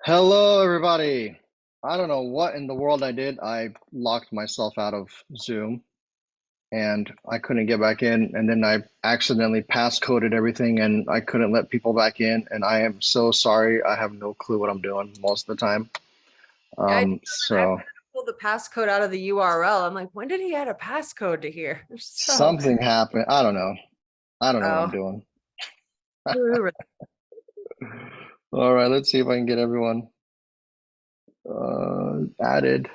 Hello, everybody. I don't know what in the world I did. I locked myself out of Zoom and I couldn't get back in. And then I accidentally passcoded everything and I couldn't let people back in. And I am so sorry. I have no clue what I'm doing most of the time. Yeah, I've So pulled the passcode out of the URL. I'm like, when did he add a passcode to here? So, something happened. I don't know. I don't know what I'm oh, doing. All right, let's see if I can get everyone added.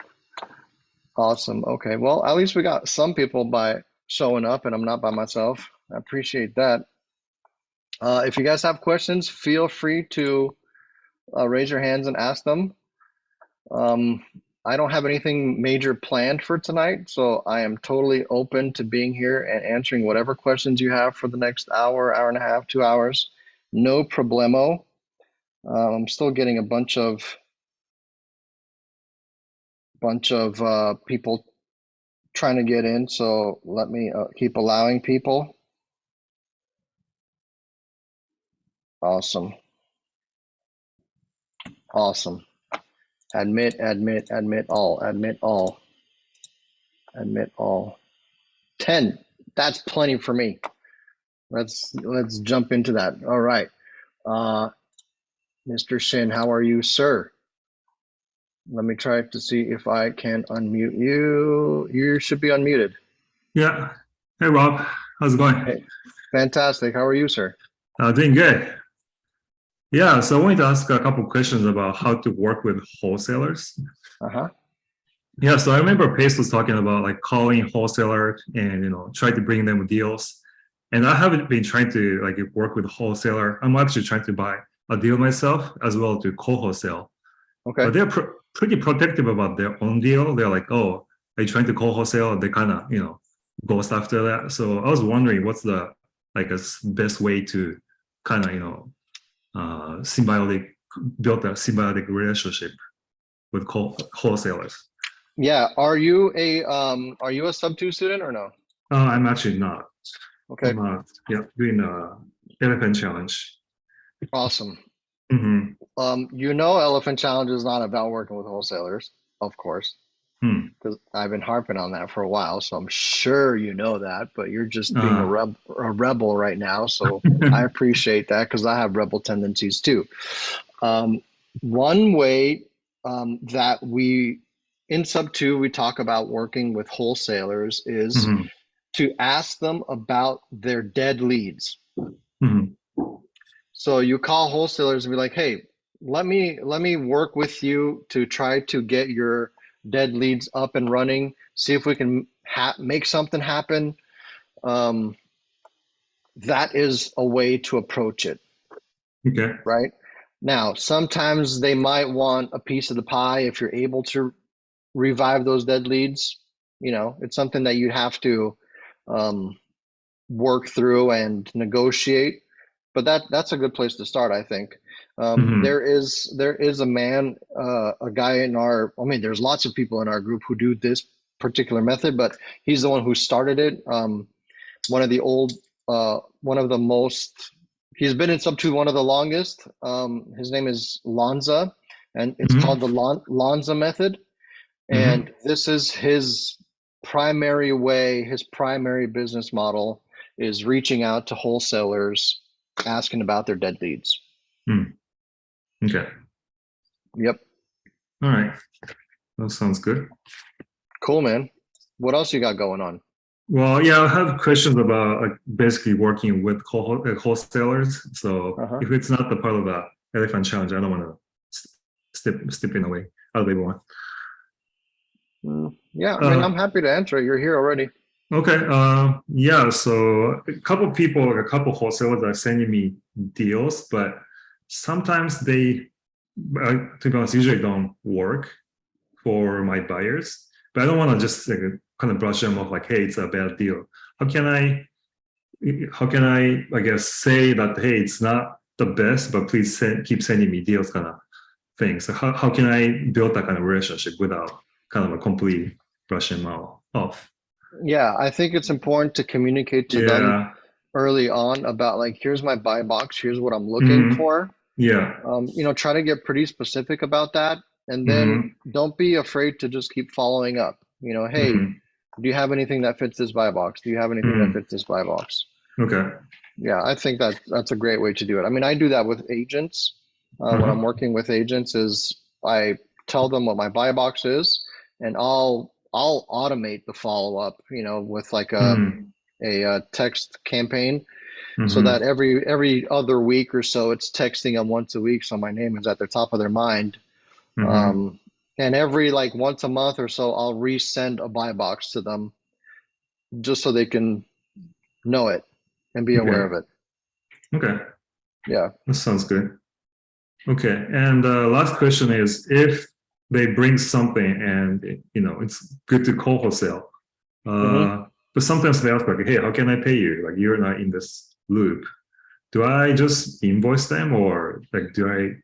Awesome. Okay. Well, at least we got some people by showing up and I'm not by myself. I appreciate that. If you guys have questions, feel free to raise your hands and ask them. Um, I don't have anything major planned for tonight, so I am totally open to being here and answering whatever questions you have for the next hour, hour and a half, 2 hours. No problemo. I'm still getting a bunch of people trying to get in, so let me keep allowing people. Awesome. Awesome. Admit, admit, admit all, admit all, admit all. 10. That's plenty for me. Let's jump into that. All right. Uh, Mr. Shin, how are you, sir? Let me try to see if I can unmute you. You should be unmuted. Yeah. Hey, Rob. How's it going? Hey, fantastic. How are you, sir? Doing good. Yeah. So I wanted to ask a couple questions about how to work with wholesalers. Uh-huh. Yeah. So I remember Pace was talking about like calling wholesaler and try to bring them deals. And I haven't been trying to like work with wholesaler. I'm actually trying to buy a deal myself as well to co-wholesale. Okay. But they're pretty protective about their own deal. They're like, oh, are you trying to wholesale? They kind of, ghost after that. So I was wondering what's the like a best way to kind of, build a symbiotic relationship with wholesalers. Yeah. Are you a sub 2 student or no? I'm actually not. Okay. I'm doing elephant challenge. Awesome. Mm-hmm. Elephant Challenge is not about working with wholesalers, of course, because I've been harping on that for a while. So I'm sure you know that, but you're just being a rebel right now. So I appreciate that because I have rebel tendencies too. One way that we in sub 2 we talk about working with wholesalers is to ask them about their dead leads. So you call wholesalers and be like, hey, let me work with you to try to get your dead leads up and running, see if we can make something happen. That is a way to approach it. Okay. Right? Now, sometimes they might want a piece of the pie if you're able to revive those dead leads. It's something that you have to work through and negotiate. But that's a good place to start, I think. There is a man, a guy in there's lots of people in our group who do this particular method, but he's the one who started it. One of the most, he's been in sub 2 one of the longest. His name is Lanza, and it's called the Lanza method. And this is his primary way, his primary business model is reaching out to wholesalers, asking about their dead leads. Okay. Yep. All right. That sounds good. Cool, man. What else you got going on? Well, yeah, I have questions about like basically working with wholesalers. So if it's not the part of the elephant challenge, I don't want to step in away. How do they want? Yeah, I mean, I'm happy to answer. You're here already. Okay. Yeah. So a couple wholesalers are sending me deals, but sometimes they, to be honest, usually don't work for my buyers. But I don't want to just like, kind of brush them off like, hey, it's a bad deal. How can I, I guess, say that, hey, it's not the best, but please keep sending me deals kind of thing. So how can I build that kind of relationship without kind of a complete brushing them off? Yeah, I think it's important to communicate to them early on about like, here's my buy box, here's what I'm looking for. Yeah. Try to get pretty specific about that. And then Hmm. don't be afraid to just keep following up. Hey, Hmm. do you have anything that fits this buy box? Do you have anything that Hmm. fits this buy box? Okay. Yeah, I think that's a great way to do it. I mean, I do that with agents. When I'm Uh-huh. working with agents, is I tell them what my buy box is, and I'll automate the follow up, with like Hmm. a text campaign, so Hmm. that every other week or so, it's texting them once a week, so my name is at the top of their mind. Hmm. Um, and every like once a month or so, I'll resend a buy box to them just so they can know it and be aware Okay. of it. Okay. Yeah. That sounds good. Okay. And last question is, if they bring something and it's good to call wholesale, Hmm. but sometimes they ask like, hey, how can I pay you? Like you're not in this loop. Do I just invoice them, or like do I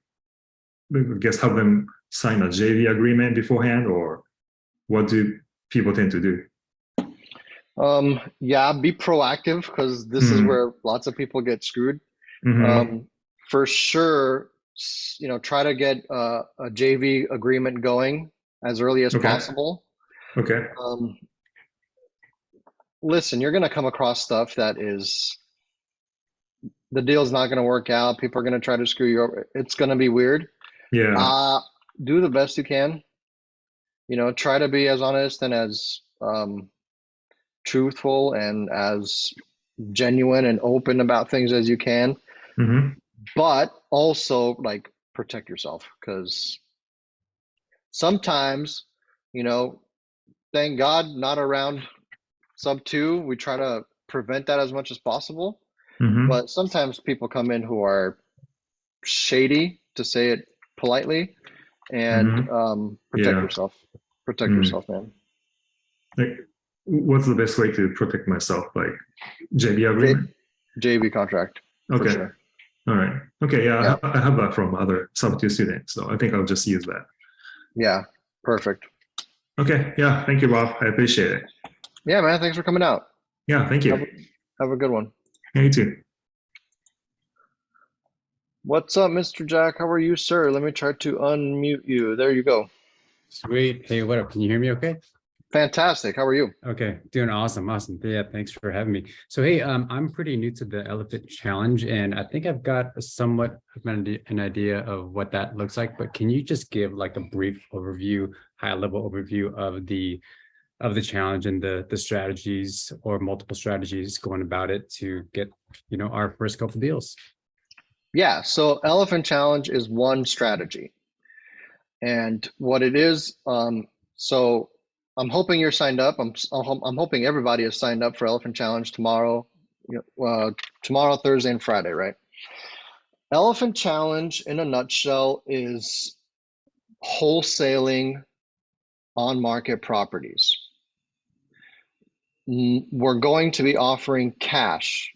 guess have them sign a JV agreement beforehand, or what do people tend to do? Yeah, be proactive because this is Mm, where lots of people get screwed. mm-hmm. For sure, try to get a JV agreement going as early as Okay. possible. Okay. Um, Listen, you're going to come across stuff that is the deal's not going to work out. People are going to try to screw you over. It's going to be weird. Yeah. Uh, do the best you can. Try to be as honest and as truthful and as genuine and open about things as you can, Mm-hmm. but also like protect yourself because sometimes, you know, thank God not around sub two. We try to prevent that as much as possible. Mm-hmm. But sometimes people come in who are shady, to say it politely, and Mm-hmm. protect Yeah. yourself. Protect Mm. yourself, man. Like, what's the best way to protect myself? Like JB J- agreement? JV contract for Okay. sure. All right. Okay. Yeah, Yeah, I have that from other sub two students, so I think I'll just use that. yeah, perfect. Okay. Yeah. Thank you, Bob. I appreciate it. Yeah, man. Thanks for coming out. Yeah. Thank Have you. a, have a good one. Yeah, you too. What's up, Mr. Jack? How are you, sir? Let me try to unmute you. There you go. Sweet. Hey, what up? Can you hear me okay? Fantastic. How are you? Okay, doing awesome. Awesome. Yeah, thanks for having me. So, hey, I'm pretty new to the Elephant Challenge, and I think I've got a somewhat of an idea of what that looks like, but can you just give like a brief overview, high level overview of the challenge and the strategies or multiple strategies going about it to get, our first couple deals? Yeah. So, Elephant Challenge is one strategy. And what it is, so I'm hoping you're signed up. I'm hoping everybody is signed up for Elephant Challenge tomorrow, tomorrow, Thursday, and Friday, right? Elephant Challenge, in a nutshell, is wholesaling on market properties. We're going to be offering cash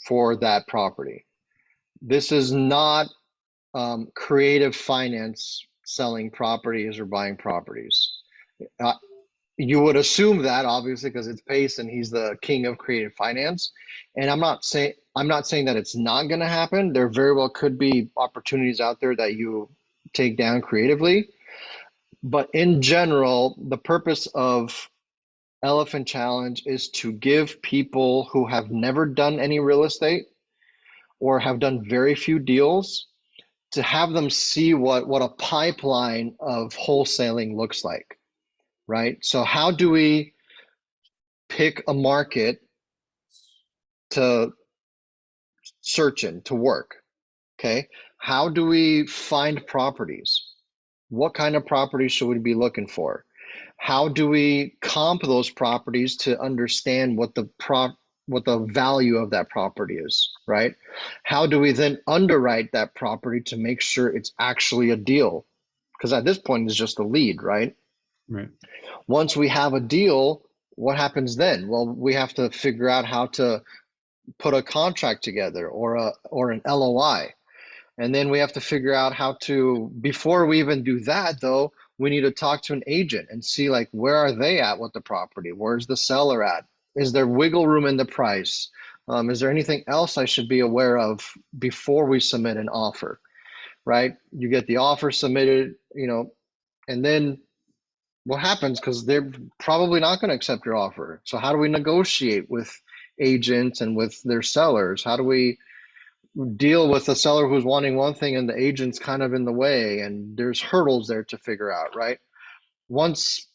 for that property. This is not creative finance selling properties or buying properties. Uh, you would assume that obviously because it's Pace and he's the king of creative finance. And I'm not saying that it's not going to happen. There very well could be opportunities out there that you take down creatively. But in general, the purpose of Elephant Challenge is to give people who have never done any real estate or have done very few deals to have them see what a pipeline of wholesaling looks like, right? So how do we pick a market to search in, to work? Okay. How do we find properties? What kind of properties should we be looking for? How do we comp those properties to understand what the value of that property is, right? How do we then underwrite that property to make sure it's actually a deal? Because at this point it's just a lead, right? Right. Once we have a deal, what happens then? Well, we have to figure out how to put a contract together or an LOI. And then we have to figure out how to, before we even do that though, we need to talk to an agent and see like where are they at with the property? Where's the seller at? Is there wiggle room in the price? Is there anything else I should be aware of before we submit an offer, right? You get the offer submitted, and then what happens? Because they're probably not going to accept your offer. So how do we negotiate with agents and with their sellers? How do we deal with a seller who's wanting one thing and the agent's kind of in the way, and there's hurdles there to figure out, right? Let's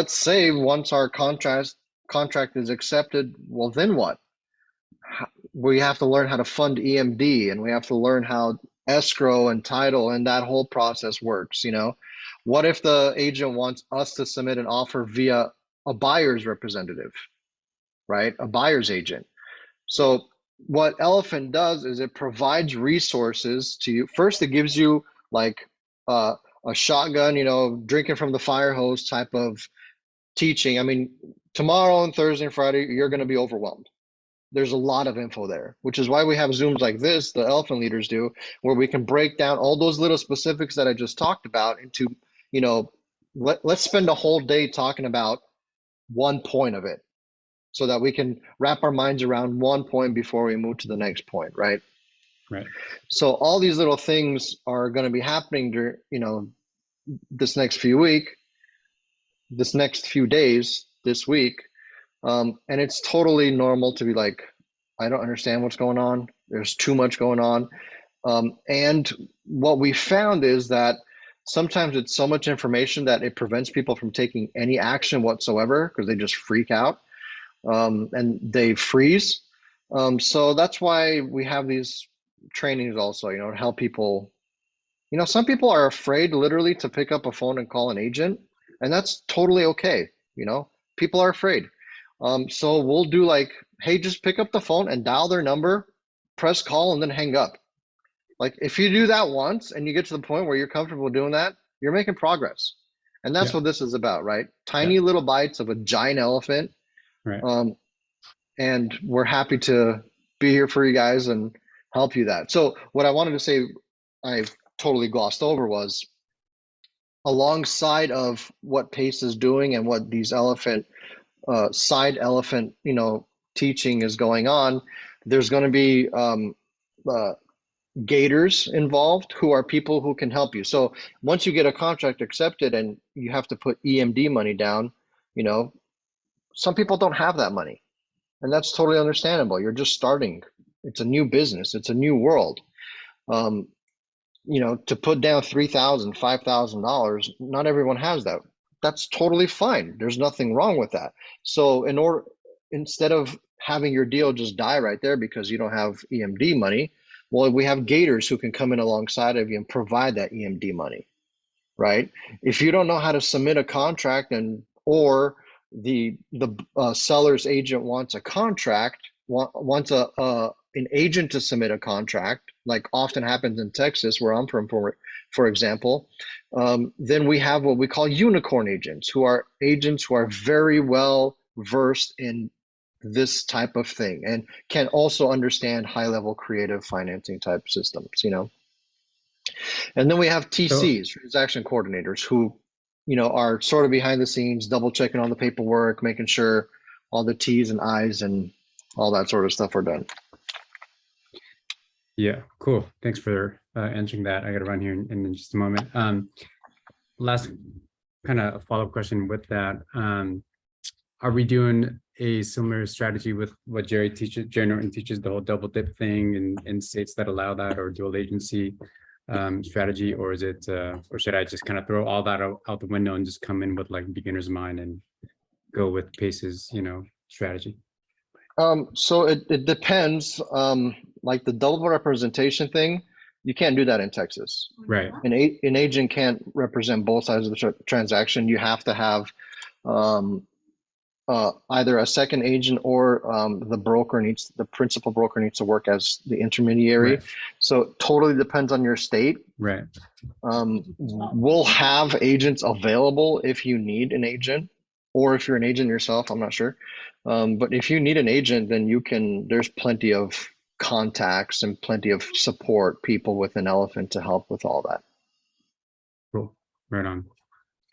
say once our contract is accepted, well, then what? We have to learn how to fund EMD, and we have to learn how escrow and title and that whole process works. What if the agent wants us to submit an offer via a buyer's representative, right? A buyer's agent. So what Elephant does is it provides resources to you. First, it gives you like a shotgun, drinking from the fire hose type of teaching. I mean, tomorrow and Thursday and Friday, you're going to be overwhelmed. There's a lot of info there, which is why we have Zooms like this, the Elephant leaders do, where we can break down all those little specifics that I just talked about into, let's spend a whole day talking about one point of it so that we can wrap our minds around one point before we move to the next point, right? Right. So all these little things are going to be happening during, this next few days, this week. And it's totally normal to be like, I don't understand what's going on. There's too much going on. And what we found is that sometimes it's so much information that it prevents people from taking any action whatsoever because they just freak out and they freeze. So that's why we have these trainings also, to help people. Some people are afraid literally to pick up a phone and call an agent, and that's totally okay. People are afraid. So we'll do like, hey, just pick up the phone and dial their number, press call, and then hang up. Like if you do that once and you get to the point where you're comfortable doing that, you're making progress. And that's what this is about, right? Tiny little bites of a giant elephant. Right. And we're happy to be here for you guys and help you that. So what I wanted to say, I totally glossed over, was alongside of what PACE is doing and what these side elephant, teaching is going on, there's going to be gators involved who are people who can help you. So once you get a contract accepted and you have to put EMD money down, some people don't have that money, and that's totally understandable. You're just starting. It's a new business. It's a new world. To put down $3,000, $5,000, not everyone has that. That's totally fine. There's nothing wrong with that. So instead of having your deal just die right there because you don't have EMD money, well, we have gators who can come in alongside of you and provide that EMD money, right? If you don't know how to submit a contract or the seller's agent wants a contract, wants an agent to submit a contract, like often happens in Texas, where I'm from, for example, then we have what we call unicorn agents, who are very well versed in this type of thing and can also understand high-level creative financing type systems, And then we have TCs, transaction coordinators, who, are sort of behind the scenes, double checking all the paperwork, making sure all the T's and I's and all that sort of stuff are done. Yeah, cool. Thanks for answering that. I got to run here in just a moment. Last kind of follow-up question with that. Are we doing a similar strategy with what Jerry Norton teaches, the whole double dip thing in states that allow that, or dual agency strategy, or is it, or should I just kind of throw all that out the window and just come in with like beginner's mind and go with PACE's, strategy? So it depends. Like the double representation thing, you can't do that in Texas. Right. An agent can't represent both sides of the transaction. You have to have either a second agent or the principal broker needs to work as the intermediary. Right. So it totally depends on your state. Right. We'll have agents available if you need an agent, or if you're an agent yourself, I'm not sure. But if you need an agent, then there's plenty of contacts and plenty of support people within Elephant to help with all that. Cool. Right on.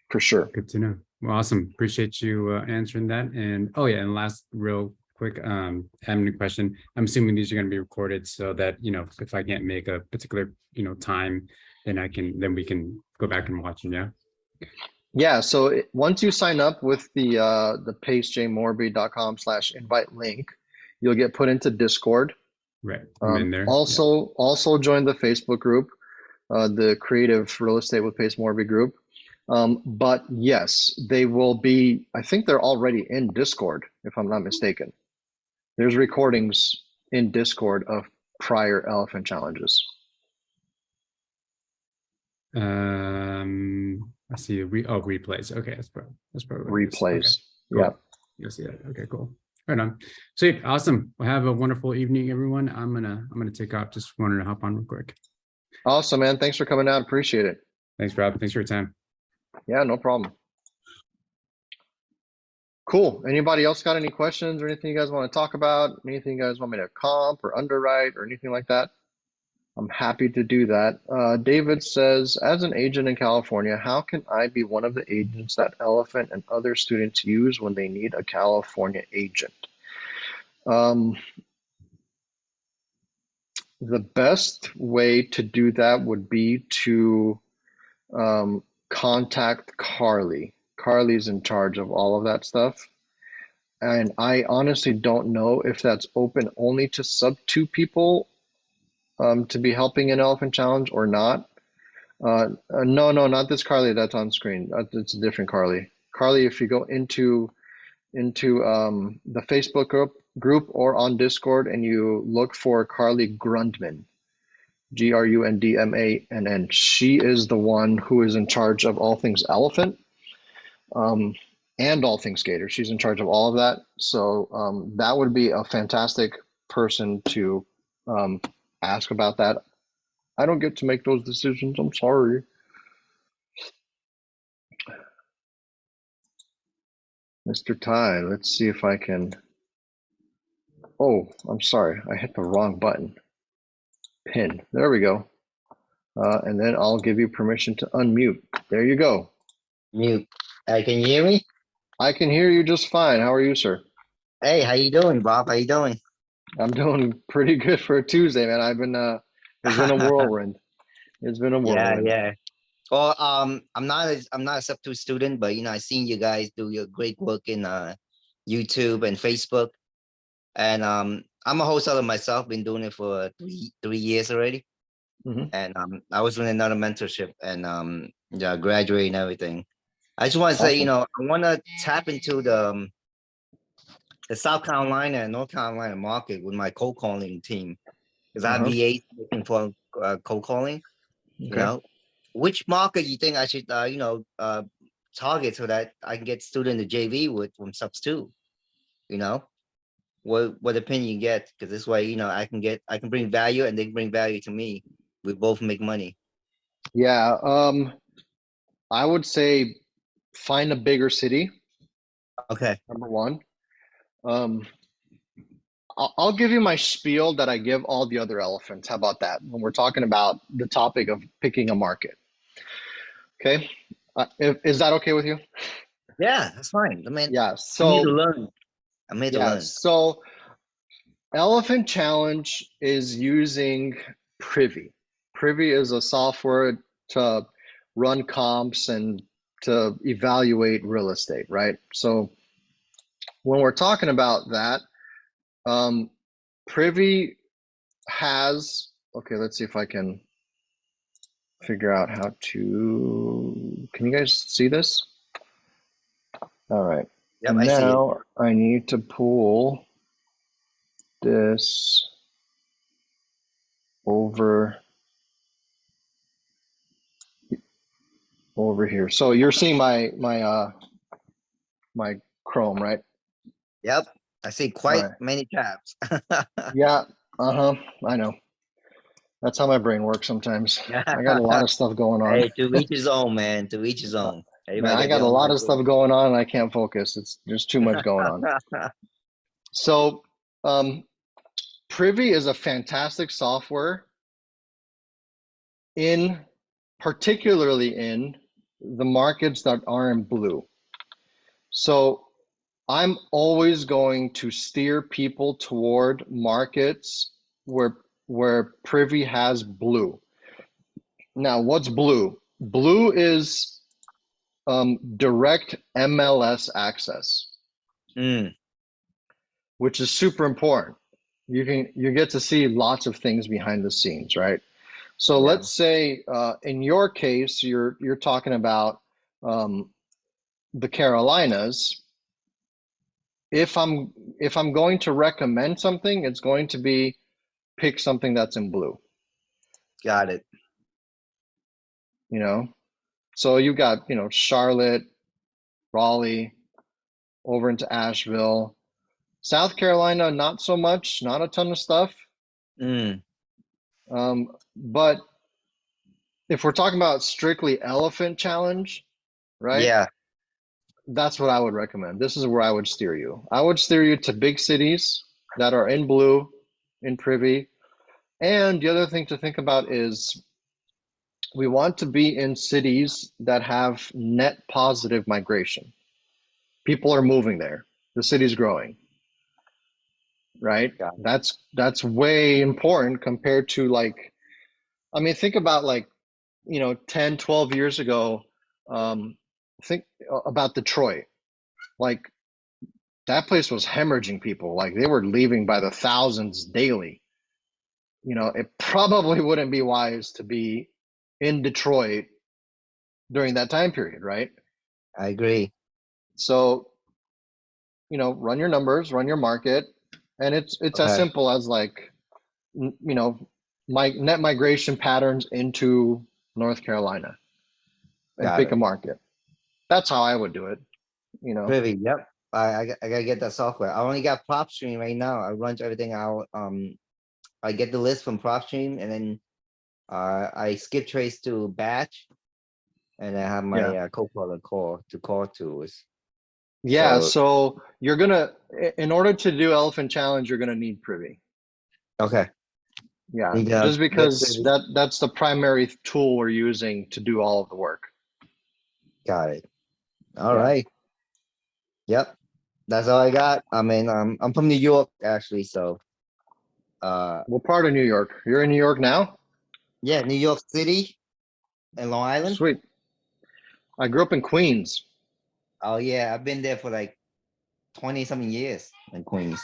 For sure. Good to know. Well, awesome. Appreciate you answering that. And and last real quick admin question. I'm assuming these are going to be recorded so that, you know, if I can't make a particular, you know, time, then we can go back and watch them. Yeah. Yeah, so once you sign up with the pacejmorby.com/invite link, you'll get put into Discord. Right. I'm in there. Also join the Facebook group, the Creative Real Estate with Pace Morby group. But yes, they will be, I think they're already in Discord, if I'm not mistaken. There's recordings in Discord of prior elephant challenges. I see replays. Okay, that's probably what it is. Replays. Okay, cool. Yeah. You'll see that. Okay, cool. Right on. Sweet. Awesome. Well, have a wonderful evening, everyone. I'm gonna take off. Just wanted to hop on real quick. Awesome, man. Thanks for coming out. Appreciate it. Thanks, Rob. Thanks for your time. Yeah, no problem. Cool. Anybody else got any questions or anything you guys want to talk about? Anything you guys want me to comp or underwrite or anything like that? I'm happy to do that. David says, as an agent in California, how can I be one of the agents that Elephant and other students use when they need a California agent? The best way to do that would be to contact Carly. Carly's in charge of all of that stuff. And I honestly don't know if that's open only to sub 2 people to be helping in Elephant Challenge or not. No, not this Carly that's on screen. It's a different Carly. Carly, if you go into the Facebook group or on Discord and you look for Carly Grundman, Grundmann, she is the one who is in charge of all things Elephant and all things Gator. She's in charge of all of that. So that would be a fantastic person to ask about that. I don't get to make those decisions. I'm sorry. Mr. Ty, let's see if I can. Oh, I'm sorry. I hit the wrong button. Pin. There we go. And then I'll give you permission to unmute. There you go. Mute. Can you hear me? I can hear you just fine. How are you, sir? Hey, how you doing, Bob? How you doing? I'm doing pretty good for a Tuesday, man. It's been a whirlwind. It's been a whirlwind. Yeah. Well, I'm not a sub 2 student, but you know, I seen you guys do your great work in YouTube and Facebook. And I'm a wholesaler myself, been doing it for three years already. And I was doing another mentorship and yeah, graduating and everything. I just want to say, you know, I want to tap into the South Carolina and North Carolina market with my cold calling team, because I have VAs looking for cold calling. You know, which market you think I should, you know, target so that I can get student to JV with from subs 2? You know, what opinion you get? Because this way, you know, I can bring value and they can bring value to me. We both make money. Yeah, I would say find a bigger city. Okay. Number one. I'll give you my spiel that I give all the other elephants. How about that? When we're talking about the topic of picking a market. Okay. Is that okay with you? Yeah, that's fine. I mean, yeah. So I need to learn. I made to learn. So Elephant Challenge is using Privy. Privy is a software to run comps and to evaluate real estate, right? So when we're talking about that, Privy has, okay, let's see if I can figure out how to, can you guys see this? All right. Yep, now I need to pull this over here. So you're seeing my Chrome, right? Yep. I see quite many tabs. Yeah. I know. That's how my brain works sometimes. I got a lot of stuff going on. Hey, to each his own, man. To each his own. Man, I got a lot of stuff going on and I can't focus. There's too much going on. So Privy is a fantastic software particularly in the markets that are in blue. So I'm always going to steer people toward markets where Privy has blue. Now, what's blue? Blue is direct MLS access, Mm, which is super important. You get to see lots of things behind the scenes, right? So yeah. let's say in your case, you're talking about the Carolinas. If I'm going to recommend something, it's going to be pick something that's in blue, Got it. you know? So you got, Charlotte, Raleigh, over into Asheville. South Carolina, not so much, not a ton of stuff. Mm, But if we're talking about strictly elephant challenge, right? yeah. That's what I would recommend. This is where I would steer you. I would steer you to big cities that are in blue, in Privy. And the other thing to think about is we want to be in cities that have net positive migration. People are moving there. The city's growing, right? Got it. That's way important compared to think about 10, 12 years ago, think about Detroit. Like that place was hemorrhaging people. Like they were leaving by the thousands daily. It probably wouldn't be wise to be in Detroit during that time period, right? I agree. So, run your numbers, run your market, and it's as Okay. simple as my net migration patterns into North Carolina and Got pick a it. market. That's how I would do it, Privy. Yep. I gotta get that software. I only got PropStream right now. I run everything out. I get the list from PropStream, and then I skip trace to batch, and I have Yeah. my Copilot call to us. Yeah, So so in order to do Elephant Challenge, you're gonna need Privy. okay. Yeah, Need just get because Privy. that's the primary tool we're using to do all of the work. Got it. All Yeah. right. Yep. That's all I got. I mean, I'm from New York actually, so What part of New York? You're in New York now? yeah, New York City and Long Island. Sweet. I grew up in Queens. Oh yeah, I've been there for like 20 something years in Queens.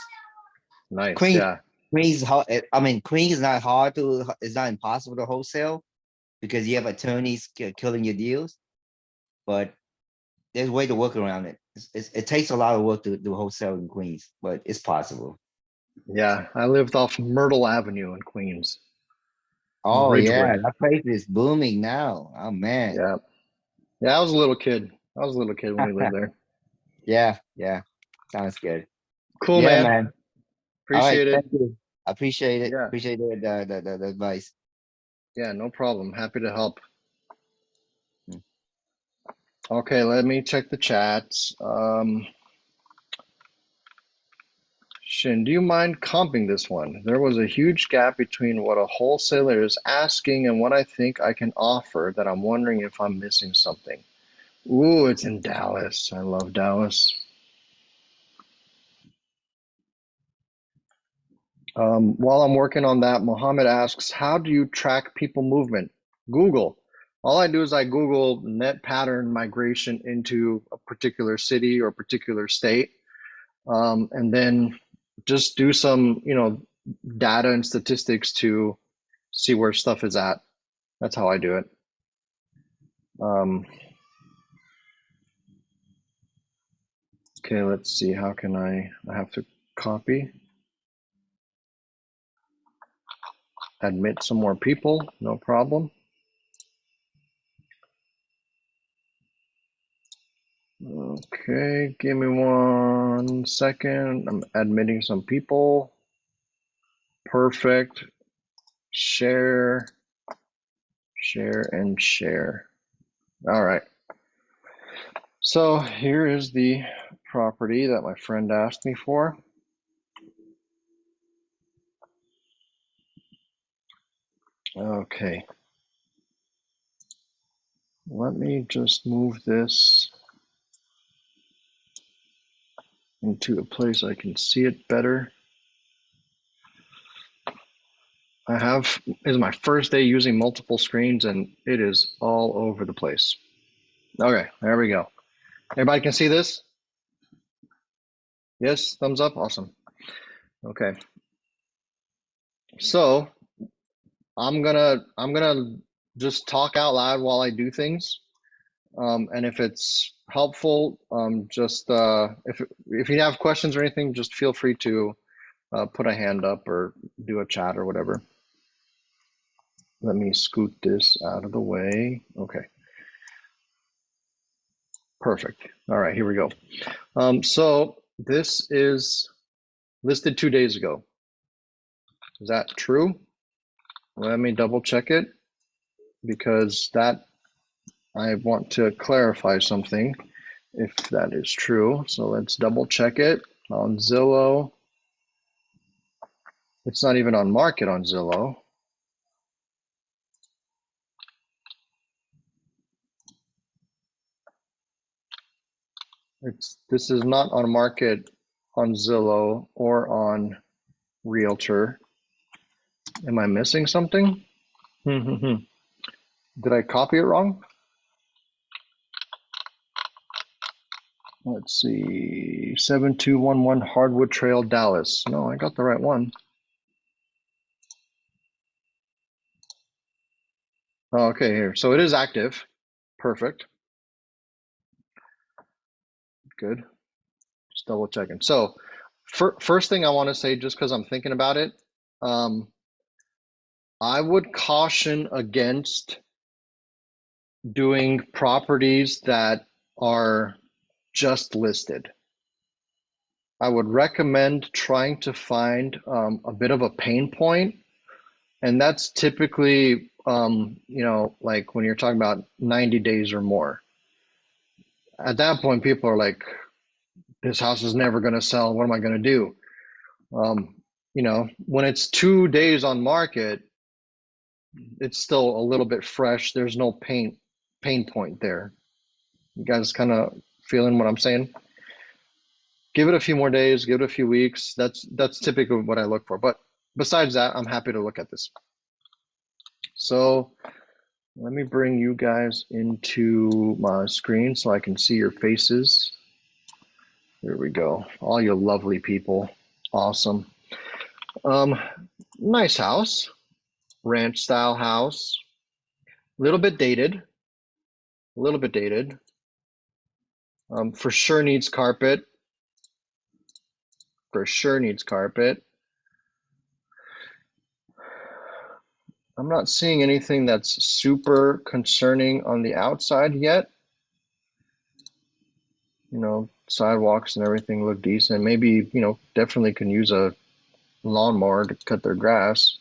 Nice, Queens, yeah. Queens is hard. I mean, Queens is not hard to. It's not impossible to wholesale because you have attorneys killing your deals, but there's a way to work around it. It takes a lot of work to do wholesale in Queens, but it's possible. Yeah, I lived off Myrtle Avenue in Queens, Oh yeah, Ridgeway. that place is booming now. Oh man. Yeah. Yeah, I was a little kid. I was a little kid when we lived there. Yeah, yeah. Sounds good. Cool, Yeah, man. man. All right, Appreciate it. thank you. I appreciate it. Yeah. Appreciate the advice. Yeah, no problem. Happy to help. Mm. Okay, let me check the chats. Shin, do you mind comping this one? There was a huge gap between what a wholesaler is asking and what I think I can offer that I'm wondering if I'm missing something. Ooh, it's in Dallas. I love Dallas. While I'm working on that, Mohammed asks, how do you track people movement? Google. All I do is I Google net pattern migration into a particular city or particular state, and then just do some, data and statistics to see where stuff is at. That's how I do it. Okay, let's see. How can I have to copy. Admit some more people, no problem. Okay, give me 1 second. I'm admitting some people. Perfect. Share, share, and share. All right. So here is the property that my friend asked me for. Okay. Let me just move this into a place I can see it better. Is my first day using multiple screens and it is all over the place. Okay, there we go. Everybody can see this? Yes, thumbs up, awesome. Okay. So I'm gonna just talk out loud while I do things. And if it's helpful, if you have questions or anything, just feel free to put a hand up or do a chat or whatever. Let me scoot this out of the way. Okay. Perfect. All right, here we go. So this is listed 2 days ago. Is that true? Let me double check it because I want to clarify something if that is true. So let's double check it on Zillow. It's not even on market on Zillow. This is not on market on Zillow or on Realtor. Am I missing something? Did I copy it wrong? Let's see, 7211 Hardwood Trail, Dallas. No, I got the right one. Oh, okay, here. So it is active. Perfect. Good. Just double checking. So first thing I want to say, just because I'm thinking about it, I would caution against doing properties that are just listed. I would recommend trying to find a bit of a pain point, and that's typically, like when you're talking about 90 days or more. At that point, people are like, this house is never going to sell. What am I going to do? When it's 2 days on market, it's still a little bit fresh. There's no pain point there. You guys kind of feeling what I'm saying? Give it a few more days, give it a few weeks. That's typically what I look for. But besides that, I'm happy to look at this. So let me bring you guys into my screen so I can see your faces. There we go. All you lovely people. Awesome. Nice house. Ranch style house. A little bit dated. For sure needs carpet. I'm not seeing anything that's super concerning on the outside yet. Sidewalks and everything look decent. Maybe, definitely can use a lawnmower to cut their grass.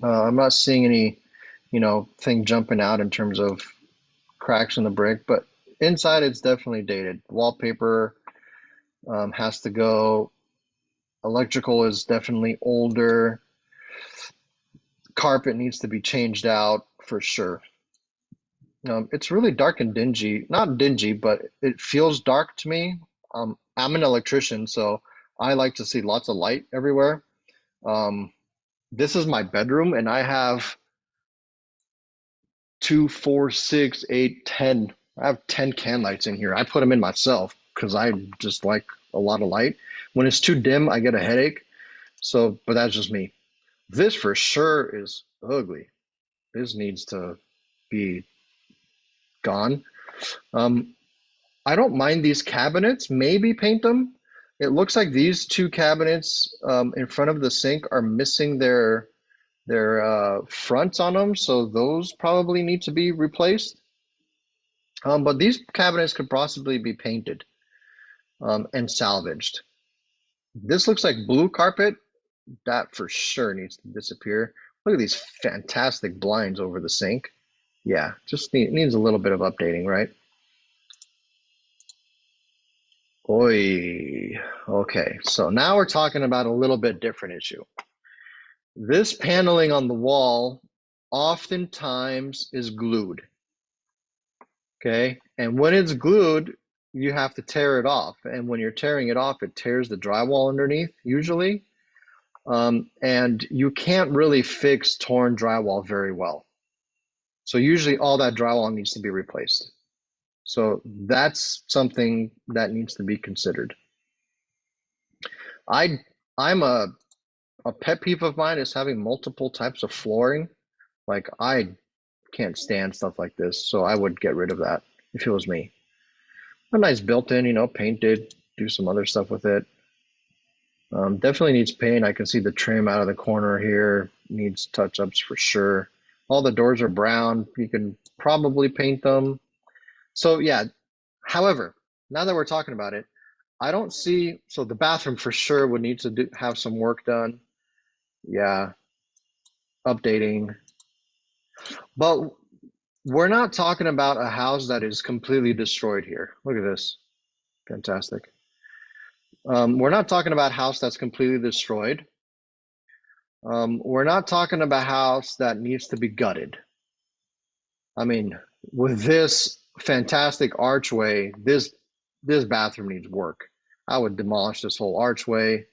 I'm not seeing any, thing jumping out in terms of cracks in the brick, but inside it's definitely dated. Wallpaper has to go. Electrical is definitely older. Carpet needs to be changed out for sure. It's really dark and dingy. Not dingy, but it feels dark to me. I'm an electrician, so I like to see lots of light everywhere. This is my bedroom, and I have 2, 4, 6, 8, 10. I have 10 can lights in here. I put them in myself because I just like a lot of light. When it's too dim, I get a headache. So, but that's just me. This for sure is ugly. This needs to be gone. I don't mind these cabinets. Maybe paint them. It looks like these two cabinets in front of the sink are missing their fronts on them, so those probably need to be replaced. But these cabinets could possibly be painted and salvaged. This looks like blue carpet. That for sure needs to disappear. Look at these fantastic blinds over the sink. Yeah, just needs a little bit of updating, right? Oi. Okay, so now we're talking about a little bit different issue. This paneling on the wall oftentimes is glued. Okay, and when it's glued, you have to tear it off. And when you're tearing it off, it tears the drywall underneath usually. And you can't really fix torn drywall very well. So usually all that drywall needs to be replaced. So that's something that needs to be considered. I'm a pet peeve of mine is having multiple types of flooring. Like I can't stand stuff like this, so I would get rid of that if it was me. A nice built-in, you know, painted, do some other stuff with it. Definitely needs paint. I can see the trim out of the corner here. Needs touch-ups for sure. All the doors are brown. You can probably paint them. So yeah, however, now that we're talking about it, I don't see, so the bathroom for sure would need to have some work done. Yeah, updating. But we're not talking about a house that is completely destroyed here. Look at this. Fantastic. We're not talking about a house that's completely destroyed. We're not talking about a house that needs to be gutted. I mean, with this fantastic archway, this bathroom needs work. I would demolish this whole archway.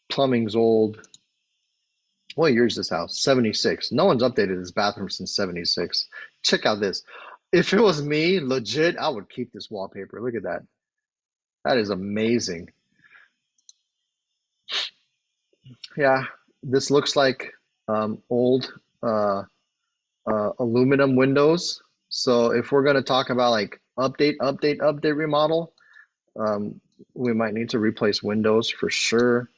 Plumbing's old. What year is this house? 76. No one's updated this bathroom since 76. Check out this. If it was me, legit, I would keep this wallpaper. Look at that. That is amazing. Yeah, this looks like old aluminum windows. So if we're going to talk about like update, remodel, we might need to replace windows for sure.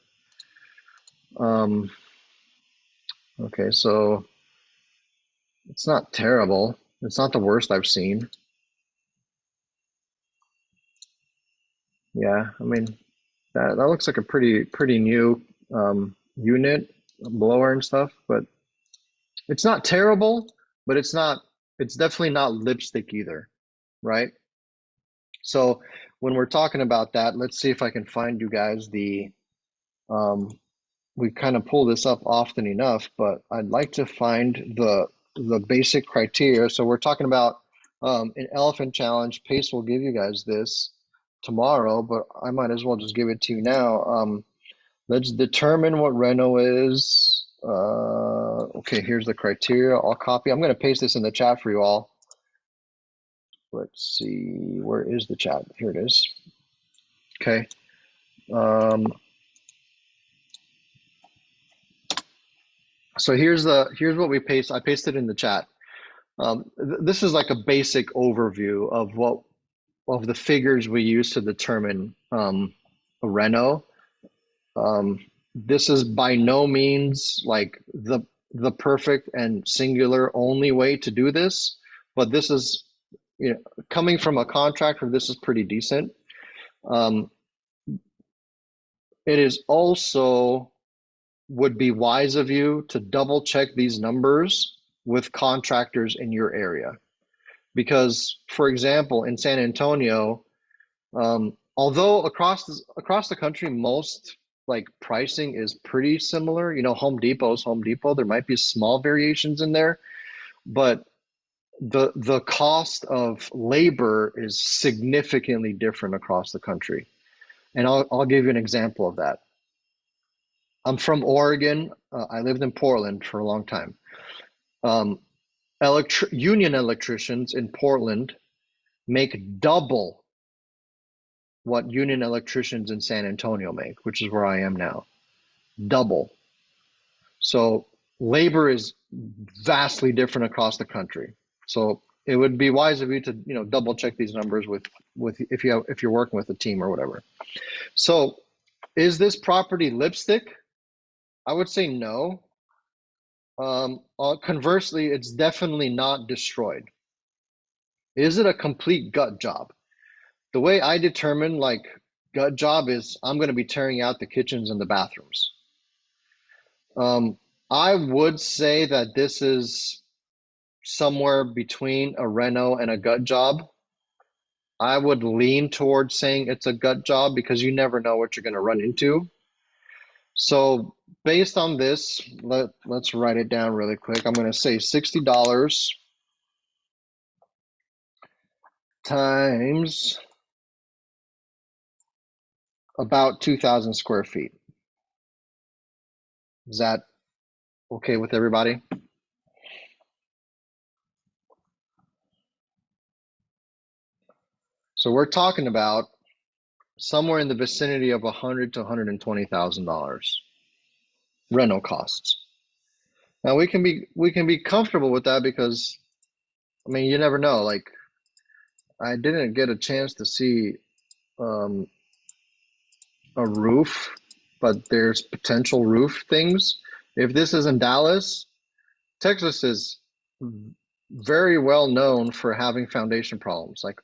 Okay, so it's not terrible. It's not the worst I've seen. Yeah, I mean, that looks like a pretty new unit, blower and stuff, but it's not terrible, but it's definitely not lipstick either, right? So when we're talking about that, let's see if I can find you guys the we kind of pull this up often enough, but I'd like to find the basic criteria. So we're talking about an elephant challenge. Pace will give you guys this tomorrow, but I might as well just give it to you now. Let's determine what reno is. Okay, here's the criteria. I'll copy. I'm going to paste this in the chat for you all. Let's see, where is the chat? Here it is. Okay. So here's what we paste. I pasted in the chat. This is like a basic overview of the figures we use to determine a reno. This is by no means like the perfect and singular only way to do this, but this is, you know, coming from a contractor, this is pretty decent. It is also would be wise of you to double check these numbers with contractors in your area. Because, for example, in San Antonio, although across the country, most like pricing is pretty similar, you know, Home Depot, there might be small variations in there, but the cost of labor is significantly different across the country. And I'll give you an example of that. I'm from Oregon. I lived in Portland for a long time. Union electricians in Portland make double what union electricians in San Antonio make, which is where I am now. Double. So labor is vastly different across the country. So it would be wise of you to, you know, double check these numbers with if you're working with a team or whatever. So is this property lipstick? I would say no. Conversely, it's definitely not destroyed. Is it a complete gut job? The way I determine like gut job is I'm going to be tearing out the kitchens and the bathrooms. I would say that this is somewhere between a reno and a gut job. I would lean towards saying it's a gut job because you never know what you're going to run into. So based on this, let's write it down really quick. I'm going to say $60 times about 2,000 square feet. Is that okay with everybody? So we're talking about somewhere in the vicinity of $100,000 to $120,000 rental costs. Now we can be comfortable with that because, I mean, you never know. Like, I didn't get a chance to see a roof, but there's potential roof things. If this is in Dallas, Texas is very well known for having foundation problems. Like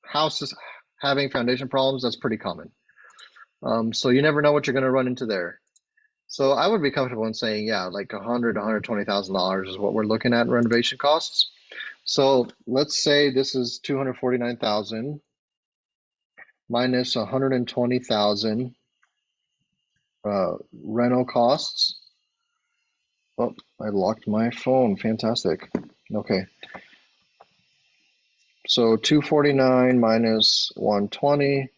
houses having foundation problems, that's pretty common. So you never know what you're going to run into there. So I would be comfortable in saying, yeah, like $100,000 to $120,000 is what we're looking at in renovation costs. So let's say this is 249,000 minus 120,000 rental costs. Oh, I locked my phone. Fantastic. Okay. So 249 minus 120.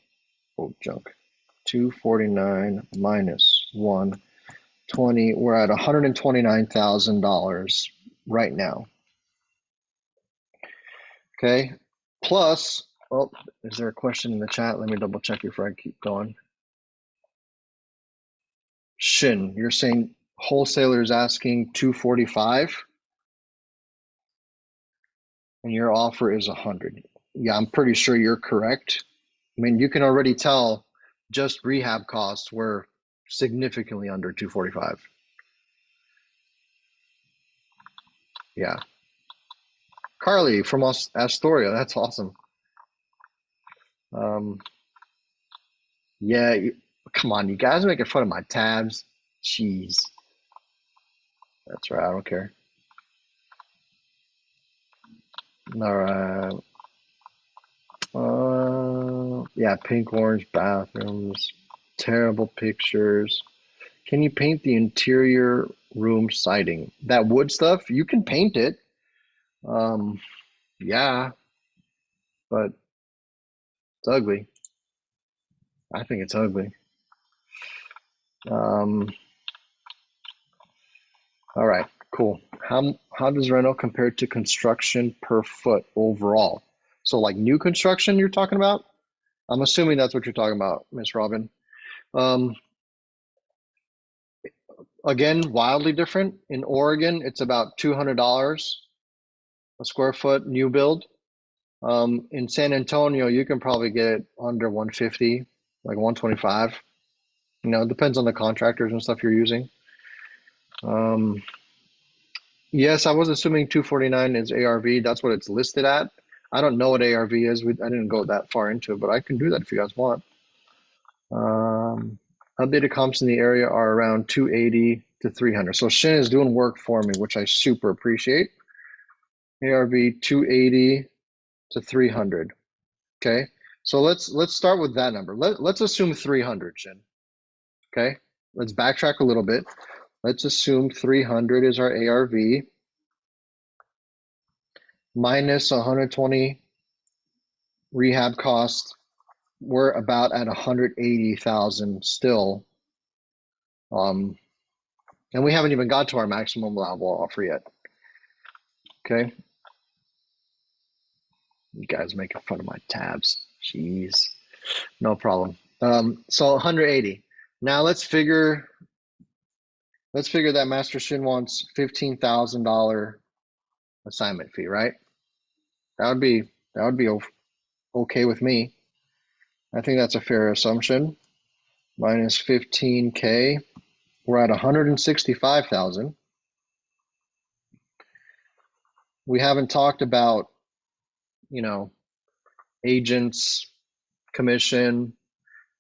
Oh, junk. 249 minus 120. We're at $129,000 right now. Okay. Plus, oh, is there a question in the chat? Let me double check before I keep going. Shin, you're saying wholesalers asking 245 and your offer is 100. Yeah, I'm pretty sure you're correct. I mean, you can already tell just rehab costs were significantly under 245. Yeah. Carly from Astoria, that's awesome. Yeah, come on, you guys are making fun of my tabs. Jeez. That's right, I don't care. All right. Yeah, pink orange bathrooms, terrible pictures. Can you paint the interior room siding? That wood stuff, you can paint it. Yeah, but it's ugly. I think it's ugly. All right, cool. How does rental compare to construction per foot overall? So like new construction you're talking about? I'm assuming that's what you're talking about, Miss Robin. Again, wildly different. In Oregon, it's about $200 a square foot new build. In San Antonio, you can probably get it under 150, like 125. You know, it depends on the contractors and stuff you're using. Yes, I was assuming 249 is ARV. That's what it's listed at. I don't know what ARV is. I didn't go that far into it, but I can do that if you guys want. Updated comps in the area are around 280 to 300. So Shin is doing work for me, which I super appreciate. ARV 280 to 300. Okay, so let's start with that number. Let's assume 300, Shin. Okay, let's backtrack a little bit. Let's assume 300 is our ARV minus 120 rehab cost. We're about at 180,000 still. And we haven't even got to our maximum allowable offer yet. Okay. You guys making fun of my tabs. Jeez. No problem. So 180. Now let's figure that Master Shin wants $15,000 assignment fee, right? That would be okay with me. I think that's a fair assumption. Minus 15K. We're at 165,000. We haven't talked about, you know, agents, commission.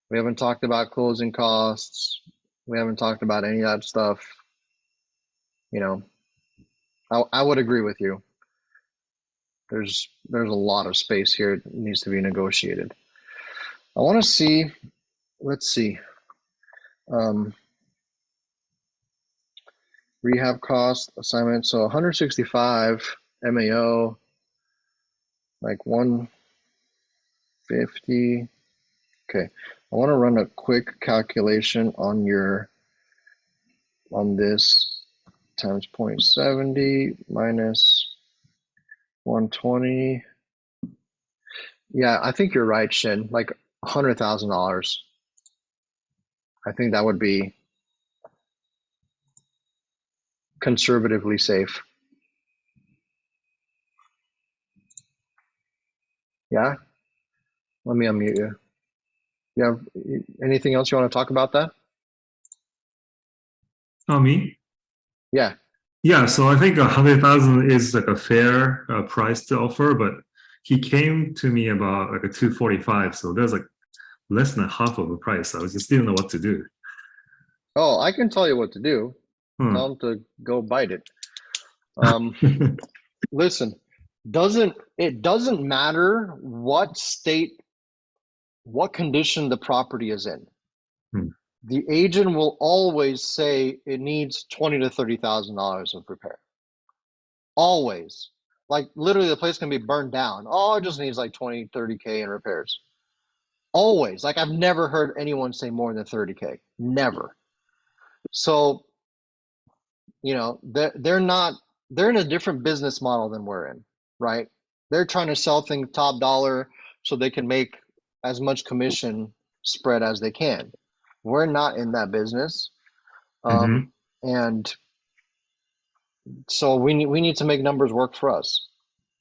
We haven't talked about closing costs. We haven't talked about any of that stuff. You know, I would agree with you. There's a lot of space here that needs to be negotiated. I want to see, let's see. Rehab cost assignment. So 165 MAO, like 50. Okay, I want to run a quick calculation on this times 0.70 minus 120. Yeah, I think you're right, Shin. Like $100,000. I think that would be conservatively safe. Yeah. Let me unmute you. You have anything else you want to talk about that? Oh, me? Yeah. Yeah, so I think 100,000 is like a fair price to offer, but he came to me about like a 245, so there's like less than half of the price. I just didn't know what to do. Oh, I can tell you what to do. Hmm. Tell him to go bite it. Listen, it doesn't matter what state, what condition the property is in. Hmm. The agent will always say it needs $20,000 to $30,000 of repair. Always. Like literally the place can be burned down. Oh, it just needs like 20, 30K in repairs. Always. Like I've never heard anyone say more than 30K. Never. So, you know, they're in a different business model than we're in, right? They're trying to sell things top dollar so they can make as much commission spread as they can. We're not in that business. And so we need to make numbers work for us.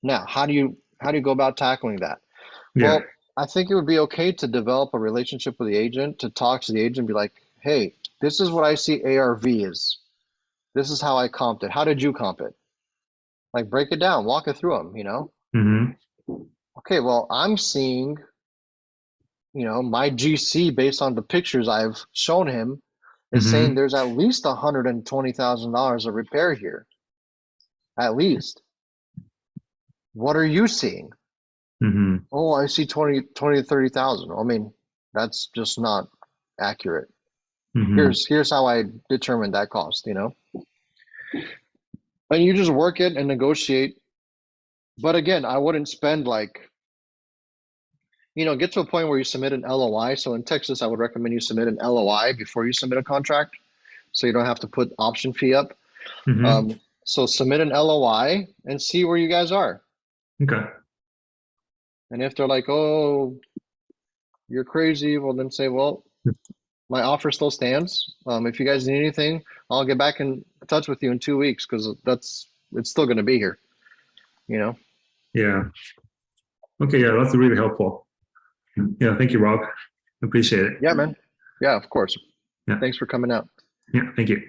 Now, how do you go about tackling that? Yeah. Well, I think it would be okay to develop a relationship with the agent, to talk to the agent, be like, hey, this is what I see ARV is. This is how I comped it. How did you comp it? Like break it down, walk it through them, you know? Okay, well, I'm seeing, you know, my GC based on the pictures I've shown him is saying there's at least $120,000 of repair here. At least. What are you seeing? Oh, I see 20 to 30,000. I mean, that's just not accurate. Here's how I determined that cost, you know? And you just work it and negotiate. But again, I wouldn't spend like, you know, get to a point where you submit an LOI. So in Texas, I would recommend you submit an LOI before you submit a contract, so you don't have to put option fee up. So submit an LOI and see where you guys are. Okay. And if they're like, oh, you're crazy, well, then say, well, my offer still stands. If you guys need anything, I'll get back in touch with you in 2 weeks, because it's still going to be here, you know? Yeah. Okay. Yeah, that's really helpful. Yeah. Thank you, Rob. Appreciate it. Yeah, man. Yeah, of course. Yeah. Thanks for coming out. Yeah. Thank you.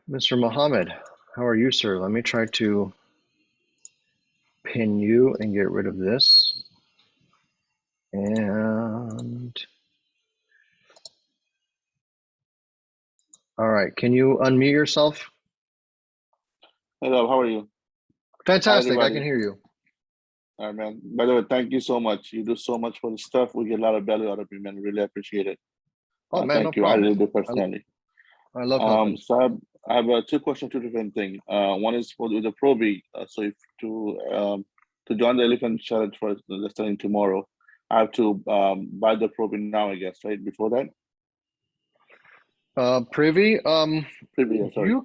Mr. Mohammed, how are you, sir? Let me try to pin you and get rid of this. And all right, can you unmute yourself? Hello, how are you? Fantastic, I everybody. can hear you. All right, man. By the way, thank you so much. You do so much for the stuff. We get a lot of value out of you, man. Really appreciate it. Oh man, thank no you. problem. I really do personally. I love helping. So I have 2 questions, 2 different things. One is for the Proby. So if to join the Elephant Challenge for the starting tomorrow, I have to buy the Proby now, I guess, right? Before that. Privy, Privy, yeah, sorry.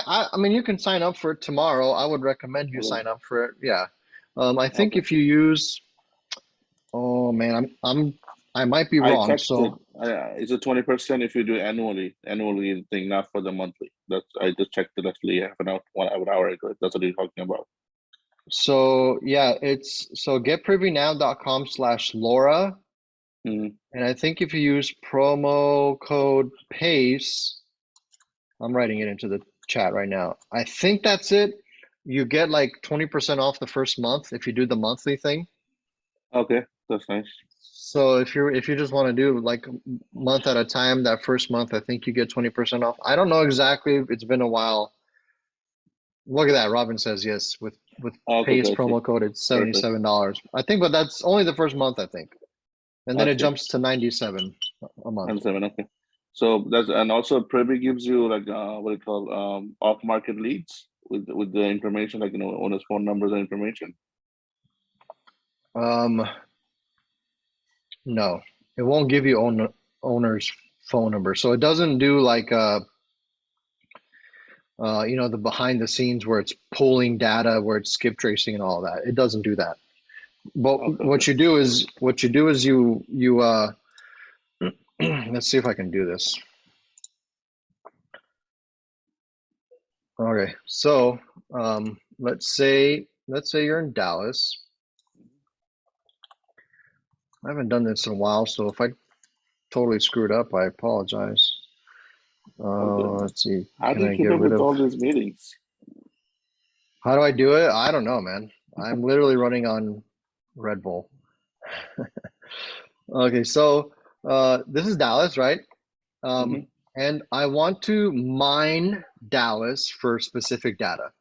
I mean, you can sign up for it tomorrow. I would recommend you sign up for it. Yeah. I think if you use, oh man, I might be wrong. I checked so it's a 20% if you do annually thing, not for the monthly. That's I just checked it actually half an hour ago. That's what you're talking about. So yeah, so getprivynow.com/Laura. And I think if you use promo code PACE, I'm writing it into the chat right now. I think that's it. You get like 20% off the first month if you do the monthly thing. Okay, that's nice. So if you just want to do like a month at a time, that first month, I think you get 20% off. I don't know exactly. It's been a while. Look at that. Robin says yes. With PACE promo code, it's $77. I think, but that's only the first month, I think. And then it jumps to 97 a month. 97, okay. So that's, and also Privy gives you like what do you call off market leads with the information, like, you know, owner's phone numbers and information. No, it won't give you owner's phone number. So it doesn't do like the behind the scenes where it's pulling data, where it's skip tracing and all that. It doesn't do that. But Okay. what you do is you let's see if I can do this. Okay, so let's say you're in Dallas. I haven't done this in a while, so if I totally screwed up, I apologize. Okay. Let's see. How Can do I you keep get up rid with of? all these meetings? How do I do it? I don't know, man. I'm literally running on Red Bull. Okay, so this is Dallas, right? Mhm. And I want to mine Dallas for specific data,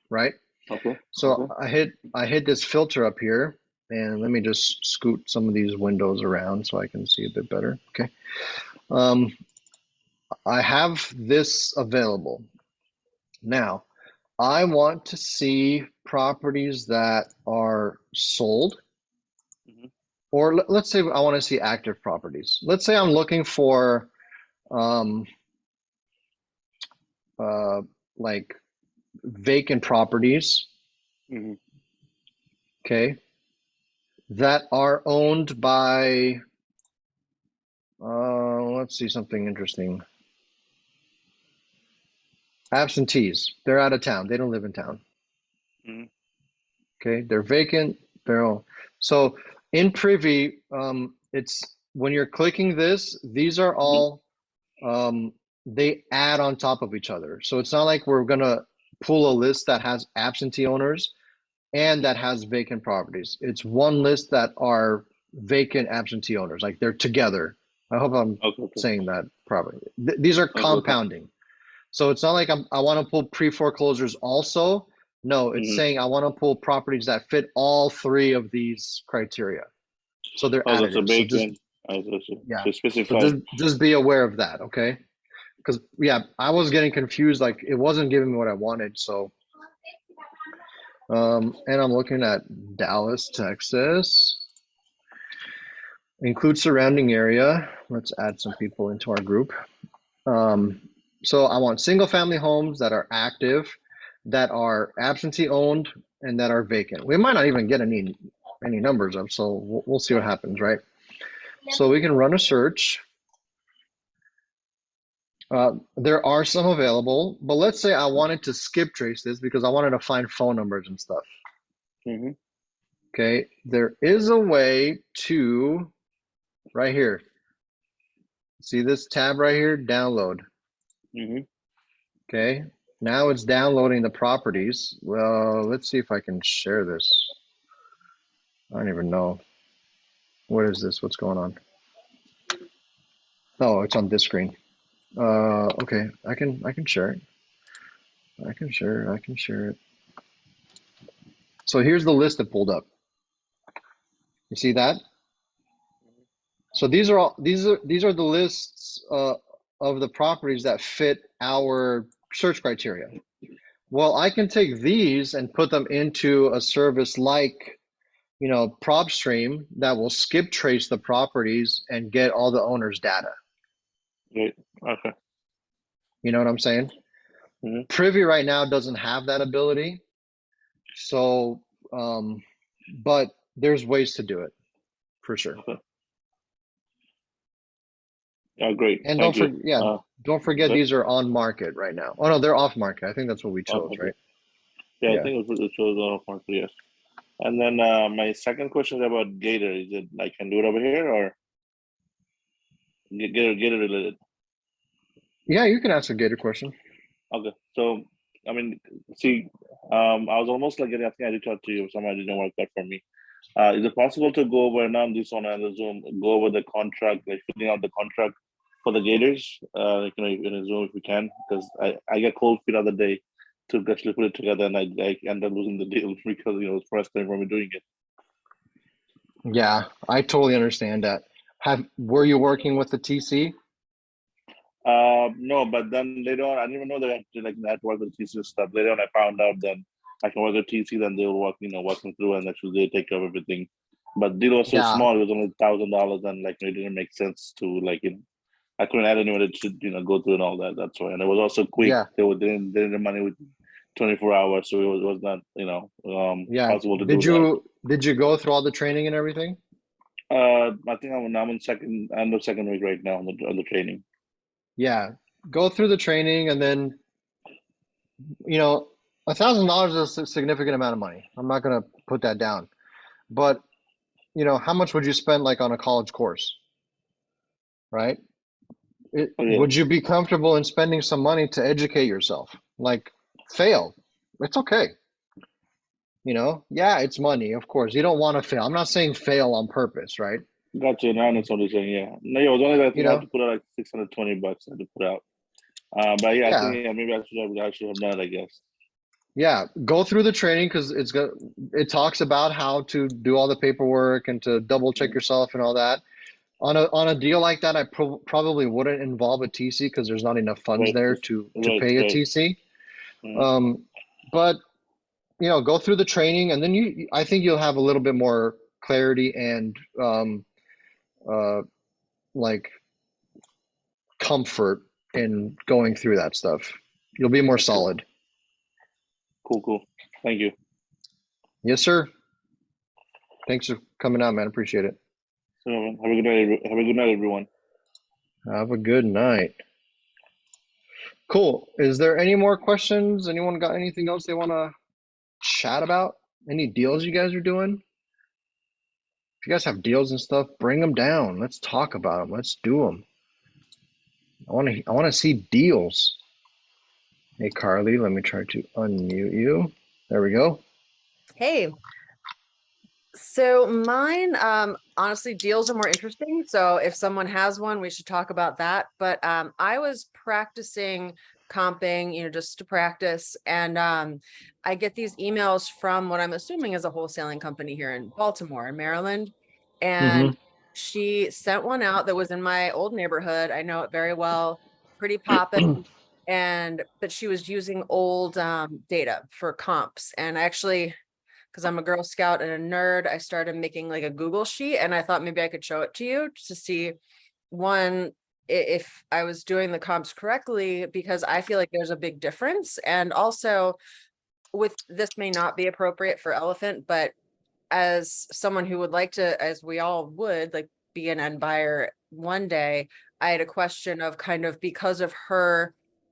right? Okay. So Okay. I hit this filter up here, and let me just scoot some of these windows around so I can see a bit better. Okay. I have this available. Now, I want to see properties that are sold, Mhm. or let's say I want to see active properties. Let's say I'm looking for like vacant properties, Mhm. okay, that are owned by, let's see something interesting. Absentees. They're out of town. They don't live in town. Mhm. Okay, they're vacant. They're all. So in Privy, it's when you're clicking this, these are Mhm. all they add on top of each other. So it's not like we're gonna pull a list that has absentee owners and that has vacant properties. It's one list that are vacant absentee owners, like they're together. I hope I'm Okay. Okay. saying that properly. These are Okay. Okay. compounding. So it's not like I want to pull pre-foreclosures also. No, it's Mhm. saying I want to pull properties that fit all three of these criteria. So they're Oh, that's a additive. So just, bacon. I see. yeah. So So specify. just be aware of that, okay? Because yeah, I was getting confused. Like it wasn't giving me what I wanted. So and I'm looking at Dallas, Texas. Include surrounding area. Let's add some people into our group. So I want single family homes that are active, that are absentee owned, and that are vacant. We might not even get any numbers up, so we'll see what happens, right? So we can run a search. There are some available, but let's say I wanted to skip trace this because I wanted to find phone numbers and stuff. Mhm. Okay, there is a way to, right here. See this tab right here? Download. Mhm. Okay, now it's downloading the properties. Well, let's see if I can share this. I don't even know. What is this? What's going on? Oh, it's on this screen. Okay, I can share it. I can share it. So here's the list that pulled up. You see that? So these are the lists of the properties that fit our search criteria. Well, I can take these and put them into a service like, PropStream that will skip trace the properties and get all the owner's data. Great. Okay. You know what I'm saying? Mhm. Privy right now doesn't have that ability. So, but there's ways to do it for sure. Okay. Great. And Thank you. don't forget Good. these are on market right now. Oh no, they're off market. I think that's what we chose, Okay. right? Yeah, I Yeah. think it shows off market. Yes. And then my second question is about Gator. Is it I can do it over here or Gator related? Yeah, you can ask a Gator question. Okay. So I mean, see, I was almost like I think I reached out to you. Somehow it didn't work out for me. Is it possible to go over now? This on the Zoom, go over the contract, like filling out the contract for the Gators. In a Zoom if we can, because I get cold feet the other day to actually put it together, and I end up losing the deal because it's first time for me doing it. Yeah, I totally understand that. Were you working with the TC? No, but then later on, I didn't even know that I had to like network with TC stuff. Later on, I found out that I can work with TC, then they'll walk me through, and actually they take care of everything. But the deal was so Yeah. small; it was only $1,000, and like it didn't make sense to like I couldn't add anyone that should go through and all that. That's why, and it was also quick. Yeah. They didn't the money with 24 hours, so it was not Yeah. possible to do that. Did you go through all the training and everything? I think I'm in end of second week right now on the training. Yeah. Go through the training, and then $1,000 is a significant amount of money. I'm not gonna put that down. But how much would you spend like on a college course? Right? Oh, yeah. Would you be comfortable in spending some money to educate yourself? Like, fail. It's okay. Yeah, it's money, of course. You don't want to fail. I'm not saying fail on purpose, right? Gotcha. Now that's what you're saying. Yeah. No, yeah, it was only I think I had know? to put out like $620 I had to put out. But yeah, I Yeah. think maybe I should have done it, I guess. Yeah, go through the training because it talks about how to do all the paperwork and to double check yourself and all that. On a deal like that, I probably wouldn't involve a TC because there's not enough funds Right. there to pay a Right. TC. Mhm. But go through the training, and then I think you'll have a little bit more clarity and like comfort in going through that stuff. You'll be more solid. Cool. Thank you. Yes, sir. Thanks for coming out, man. Appreciate it. So have a good night. Have a good night, everyone. Have a good night. Cool. Is there any more questions? Anyone got anything else they want to chat about? Any deals you guys are doing? If you guys have deals and stuff, bring them down. Let's talk about them. Let's do them. I want to see deals. Hey, Carly, let me try to unmute you. There we go. Hey. So mine, honestly, deals are more interesting. So if someone has one, we should talk about that. But I was practicing comping, just to practice. And I get these emails from what I'm assuming is a wholesaling company here in Baltimore, in Maryland. And she sent one out that was in my old neighborhood. I know it very well, pretty poppin'. But she was using old data for comps. And actually, because I'm a Girl Scout and a nerd, I started making like a Google sheet, and I thought maybe I could show it to you to see if I was doing the comps correctly, because I feel like there's a big difference. And also this may not be appropriate for Elephant, but as someone who would like to, as we all would, like be an end buyer one day, I had a question of kind of, because of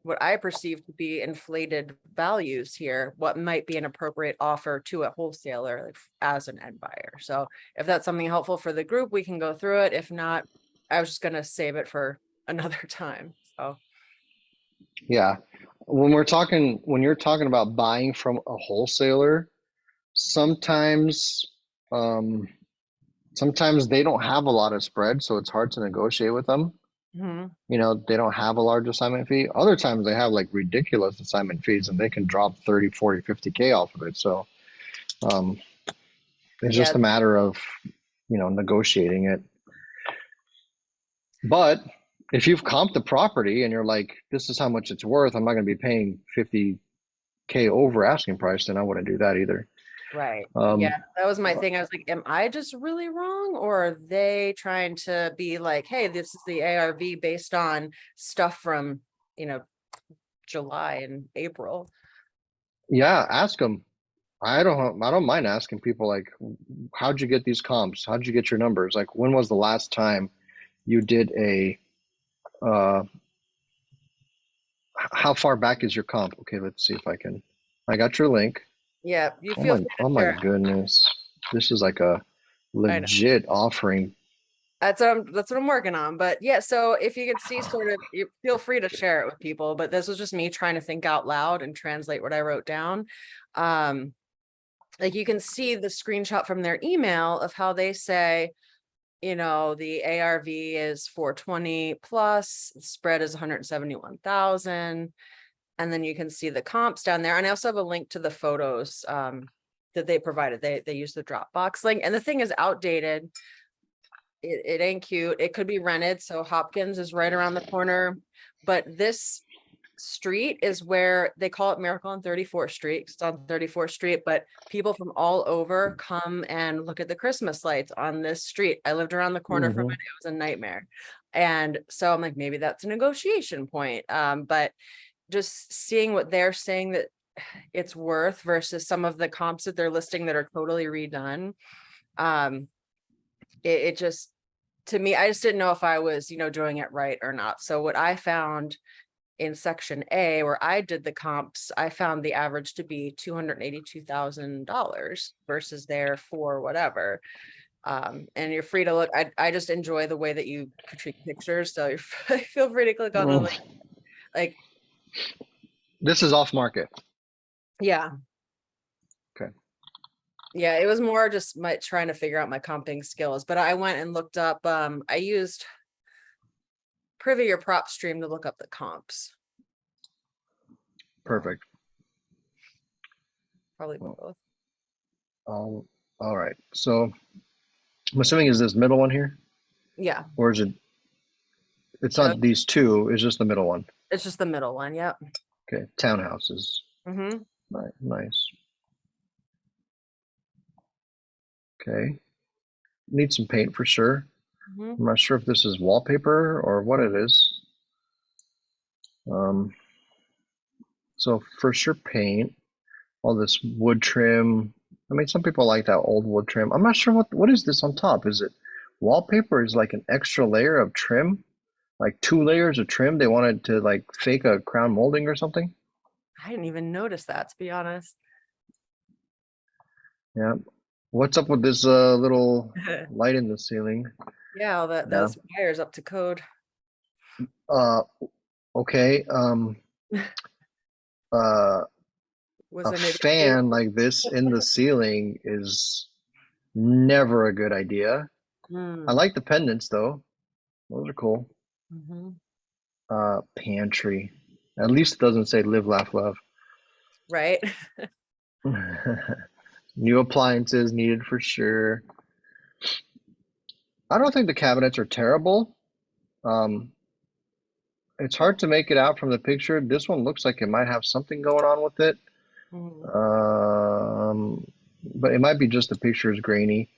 what I perceive to be inflated values here, what might be an appropriate offer to a wholesaler as an end buyer. So if that's something helpful for the group, we can go through it. If not, I was just going to save it for another time. So yeah, when you're talking about buying from a wholesaler, sometimes they don't have a lot of spread, so it's hard to negotiate with them. They don't have a large assignment fee. Other times they have like ridiculous assignment fees, and they can drop 30, 40, 50K off of it. So it's just a matter of negotiating it. But if you've comped the property and you're like, this is how much it's worth, I'm not going to be paying 50K over asking price, then I wouldn't do that either. Right. Yeah, that was my thing. I was like, am I just really wrong, or are they trying to be like, hey, this is the ARV based on stuff from, July and April? Yeah, ask them. I don't mind asking people, like, how'd you get these comps? How'd you get your numbers? Like, when was the last time you did how far back is your comp? Okay, let's see if I got your link. Yeah, you feel oh my goodness, this is like a legit offering. That's what I'm working on. But yeah, so if you could see you feel free to share it with people, but this was just me trying to think out loud and translate what I wrote down. Like you can see the screenshot from their email of how they say, the ARV is 420 plus, the spread is 171,000. And then you can see the comps down there. And I also have a link to the photos that they provided. They use the Dropbox link. And the thing is outdated. It ain't cute. It could be rented. So Hopkins is right around the corner. But this street is where they call it Miracle on 34th Street. It's on 34th Street, but people from all over come and look at the Christmas lights on this street. I lived around the corner from it. It was a nightmare. And so I'm like, maybe that's a negotiation point. But just seeing what they're saying that it's worth versus some of the comps that they're listing that are totally redone. It just, to me, I just didn't know if I was, doing it right or not. So what I found in section A, where I did the comps, I found the average to be $282,000 versus their for whatever. And you're free to look. I just enjoy the way that you treat pictures. So you feel free to click on the like. This is off market. Yeah. Okay. Yeah, it was more just my trying to figure out my comping skills, but I went and looked up, I used Privy or PropStream to look up the comps. Perfect. Probably both. All right. So I'm assuming is this middle one here, Yeah, or is it? It's not these two. It's just the middle one. it's just the middle one. Yep. Okay. Townhouses. Mm-hmm. Nice. Okay. Need some paint for sure. Mm-hmm. I'm not sure if this is wallpaper or what it is. So for sure paint, all this wood trim. I mean, some people like that old wood trim. I'm not sure what is this on top? Is it wallpaper? Is like an extra layer of trim? Like 2 layers of trim? They wanted to like fake a crown molding or something? I didn't even notice that, to be honest. Yeah. What's up with this little light in the ceiling? Yeah, all that those wires up to code. Okay. Was A there maybe fan like this in the ceiling is never a good idea. I like the pendants though. Those are cool. Pantry. At least it doesn't say live, laugh, love. Right. New appliances needed for sure. I don't think the cabinets are terrible. It's hard to make it out from the picture. This one looks like it might have something going on with it. But it might be just the picture is grainy.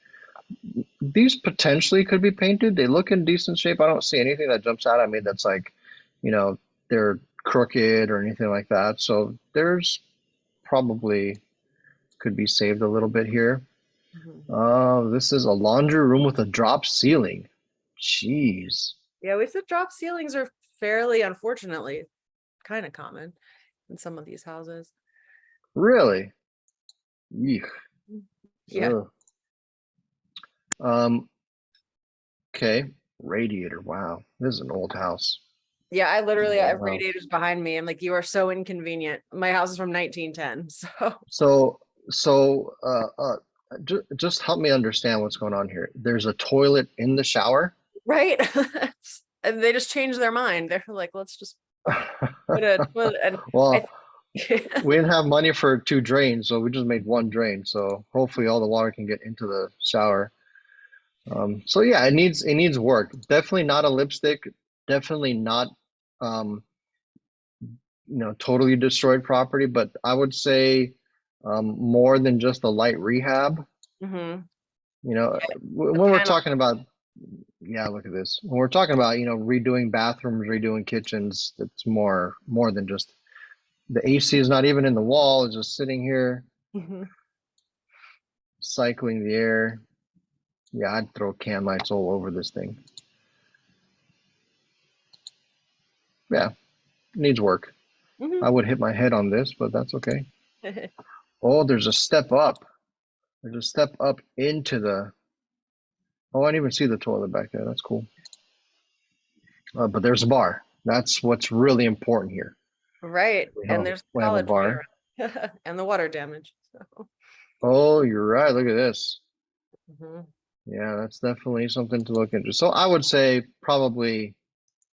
These potentially could be painted. They look in decent shape. I don't see anything that jumps out at me that's like, they're crooked or anything like that. So there's probably could be saved a little bit here. This is a laundry room with a drop ceiling. Jeez. Yeah, we said drop ceilings are fairly, unfortunately, kind of common in some of these houses. Really? Eek. Yeah. Ugh. Okay. Radiator. Wow. This is an old house. Yeah, I literally have Wow. radiators behind me. I'm like, you are so inconvenient. My house is from 1910. So Just help me understand what's going on here. There's a toilet in the shower. right. And they just changed their mind. They're like, let's just put a and Well, we didn't have money for 2 drains, so we just made 1 drain. So hopefully all the water can get into the shower. So yeah, it needs work. Definitely not a lipstick. Definitely not, totally destroyed property. But I would say more than just a light rehab. Mhm. When we're talking about, yeah, look at this. When we're talking about, redoing bathrooms, redoing kitchens, it's more than just the AC is not even in the wall. It's just sitting here, Mhm. cycling the air. Yeah, I'd throw can lights all over this thing. Yeah, needs work. Mhm. I would hit my head on this, but that's okay. Oh, there's a step up. There's a step up into the. Oh, I didn't even see the toilet back there. That's cool. But there's a bar. That's what's really important here. Right. And there's we have a college bar. water. And the water damage. So. Oh, you're right. Look at this. Mhm. Yeah, that's definitely something to look into. So I would say probably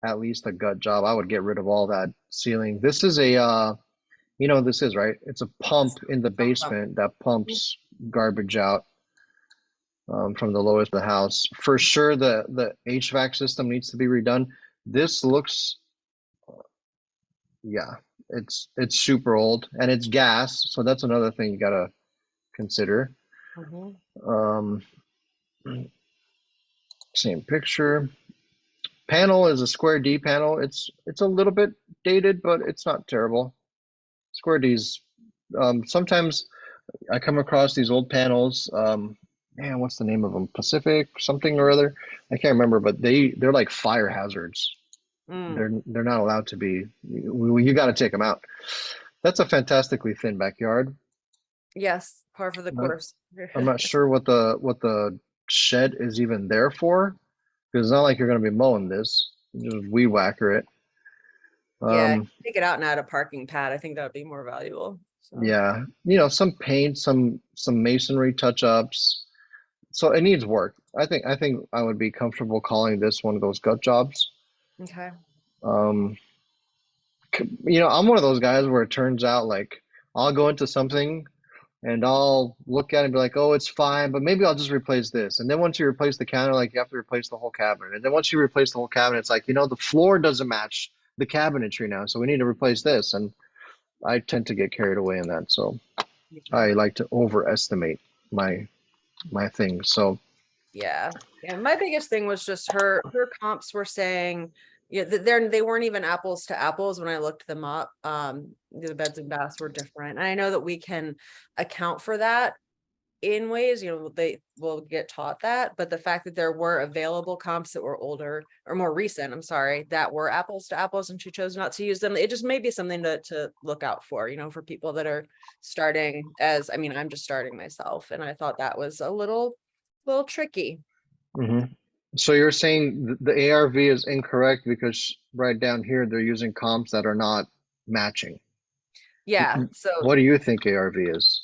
at least a gut job. I would get rid of all that ceiling. This is a, what this is, right? It's a pump in the basement that pumps garbage out from the lowest of the house. For sure, the HVAC system needs to be redone. This looks yeah, it's super old and it's gas, so that's another thing you gotta consider. Mhm. Um, same picture. Panel is a Square D panel. It's a little bit dated, but it's not terrible. Square D's. Sometimes I come across these old panels. Man, what's the name of them? Pacific something or other. I can't remember, but they're like fire hazards. Mm, They're not allowed to be. You got to take them out. That's a fantastically thin backyard. yes, par for the Not- course. I'm not sure what the shed is even there for, because it's not like you're going to be mowing this. You just weed whacker it. Yeah, take it out and add a parking pad. I think that would be more valuable. So, Yeah, some paint, some masonry touch-ups. So it needs work. I think I would be comfortable calling this one of those gut jobs. okay. Um, I'm one of those guys where it turns out like I'll go into something and I'll look at it and be like, oh, it's fine, but maybe I'll just replace this. And then once you replace the counter, like you have to replace the whole cabinet. And then once you replace the whole cabinet, it's like, the floor doesn't match the cabinetry now, so we need to replace this. And I tend to get carried away in that, so I like to overestimate my things. So Yeah. Yeah. My biggest thing was just her comps were saying, yeah, they weren't even apples to apples when I looked them up. The beds and baths were different. And I know that we can account for that in ways, they will get taught that, but the fact that there were available comps that were older or more recent, I'm sorry, that were apples to apples and she chose not to use them, it just may be something to look out for, for people that are starting I'm just starting myself, and I thought that was a little tricky. mhm. So you're saying the ARV is incorrect because right down here they're using comps that are not matching. Yeah, so What do you think ARV is?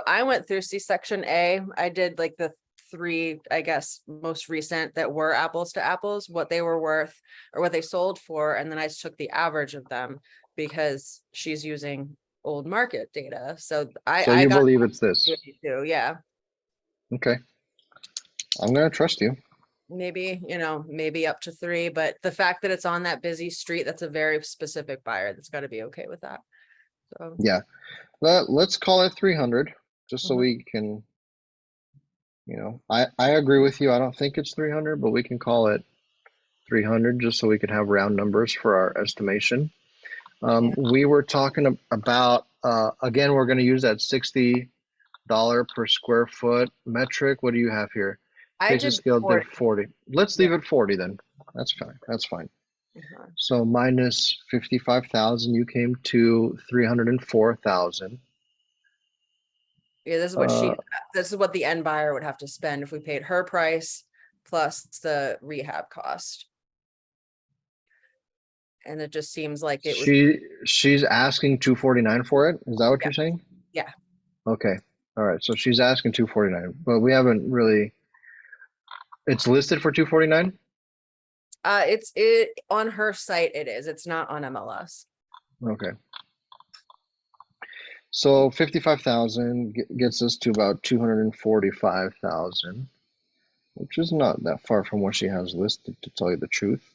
I went through C-section A. I did like the three, I guess, most recent that were apples to apples, what they were worth or what they sold for. And then I just took the average of them because she's using old market data. So So I you got believe it's this? too. Yeah. Okay. I'm gonna trust you. Maybe, maybe up to 3, but the fact that it's on that busy street, that's a very specific buyer that's got to be okay with that. So, Yeah. Let's call it 300, just so Mhm. we can, I agree with you. I don't think it's 300, but we can call it 300 just so we can have round numbers for our estimation. Yeah. We were talking about, again, we're going to use that $60 per square foot metric. What do you have here? I Patient did scale did 40. 40. Let's Yeah. leave it 40 then. That's fine. That's fine. Mhm. So minus 55,000, you came to 304,000. Yeah, this is what this is what the end buyer would have to spend if we paid her price plus the rehab cost. And it just seems like it would, She's asking 249 for it. Is that what yeah, you're saying? yeah. Okay. All right. So she's asking 249, but we haven't really. It's listed for 249. It's on her site it is. It's not on MLS. Okay. So 55,000 gets us to about 245,000, which is not that far from what she has listed, to tell you the truth.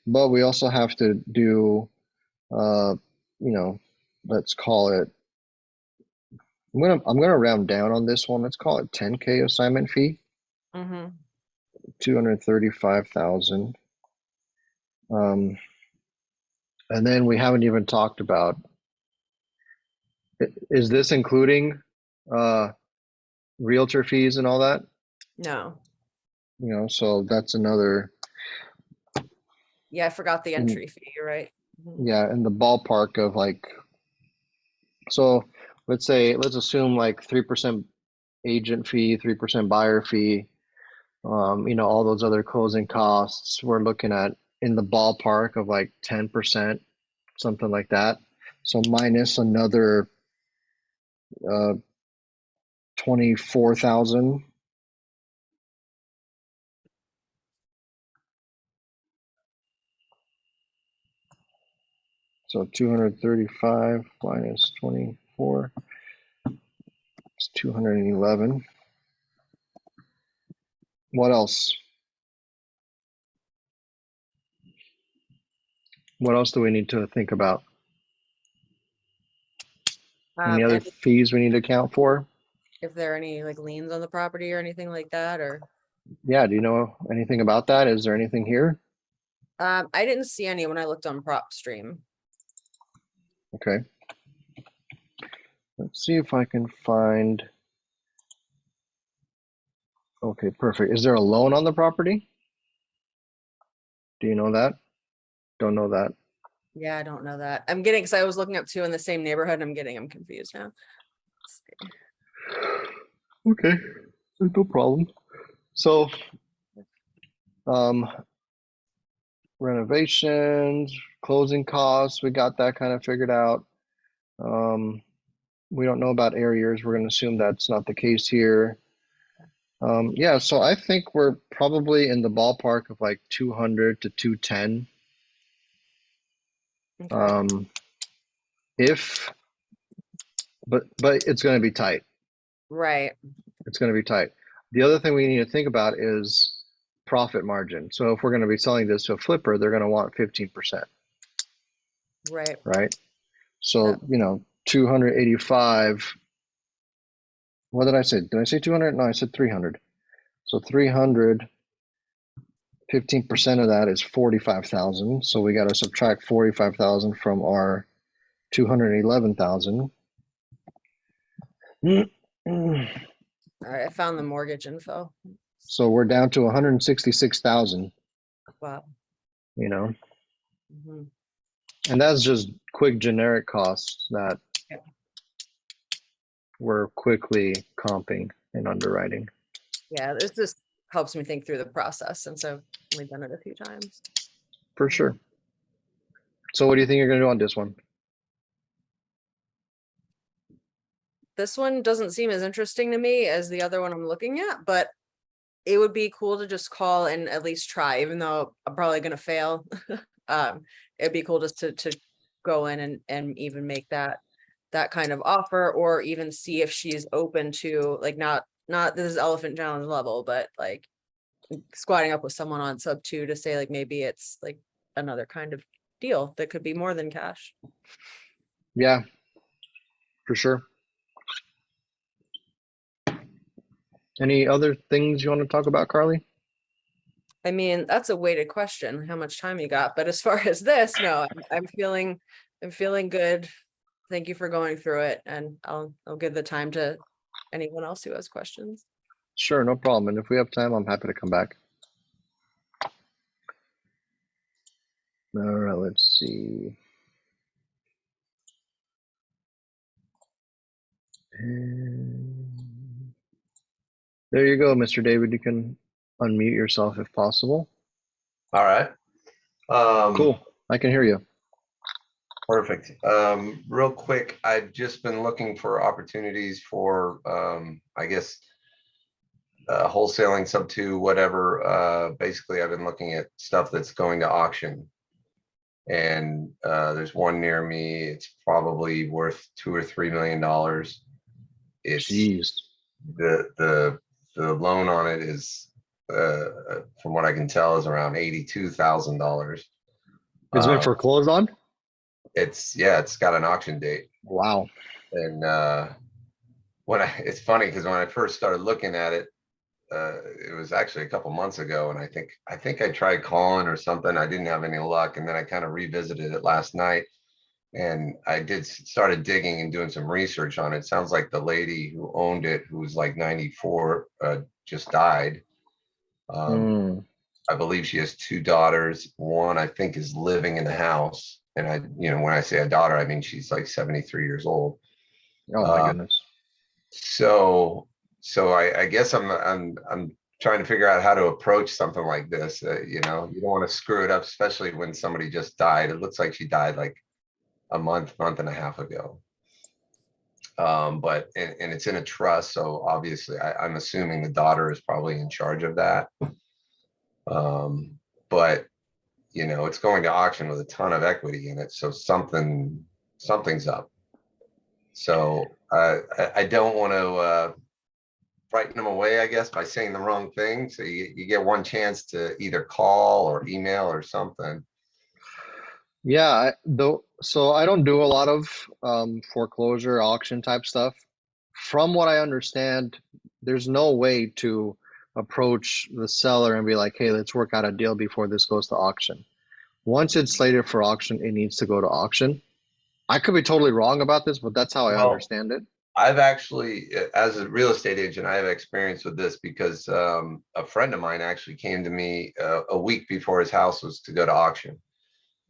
But we also have to do, let's call it. I'm gonna round down on this one. Let's call it 10K assignment fee, Mm-hmm. 235,000. And then we haven't even talked about. Is this including realtor fees and all that? No. So that's another. Yeah, I forgot the entry fee. You're right. Mhm. Yeah, in the ballpark of like, so let's assume like 3% agent fee, 3% buyer fee, all those other closing costs. We're looking at in the ballpark of like 10%, something like that. So minus another 24,000. So 235 minus 24 is 211. What else? What else do we need to think about? Any other And fees we need to account for? if there are any like liens on the property or anything like that, or, Yeah, do you know anything about that? Is there anything here? I didn't see any when I looked on PropStream. Okay. Let's see if I can find. Okay, perfect. Is there a loan on the property? Do you know that? Don't know that. Yeah, I don't know that. I'm getting, because I was looking up two in the same neighborhood. I'm confused now. Let's see. Okay, no problem. So, renovations, closing costs, we got that kind of figured out. We don't know about areas. We're going to assume that's not the case here. Yeah, so I think we're probably in the ballpark of like 200 to 210. Okay. But it's going to be tight. Right. It's going to be tight. The other thing we need to think about is profit margin. So if we're going to be selling this to a flipper, they're going to want 15%, Right. right? So, 285. What did I say? Did I say 200? No, I said 300. So 300, 15% of that is 45,000. So we got to subtract 45,000 from our 211,000. All right. I found the mortgage info. So we're down to 166,000, Wow. Mhm. Mhm. And that's just quick generic costs that Yeah. we're quickly comping and underwriting. Yeah, this just helps me think through the process since I've only done it a few times. For sure. So what do you think you're going to do on this one? This one doesn't seem as interesting to me as the other one I'm looking at, but it would be cool to just call and at least try, even though I'm probably gonna fail. It'd be cool just to go in and even make that kind of offer, or even see if she's open to, like, not this is elephant challenge level, but like squatting up with someone on sub 2 to say like maybe it's like another kind of deal that could be more than cash. Yeah, for sure. Any other things you want to talk about, Carly? I mean, that's a weighted question, how much time you got, but as far as this, no, I'm feeling good. Thank you for going through it, and I'll give the time to anyone else who has questions. Sure, no problem. And if we have time, I'm happy to come back. All right, let's see. And there you go, Mr. David. You can unmute yourself if possible. All right. Cool. I can hear you. Perfect. Real quick, I've just been looking for opportunities for, I guess, wholesaling sub 2, whatever. Basically, I've been looking at stuff that's going to auction. And there's one near me. It's probably worth $2 or $3 million. It's Jeez. the loan on it is, from what I can tell, is around $82,000. It's been foreclosed on? It's got an auction date. Wow. And it's funny because when I first started looking at it, it was actually a couple months ago, and I think I tried calling or something. I didn't have any luck, and then I kind of revisited it last night, and I started digging and doing some research on it. Sounds like the lady who owned it, who was like 94, just died. I believe she has 2 daughters. One, I think, is living in the house. And when I say a daughter, I mean she's like 73 years old. Oh my goodness. So I guess I'm trying to figure out how to approach something like this. You don't want to screw it up, especially when somebody just died. It looks like she died like a month and a half ago. But it's in a trust, so obviously I'm assuming the daughter is probably in charge of that. But it's going to auction with a ton of equity in it, so something's up. So I don't want to frighten them away, I guess, by saying the wrong thing. So you get one chance to either call or email or something. Yeah, So I don't do a lot of foreclosure auction type stuff. From what I understand, there's no way to approach the seller and be like, hey, let's work out a deal before this goes to auction. Once it's slated for auction, it needs to go to auction. I could be totally wrong about this, but that's how I Well, understand it. I've actually, as a real estate agent, I have experience with this because a friend of mine actually came to me a week before his house was to go to auction.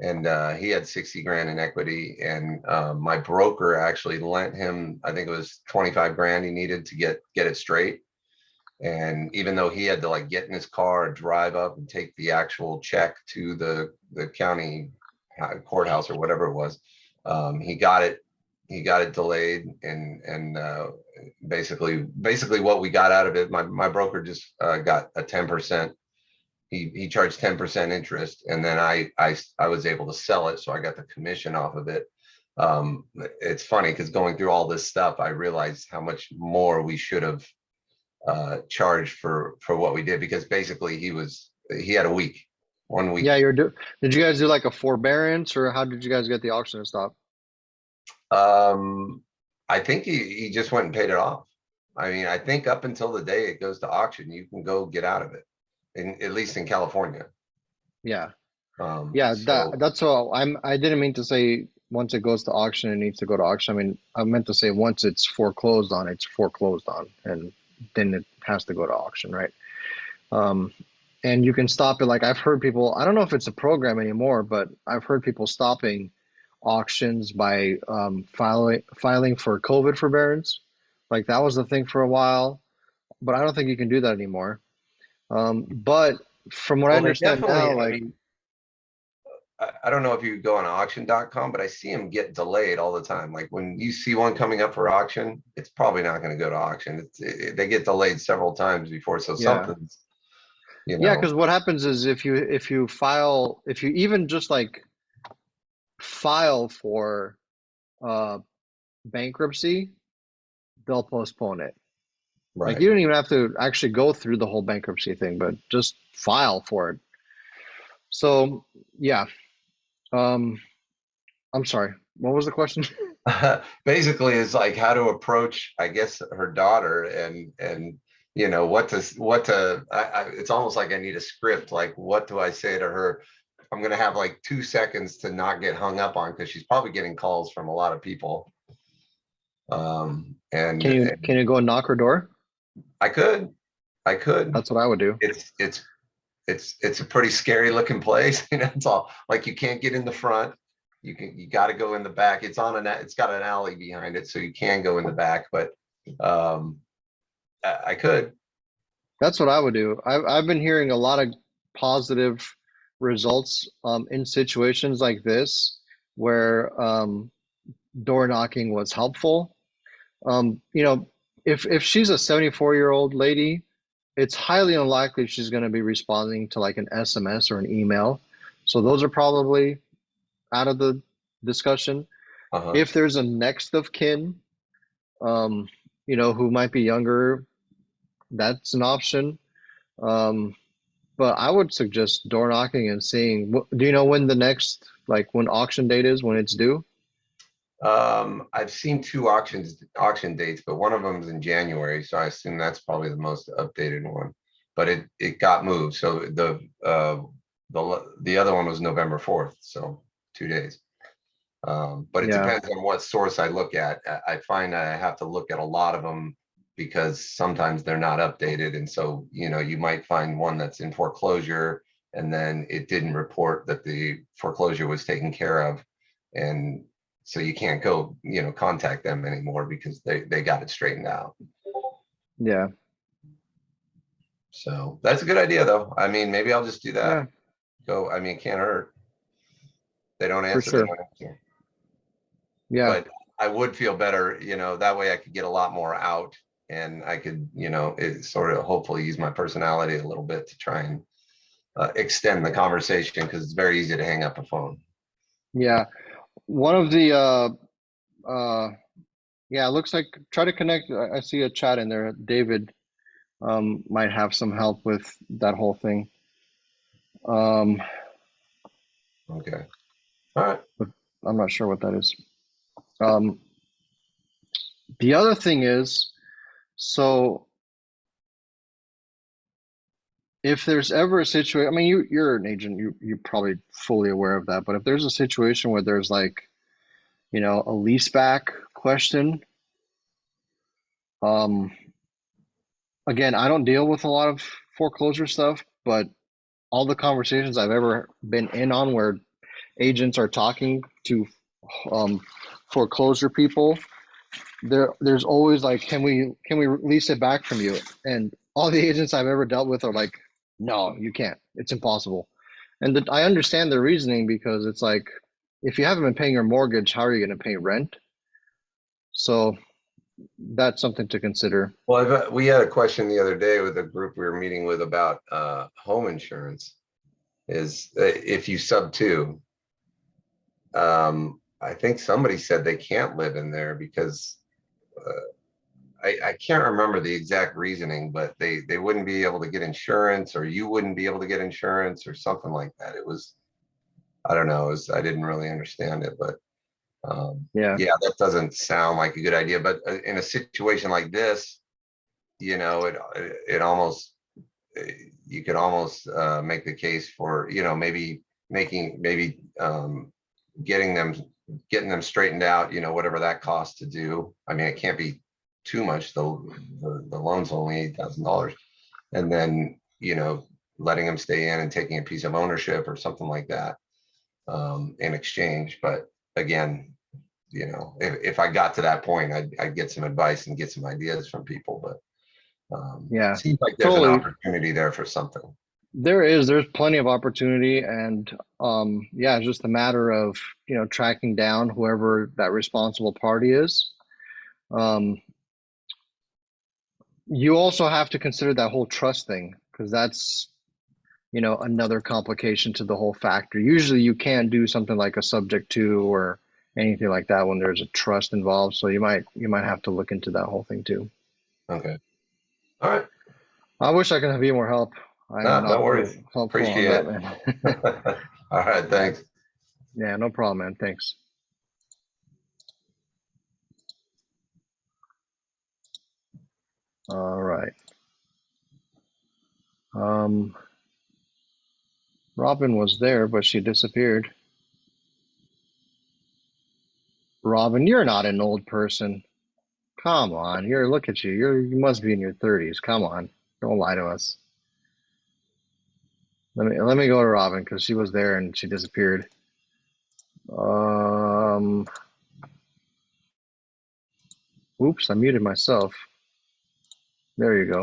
And he had 60 grand in equity, and my broker actually lent him, I think it was 25 grand he needed to get it straight. And even though he had to like get in his car and drive up and take the actual check to the county courthouse or whatever it was, he got it delayed, and basically what we got out of it, my broker just got a 10%. He charged 10% interest, and then I was able to sell it, so I got the commission off of it. It's funny because going through all this stuff, I realized how much more we should have charged for what we did, because basically he had a week, 1 week. Yeah, did you guys do like a forbearance, or how did you guys get the auction to stop? I think he just went and paid it off. I mean, I think up until the day it goes to auction, you can go get out of it, at least in California. Yeah. Yeah, that's all. I didn't mean to say once it goes to auction, it needs to go to auction. I mean, I meant to say once it's foreclosed on, and then it has to go to auction, right? And you can stop it. Like I've heard people, I don't know if it's a program anymore, but I've heard people stopping auctions by filing for COVID forbearance. Like that was the thing for a while, but I don't think you can do that anymore. But from what I understand now, like, I don't know if you go on auction.com, but I see them get delayed all the time. Like when you see one coming up for auction, it's probably not going to go to auction. They get delayed several times before. So something's, yeah, because what happens is if you even just like file for bankruptcy, they'll postpone it. Right. Like you don't even have to actually go through the whole bankruptcy thing, but just file for it. So yeah. I'm sorry, what was the question? Basically, it's like how to approach, I guess, her daughter, and it's almost like I need a script. Like, what do I say to her? I'm gonna have like 2 seconds to not get hung up on, because she's probably getting calls from a lot of people. And can you go and knock her door? I could. That's what I would do. It's a pretty scary looking place. It's all like you can't get in the front. You got to go in the back. It's got an alley behind it, so you can go in the back. But I could. That's what I would do. I've been hearing a lot of positive results in situations like this where door knocking was helpful. If she's a 74-year-old lady, it's highly unlikely she's going to be responding to like an SMS or an email. So those are probably out of the discussion. If there's a next of kin, who might be younger, that's an option. But I would suggest door knocking and seeing, do you know when the next, like when auction date is, when it's due? I've seen 2 auction dates, but one of them is in January, so I assume that's probably the most updated one. But it got moved, so the other one was November 4th, so 2 days. But it depends on what source I look at. I find I have to look at a lot of them because sometimes they're not updated, and so you might find one that's in foreclosure, and then it didn't report that the foreclosure was taken care of, and so you can't go, contact them anymore because they got it straightened out. Yeah. So that's a good idea, though. I mean, maybe I'll just do that. I mean, it can't hurt. They don't answer. For sure. They don't answer. Yeah. But I would feel better, that way I could get a lot more out, and I could, it sort of hopefully use my personality a little bit to try and extend the conversation, because it's very easy to hang up a phone. Yeah. One of the it looks like, try to connect. I see a chat in there. David might have some help with that whole thing. Okay. All right. I'm not sure what that is. The other thing is, so if there's ever a situation, I mean, you're an agent, you're probably fully aware of that, but if there's a situation where there's like, you know, a lease back question, again, I don't deal with a lot of foreclosure stuff, but all the conversations I've ever been in on where agents are talking to foreclosure people, there's always like, can we lease it back from you? And all the agents I've ever dealt with are like, no, you can't. It's impossible. And I understand their reasoning, because it's like, if you haven't been paying your mortgage, how are you going to pay rent? So that's something to consider. Well, we had a question the other day with a group we were meeting with about home insurance. Is if you sub two, I think somebody said they can't live in there because I can't remember the exact reasoning, but they wouldn't be able to get insurance, or you wouldn't be able to get insurance, or something like that. It was, I don't know, I didn't really understand it, but Yeah. yeah, that doesn't sound like a good idea. But in a situation like this, you know, it almost, you could almost make the case for, you know, maybe getting them straightened out, you know, whatever that costs to do. I mean, it can't be too much. The loan's only $8,000, and then, you know, letting them stay in and taking a piece of ownership or something like that in exchange. But again, you know, if I got to that point, I'd get some advice and get some ideas from people. But Yeah, it seems like there's totally. an opportunity there for something. There's plenty of opportunity, and yeah, it's just a matter of, you know, tracking down whoever that responsible party is. You also have to consider that whole trust thing, because that's, you know, another complication to the whole factor. Usually you can't do something like a subject to or anything like that when there's a trust involved. So you might have to look into that whole thing too. Okay. All right. I wish I could have you more help. I am No not worries. helpful on Appreciate that, it. man. All right. Thanks. Yeah, no problem, man. Thanks. All right. Robin was there, but she disappeared. Robin, you're not an old person. Come on, look at you. You must be in your 30s. Come on. Don't lie to us. Let me go to Robin, because she was there and she disappeared. Oops, I muted myself. There you go.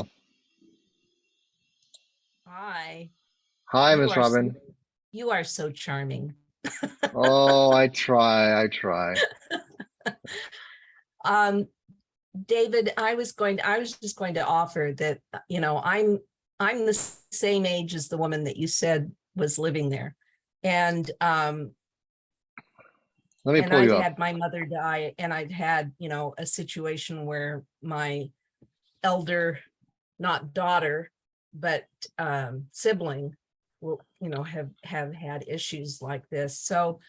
Hi. Hi, You Miss are so- Robin. You are so charming. Oh, I try. David, I was just going to offer that, you know, I'm the same age as the woman that you said was living there. And Let me and pull I'd you up. had my mother die, and I'd had, you know, a situation where my elder, not daughter, but sibling will, you know, have had issues like this. So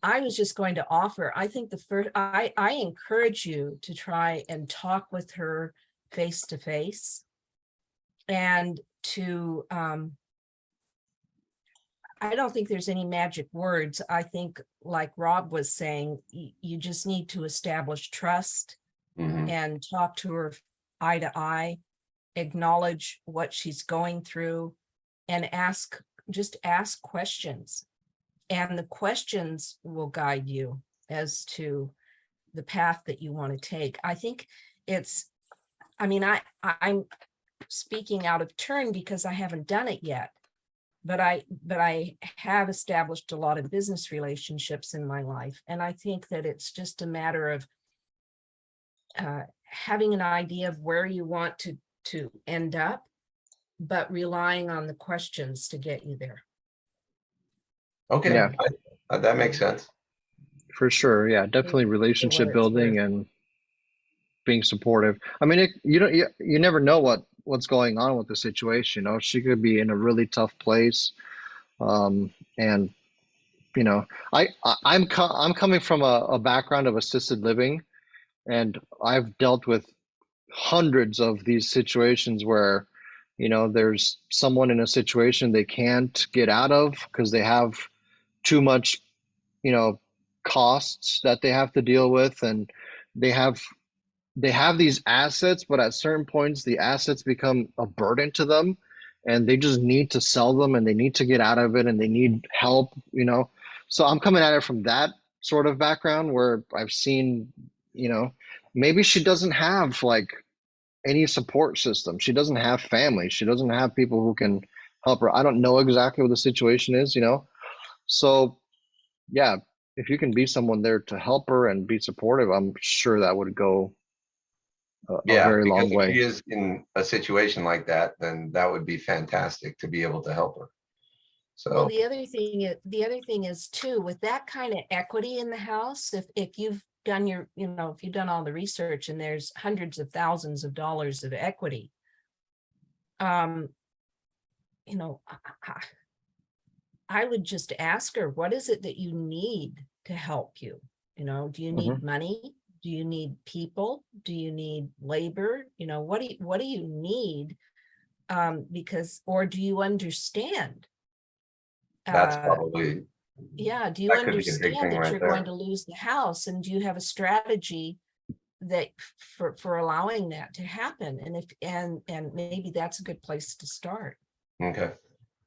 I was just going to offer, I think I encourage you to try and talk with her face to face, and to, I don't think there's any magic words. I think, like Rob was saying, you just need to establish trust and talk to her eye to eye, acknowledge what she's going through, and just ask questions. And the questions will guide you as to the path that you want to take. I think I'm speaking out of turn because I haven't done it yet, but I have established a lot of business relationships in my life. And I think that it's just a matter of having an idea of where you want to end up, but relying on the questions to get you there. Okay. Yeah. That makes sense. For sure. Yeah, definitely relationship building and being supportive. I mean, you never know what's going on with the situation. You know, she could be in a really tough place, and you know, I'm coming from a background of assisted living, and I've dealt with hundreds of these situations where, you know, there's someone in a situation they can't get out of because they have too much, you know, costs that they have to deal with, and they have these assets, but at certain points the assets become a burden to them, and they just need to sell them, and they need to get out of it, and they need help, you know. So I'm coming at it from that sort of background where I've seen, you know, maybe she doesn't have like any support system. She doesn't have family. She doesn't have people who can help her. I don't know exactly what the situation is, you know. So yeah, if you can be someone there to help her and be supportive, I'm sure that would go a Yeah, very because long if way. she is in a situation like that, then that would be fantastic to be able to help her. Well, So, the other thing is too, with that kind of equity in the house, if you've done your, you know, if you've done all the research and there's hundreds of thousands of dollars of equity, you know, I would just ask her, what is it that you need to help you? You know, do you need money? Do you need people? Do you need labor? You know, what do you need? Because, or do you understand? that's probably, Yeah, do you that could be a big understand thing that right you're going there. to lose the house, and do you have a strategy that for allowing that to happen? And if and maybe that's a good place to start. Okay.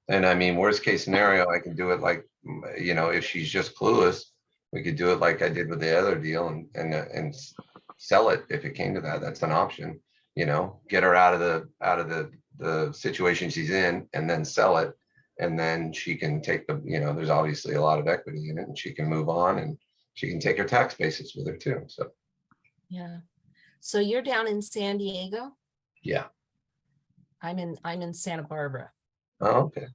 And I mean, worst case scenario, I can do it like, you know, if she's just clueless, we could do it like I did with the other deal and sell it if it came to that. That's an option, you know, get her out of the situation she's in and then sell it. And then she can take the, you know, there's obviously a lot of equity in it, and she can move on, and she can take her tax basis with her too. So, Yeah. So you're down in San Diego? yeah. I'm in Santa Barbara. Oh, okay.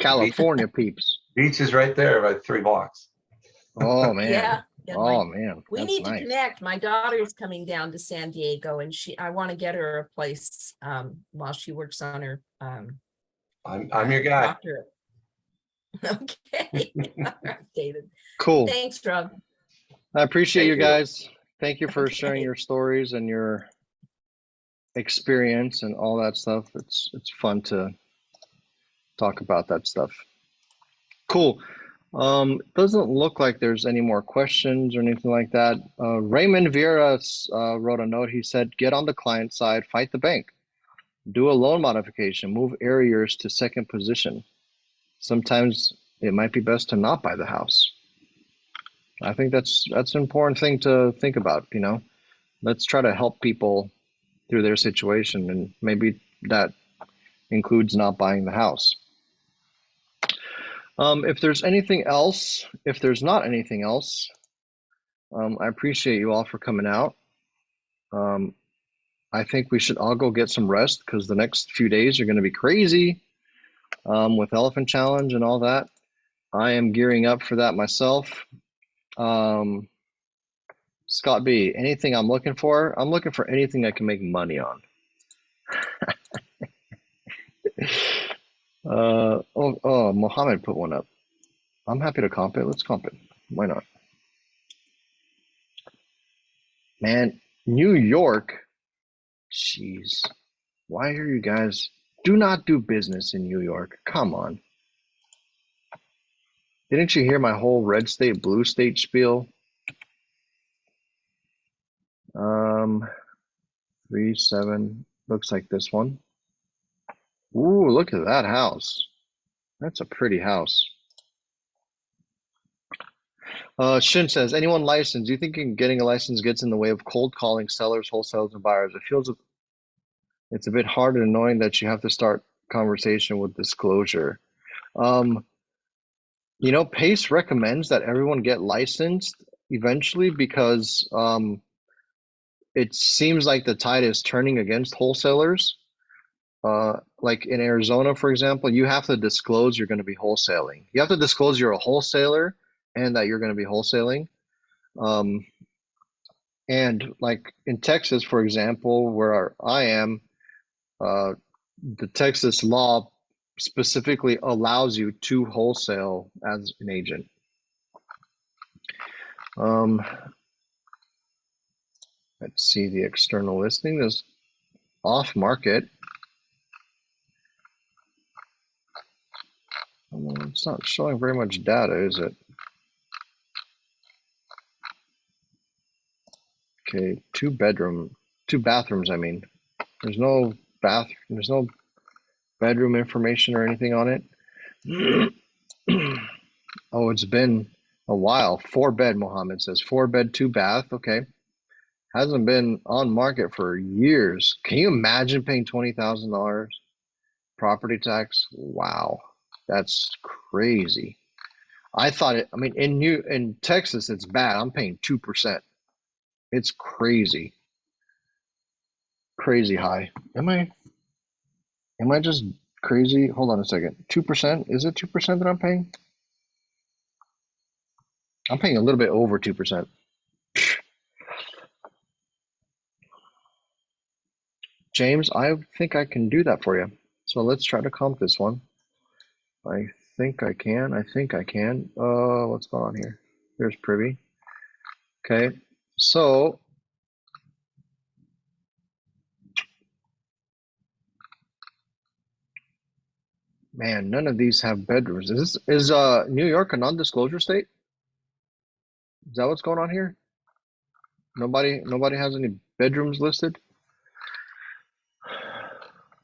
California peeps. Beach is right there, about 3 blocks. Oh man. Yeah. Oh man. We That's need to nice. connect. My daughter's coming down to San Diego, and I want to get her a place while she works on her I'm your guy. doctorate. Okay. All right, David. Cool. Thanks, Rob. I appreciate Thank you you. guys. Thank you for sharing Okay. your stories and your experience and all that stuff. It's fun to talk about that stuff. Cool. Doesn't look like there's any more questions or anything like that. Raymond Vieira wrote a note. He said, get on the client side, fight the bank, do a loan modification, move arrears to second position. Sometimes it might be best to not buy the house. I think that's an important thing to think about, you know. Let's try to help people through their situation, and maybe that includes not buying the house. If there's anything else, if there's not anything else, I appreciate you all for coming out. I think we should all go get some rest because the next few days are going to be crazy with Elephant Challenge and all that. I am gearing up for that myself. Scott B, anything I'm looking for? I'm looking for anything I can make money on. Mohammed put one up. I'm happy to comp it. Let's comp it. Why not? Man, New York. Jeez. Why are you guys? Do not do business in New York. Come on. Didn't you hear my whole red state, blue state spiel? 3-7. Looks like this one. Ooh, look at that house. That's a pretty house. Shin says, anyone licensed? Do you think getting a license gets in the way of cold calling sellers, wholesalers, and buyers? It feels it's a bit hard and annoying that you have to start conversation with disclosure. You know, Pace recommends that everyone get licensed eventually because it seems like the tide is turning against wholesalers. Like in Arizona, for example, you have to disclose you're going to be wholesaling. You have to disclose you're a wholesaler and that you're going to be wholesaling. And like in Texas, for example, where I am, the Texas law specifically allows you to wholesale as an agent. Let's see, the external listing is off market. It's not showing very much data, is it? Okay, two bathrooms, I mean. There's no bedroom information or anything on it. Oh, it's been a while. 4-bed, Mohammed says. 4-bed, 2-bath. Okay. Hasn't been on market for years. Can you imagine paying $20,000 property tax? Wow. That's crazy. I mean, in Texas, it's bad. I'm paying 2%. It's crazy. Crazy high. Am I just crazy? Hold on a second. 2%? Is it 2% that I'm paying? I'm paying a little bit over 2%. James, I think I can do that for you. So let's try to comp this one. I think I can. What's going on here? There's Privy. Okay, so man, none of these have bedrooms. Is New York a non-disclosure state? Is that what's going on here? Nobody has any bedrooms listed.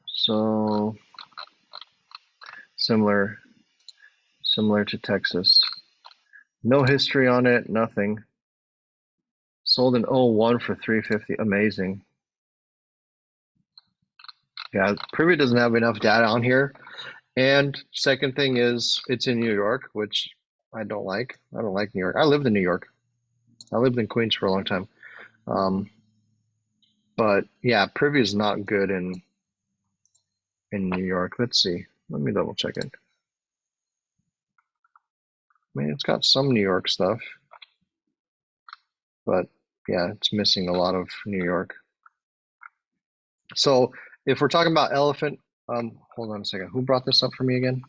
So similar to Texas. No history on it, nothing. Sold in 01 for $350. Amazing. Yeah, Privy doesn't have enough data on here. And second thing is it's in New York, which I don't like. I don't like New York. I lived in New York. I lived in Queens for a long time. But yeah, Privy is not good in New York. Let's see. Let me double check it. I mean, it's got some New York stuff, but yeah, it's missing a lot of New York. So if we're talking about elephant, hold on a second. Who brought this up for me again?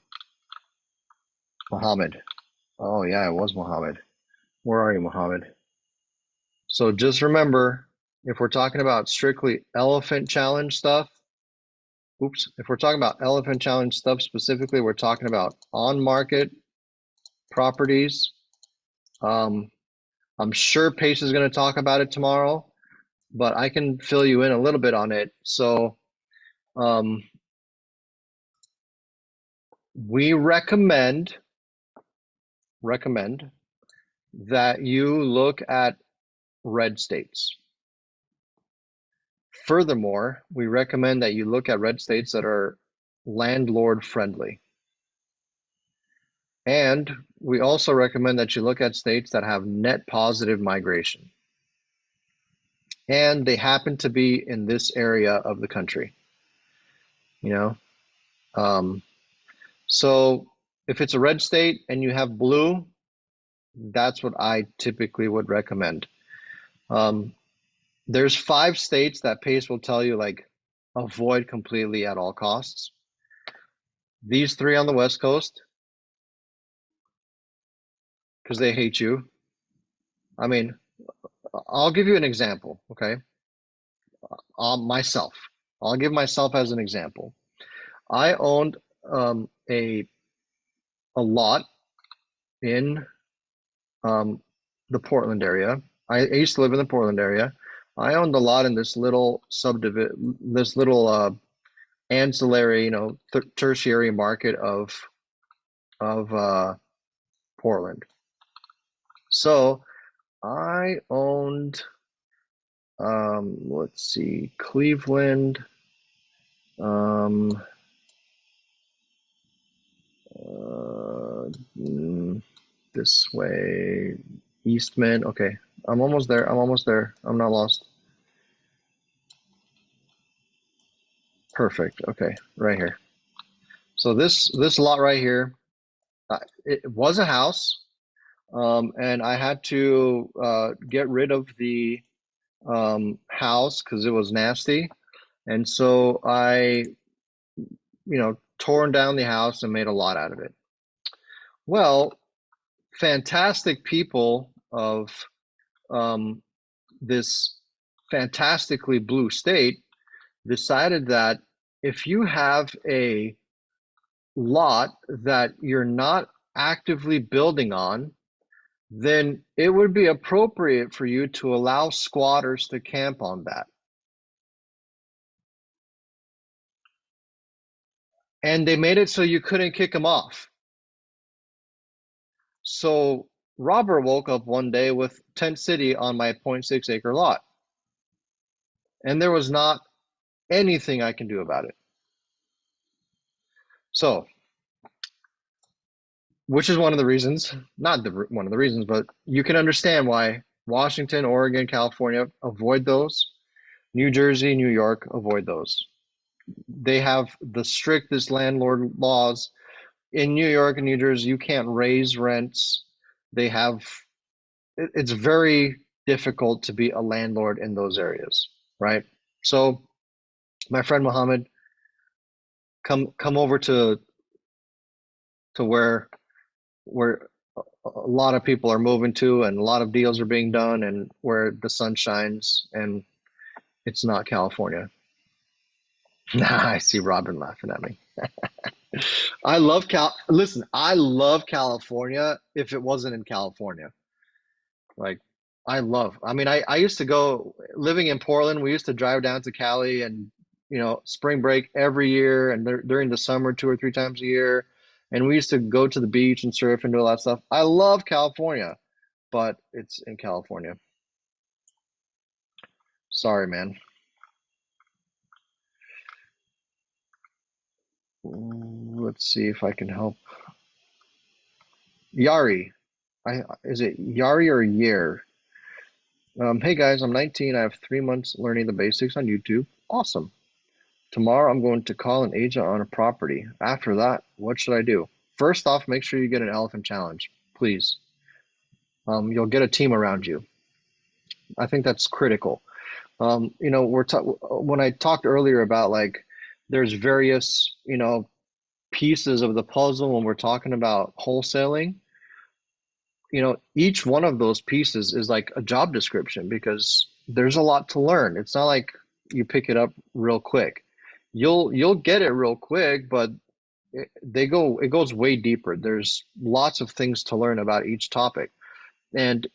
Mohammed. Oh yeah, it was Mohammed. Where are you, Mohammed? So just remember, if we're talking about strictly elephant challenge stuff, if we're talking about elephant challenge stuff specifically, we're talking about on market properties. I'm sure Pace is going to talk about it tomorrow, but I can fill you in a little bit on it. So we recommend that you look at red states. Furthermore, we recommend that you look at red states that are landlord friendly. And we also recommend that you look at states that have net positive migration. And they happen to be in this area of the country, you know? So if it's a red state and you have blue, that's what I typically would recommend. There's 5 states that Pace will tell you, like, avoid completely at all costs. These 3 on the West Coast, because they hate you. I mean, I'll give you an example, okay? Myself. I'll give myself as an example. I owned a lot in the Portland area. I used to live in the Portland area. I owned a lot in this little ancillary, you know, tertiary market of Portland. So I owned, let's see, Cleveland, this way, Eastman. Okay, I'm almost there. I'm not lost. Perfect. Okay, right here. So this lot right here, it was a house, and I had to get rid of the house because it was nasty, and so I, torn down the house and made a lot out of it. Well, fantastic people of this fantastically blue state decided that if you have a lot that you're not actively building on, then it would be appropriate for you to allow squatters to camp on that. And they made it so you couldn't kick them off. So Robert woke up one day with Tent City on my 0.6 acre lot. And there was not anything I can do about it. So, which is one of the reasons, one of the reasons, but you can understand why Washington, Oregon, California avoid those. New Jersey, New York avoid those. They have the strictest landlord laws. In New York and New Jersey, you can't raise rents. They have, it's very difficult to be a landlord in those areas, right? So my friend Mohammed, come over to where a lot of people are moving to and a lot of deals are being done and where the sun shines, and it's not California. I see Robin laughing at me. I love I love California if it wasn't in California. Like, I mean, I used to go, living in Portland, we used to drive down to Cali and, you know, spring break every year and during the summer 2 or 3 times a year. And we used to go to the beach and surf and do all that stuff. I love California, but it's in California. Sorry, man. Let's see if I can help. Yari. Is it Yari or Yer? Hey guys, I'm 19. I have 3 months learning the basics on YouTube. Awesome. Tomorrow I'm going to call an agent on a property. After that, what should I do? First off, make sure you get an elephant challenge, please. You'll get a team around you. I think that's critical. You know, when I talked earlier about, like, there's various, you know, pieces of the puzzle when we're talking about wholesaling. You know, each one of those pieces is like a job description because there's a lot to learn. It's not like you pick it up real quick. You'll get it real quick, but it goes way deeper. There's lots of things to learn about each topic. And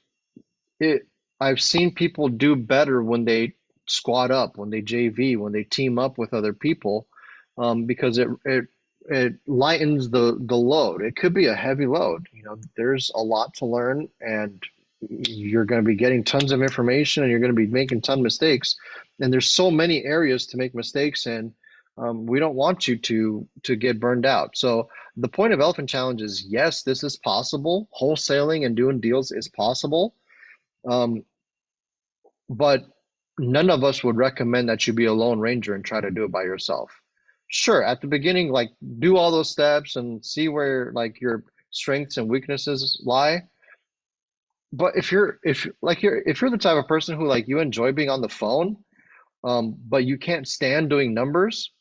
I've seen people do better when they squad up, when they JV, when they team up with other people, because it lightens the load. It could be a heavy load. You know, there's a lot to learn, and you're going to be getting tons of information, and you're going to be making ton of mistakes. And there's so many areas to make mistakes in. We don't want you to get burned out. So the point of Elephant Challenge is, yes, this is possible. Wholesaling and doing deals is possible. But none of us would recommend that you be a lone ranger and try to do it by yourself. Sure, at the beginning, like, do all those steps and see where, like, your strengths and weaknesses lie. But if you're the type of person who, like, you enjoy being on the phone, but you can't stand doing numbers,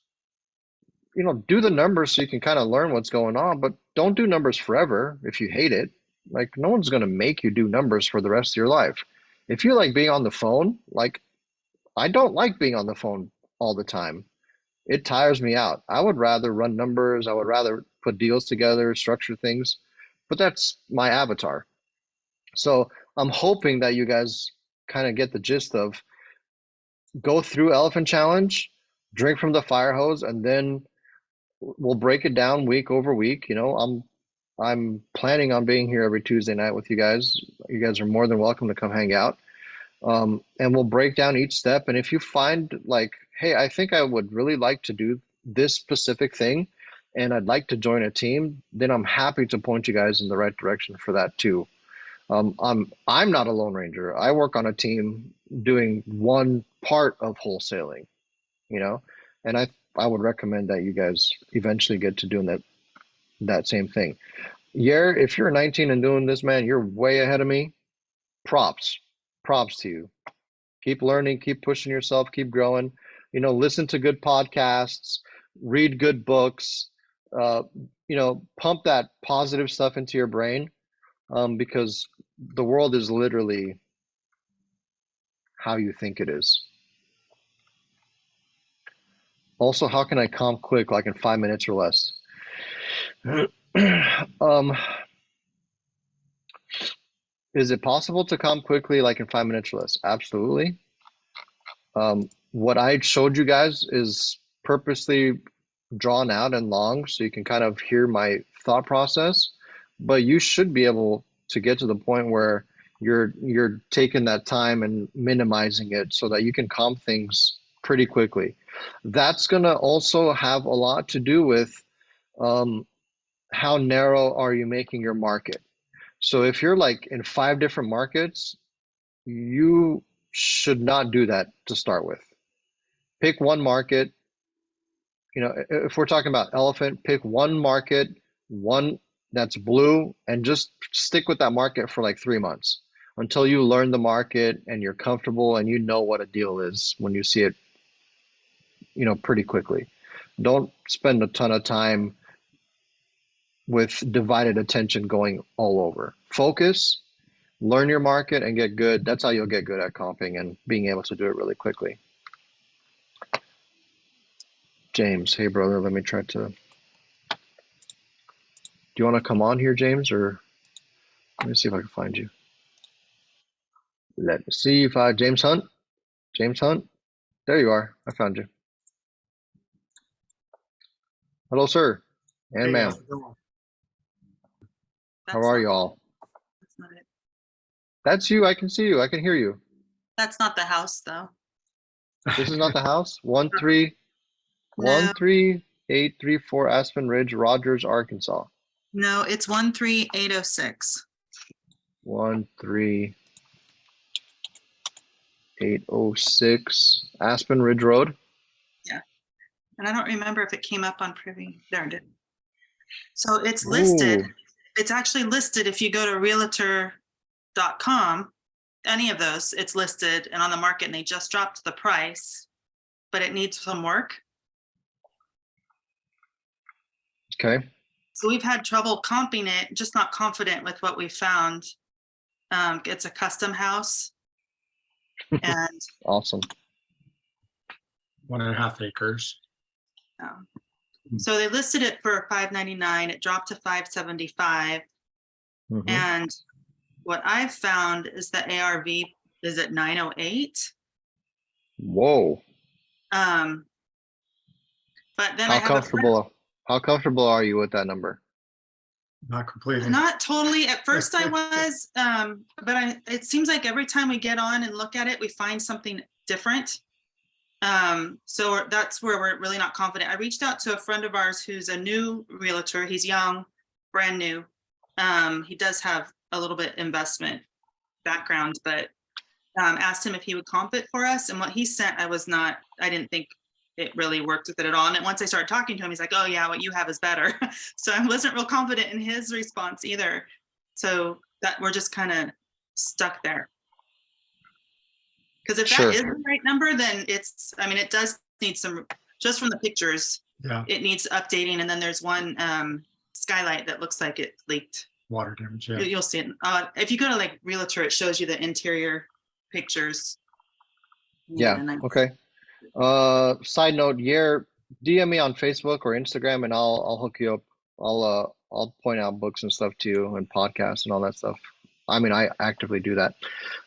you know, do the numbers so you can kind of learn what's going on, but don't do numbers forever if you hate it. Like, no one's going to make you do numbers for the rest of your life. If you like being on the phone, like, I don't like being on the phone all the time. It tires me out. I would rather run numbers. I would rather put deals together, structure things, but that's my avatar. So I'm hoping that you guys kind of get the gist of go through Elephant Challenge, drink from the fire hose, and then we'll break it down week over week. You know, I'm planning on being here every Tuesday night with you guys. You guys are more than welcome to come hang out. And we'll break down each step. And if you find, like, hey, I think I would really like to do this specific thing and I'd like to join a team, then I'm happy to point you guys in the right direction for that too. I'm not a lone ranger. I work on a team doing one part of wholesaling, you know, and I would recommend that you guys eventually get to doing that same thing. Yer, if you're 19 and doing this, man, you're way ahead of me. Props to you. Keep learning, keep pushing yourself, keep growing. You know, listen to good podcasts, read good books, you know, pump that positive stuff into your brain, because the world is literally how you think it is. Also, how can I comp quick, like in 5 minutes or less? Is it possible to comp quickly, like in 5 minutes or less? Absolutely. What I showed you guys is purposely drawn out and long so you can kind of hear my thought process, but you should be able to get to the point where you're taking that time and minimizing it so that you can comp things pretty quickly. That's going to also have a lot to do with how narrow are you making your market. So if you're like in 5 different markets, you should not do that to start with. Pick one market. You know, if we're talking about elephant, pick one market, one that's blue, and just stick with that market for like 3 months until you learn the market and you're comfortable and you know what a deal is when you see it, you know, pretty quickly. Don't spend a ton of time with divided attention going all over. Focus, learn your market, and get good. That's how you'll get good at comping and being able to do it really quickly. James, hey brother, let me try to. Do you want to come on here, James, or let me see if I can find you. Let me see if I James Hunt. James Hunt. There you are. I found you. Hello, sir. And ma'am. How are you all? That's not it. That's you. I can see you. I can hear you. That's not the house, though. This is not the house. 13834 Aspen Ridge, Rogers, Arkansas. No, it's 13806. 13806 Aspen Ridge Road. Yeah. And I don't remember if it came up on Privy. There it did. So it's listed. Ooh. It's actually listed if you go to realtor.com, any of those, it's listed and on the market, and they just dropped the price, but it needs some work. Okay. So we've had trouble comping it, just not confident with what we found. It's a custom house. And Awesome. 1.5 acres. so they listed it for $599. It dropped to $575. Mhm. And what I've found is the ARV is at 908. Whoa. But then I How have comfortable are you with that number? Not completely. not totally. At first I was, but it seems like every time we get on and look at it, we find something different. So that's where we're really not confident. I reached out to a friend of ours who's a new realtor. He's young, brand new. He does have a little bit investment background, but asked him if he would comp it for us. And what he sent, I didn't think it really worked with it at all. And then once I started talking to him, he's like, oh yeah, what you have is better. So I wasn't real confident in his response either. So that we're just kind of stuck there. Because if Sure. that is the right number, then it does need some, just from the pictures, Yeah, it needs updating. And then there's one skylight that looks like it leaked. water damage. Yeah. You'll see it. If you go to like Realtor, it shows you the interior pictures. Yeah. and Okay. Side note, DM me on Facebook or Instagram and I'll hook you up. I'll point out books and stuff to you and podcasts and all that stuff. I mean, I actively do that.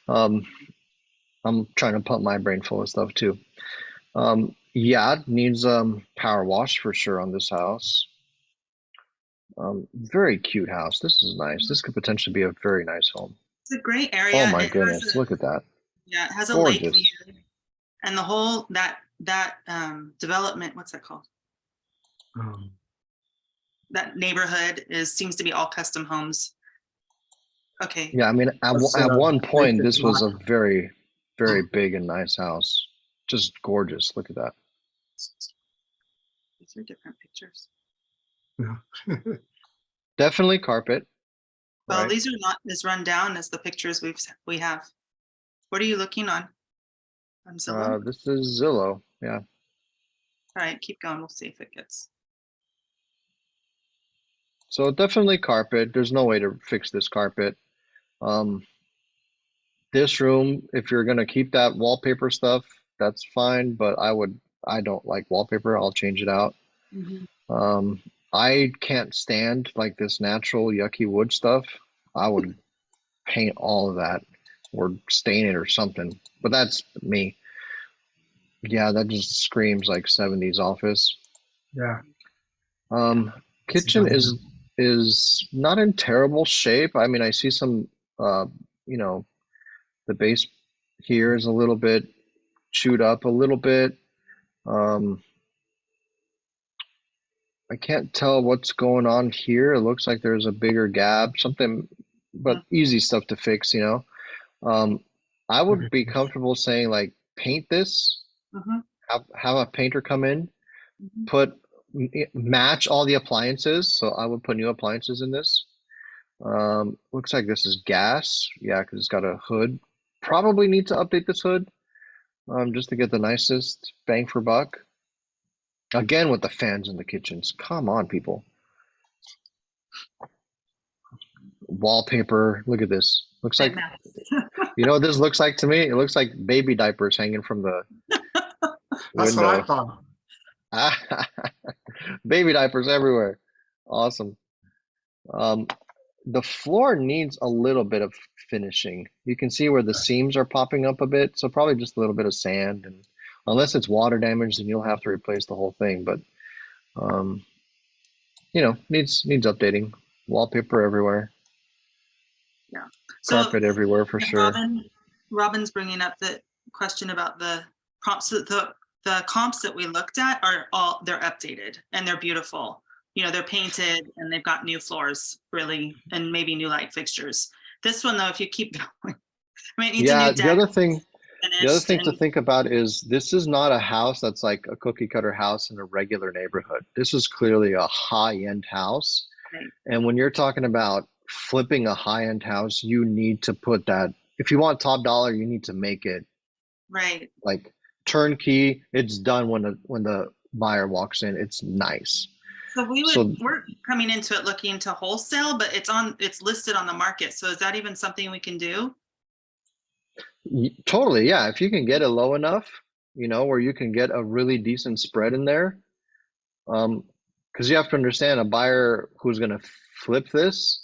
I'm trying to pump my brain full of stuff too. Yeah, it needs power wash for sure on this house. Very cute house. This is nice. This could potentially be a very nice home. It's a great area. Oh my It has goodness, look at that. Yeah, it has a lake Gorgeous. view. And the whole, that development, what's that called? That neighborhood seems to be all custom homes. Okay. Yeah, I mean, at Let's, one point, make this it was a not- very, very big and nice house. Just gorgeous. Look at that. These are different pictures. Definitely carpet. Well, right? these are not as run down as the pictures we have. What are you looking on? On Zillow? This is Zillow. Yeah. All right, keep going. We'll see if it gets. So definitely carpet. There's no way to fix this carpet. this room, if you're gonna keep that wallpaper stuff, that's fine, but I don't like wallpaper. I'll change it out. Mhm. I can't stand like this natural yucky wood stuff. I would paint all of that or stain it or something, but that's me. Yeah, that just screams like 70s office. Yeah. Kitchen is not in terrible shape. I mean, I see some, you know, the base here is a little bit chewed up a little bit. I can't tell what's going on here. It looks like there's a bigger gap, something, but easy stuff to fix, you know. I would be comfortable saying like paint this, Mhm. have a painter come in, Mhm. match all the appliances. So I would put new appliances in this. Looks like this is gas. Yeah, because it's got a hood. Probably need to update this hood, just to get the nicest bang for buck. Again with the fans in the kitchens. Come on, people. Wallpaper. Look at this. Looks like, you know what this looks like to me? It looks like baby diapers hanging from the That's what I window. thought. Baby diapers everywhere. Awesome. The floor needs a little bit of finishing. You can see where the seams are popping up a bit, so probably just a little bit of sand, and unless it's water damage, then you'll have to replace the whole thing. But you know, needs updating. Wallpaper everywhere. Yeah. So Carpet everywhere for sure. Robin's bringing up the question about the comps. The comps that we looked at are they're updated and they're beautiful. You know, they're painted and they've got new floors, really, and maybe new light fixtures. This one, though, if you keep going, I mean, it needs a new deck. The other thing finished to think about is this is not a house that's like a cookie cutter house in a regular neighborhood. This is clearly a high-end house. Right. And when you're talking about flipping a high-end house, you need to put that, if you want top dollar, you need to make it right, like turnkey. It's done when the buyer walks in. It's nice. So we're coming into it looking to wholesale, but it's listed on the market. So is that even something we can do? Totally, yeah. If you can get it low enough, you know, where you can get a really decent spread in there. Because you have to understand, a buyer who's going to flip this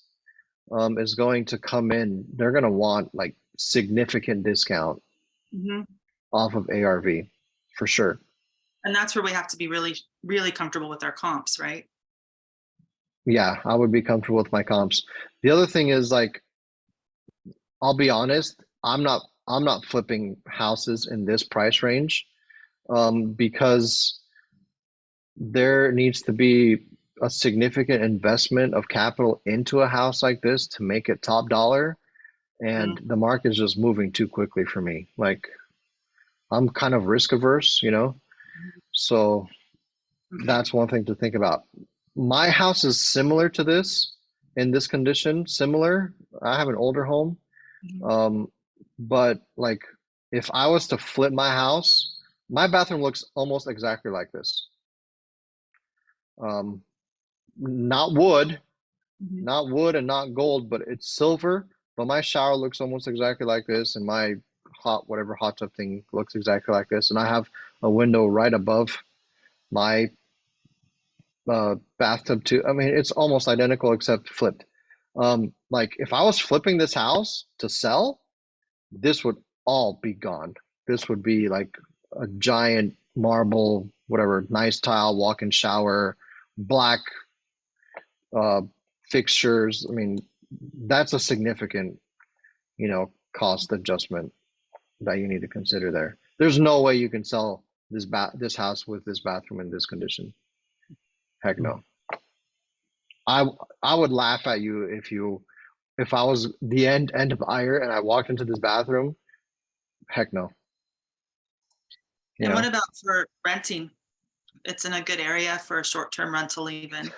is going to come in. They're going to want like significant discount off of ARV for sure. And that's where we have to be really, really comfortable with our comps, right? Yeah, I would be comfortable with my comps. The other thing is, like, I'll be honest, I'm not flipping houses in this price range because there needs to be a significant investment of capital into a house like this to make it top dollar. And the market is just moving too quickly for me. Like, I'm kind of risk averse, you know? So that's one thing to think about. My house is similar to this in this condition, similar. I have an older home. But like, if I was to flip my house, my bathroom looks almost exactly like this. Not wood and not gold, but it's silver. But my shower looks almost exactly like this, and my hot tub thing looks exactly like this. And I have a window right above my bathtub too. I mean, it's almost identical except flipped. Like, if I was flipping this house to sell, this would all be gone. This would be like a giant marble, whatever, nice tile, walk-in shower, black fixtures. I mean, that's a significant, you know, cost adjustment that you need to consider there. There's no way you can sell this house with this bathroom in this condition. Heck no. I would laugh at you if I was the end buyer and I walked into this bathroom. Heck no. And what about for renting? It's in a good area for a short-term rental even.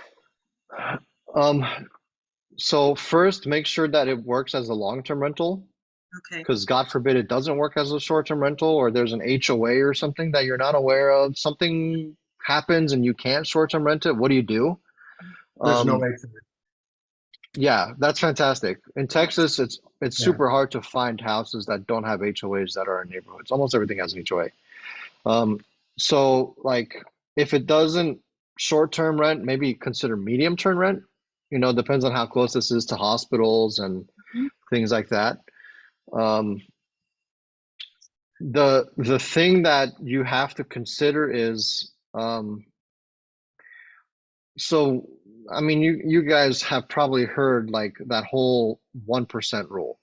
So first, make sure that it works as a long-term rental. Okay. Because God forbid it doesn't work as a short-term rental, or there's an HOA or something that you're not aware of. Something happens and you can't short-term rent it. What do you do? There's no way to Yeah, that's fantastic. In Texas, it's Yeah. super hard to find houses that don't have HOAs that are in neighborhoods. Almost everything has an HOA. So like if it doesn't short-term rent, maybe consider medium-term rent. You know, depends on how close this is to hospitals and Mhm. things like that. The thing that you have to consider is so I mean you guys have probably heard like that whole 1% rule.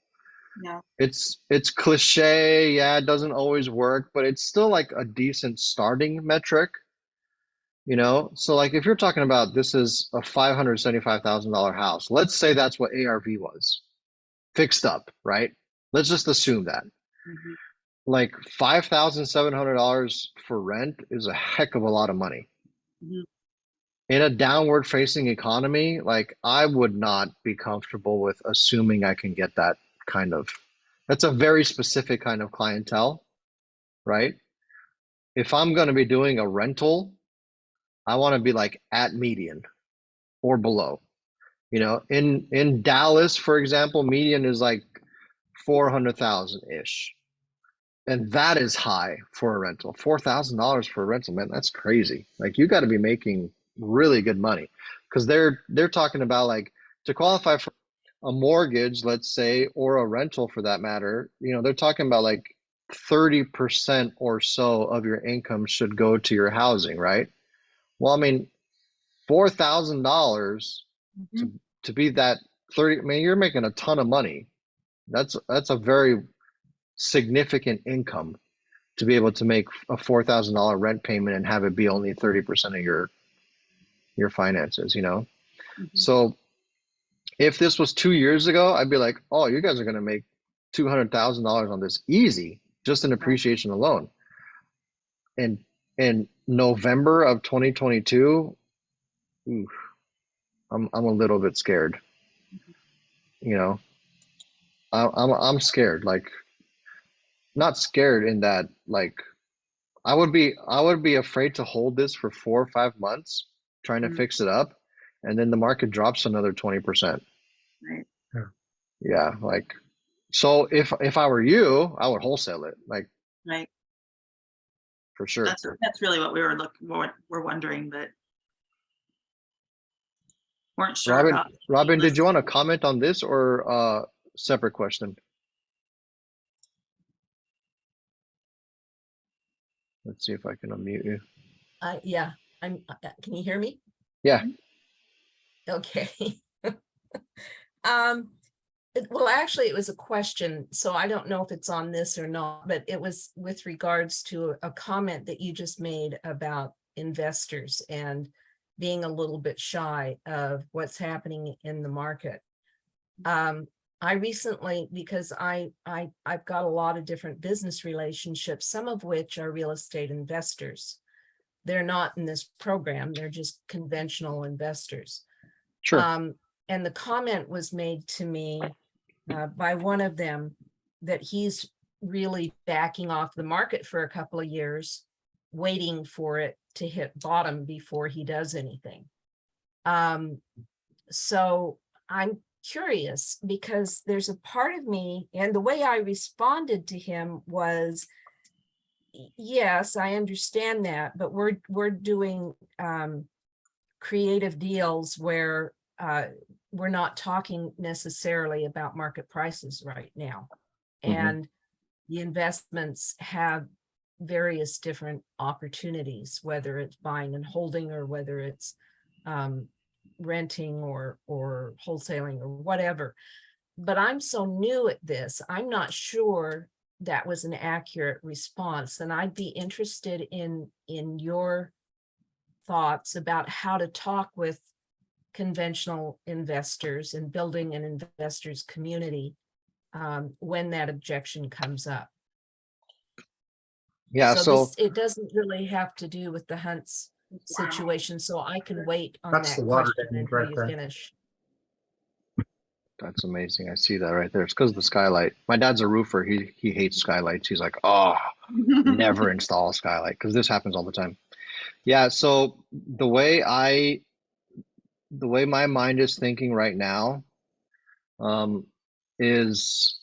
Yeah. It's cliche, yeah, it doesn't always work, but it's still like a decent starting metric, you know? So like if you're talking about this is a $575,000 house, let's say that's what ARV was, fixed up, right? Let's just assume that. Mhm. Like $5,700 for rent is a heck of a lot of money. Mhm. In a downward facing economy, like I would not be comfortable with assuming I can get that kind of, that's a very specific kind of clientele, right? If I'm going to be doing a rental, I want to be like at median or below. You know, in Dallas, for example, median is like 400,000 ish. And that is high for a rental. $4,000 for a rental, man, that's crazy. Like you got to be making really good money because they're talking about like to qualify for a mortgage, let's say, or a rental for that matter, you know, they're talking about like 30% or so of your income should go to your housing, right? Well, I mean, $4,000 Mhm. to be that 30, I mean, you're making a ton of money. That's a very significant income to be able to make a $4,000 rent payment and have it be only 30% of your finances, you know? Mhm. So if this was 2 years ago, I'd be like, oh, you guys are going to make $200,000 on this easy, just in appreciation alone. And in November of 2022, oof, I'm a little bit scared. You know, I'm scared. Like, not scared in that like I would be afraid to hold this for 4 or 5 months trying to Mhm. fix it up, and then the market drops another 20%. Right. Yeah, like so if I were you, I would wholesale it, like Right. for sure. That's really what we were we're wondering, but weren't sure Robin, about. Robin, did you want to comment on this or separate question? Let's see if I can unmute you. Yeah, can you hear me? Yeah. Okay. Well, actually, it was a question, so I don't know if it's on this or not, but it was with regards to a comment that you just made about investors and being a little bit shy of what's happening in the market. I recently, because I've got a lot of different business relationships, some of which are real estate investors. They're not in this program, they're just conventional investors. Sure. And the comment was made to me by one of them that he's really backing off the market for a couple of years, waiting for it to hit bottom before he does anything. So I'm curious because there's a part of me, and the way I responded to him was, yes, I understand that, but we're doing creative deals where we're not talking necessarily about market prices right now. And the investments have various different opportunities, whether it's buying and holding or whether it's renting or wholesaling or whatever. But I'm so new at this, I'm not sure that was an accurate response. And I'd be interested in your thoughts about how to talk with conventional investors and building an investors community when that objection comes up. Yeah, so it doesn't really have to do with the Hunts situation, so I can wait on That's that the water question damage until right you there. finish. that's amazing. I see that right there. It's because of the skylight. My dad's a roofer. He hates skylights. He's like, oh, never install a skylight because this happens all the time. Yeah, so the way my mind is thinking right now is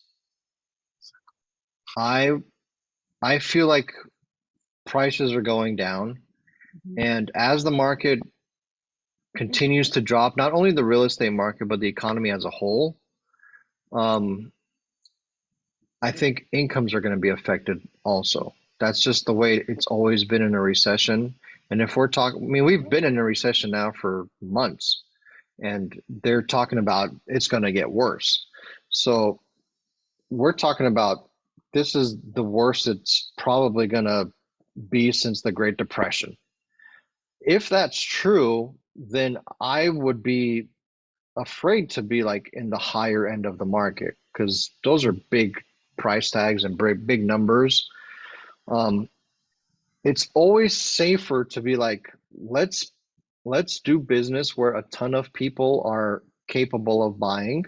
I feel like prices are going down, and as the market continues to drop, not only the real estate market but the economy as a whole, I think incomes are going to be affected also. That's just the way it's always been in a recession. And if we're talking, I mean, we've been in a recession now for months, and they're talking about it's going to get worse. So we're talking about this is the worst it's probably going to be since the Great Depression. If that's true, then I would be afraid to be like in the higher end of the market, because those are big price tags and big numbers. It's always safer to be like, let's do business where a ton of people are capable of buying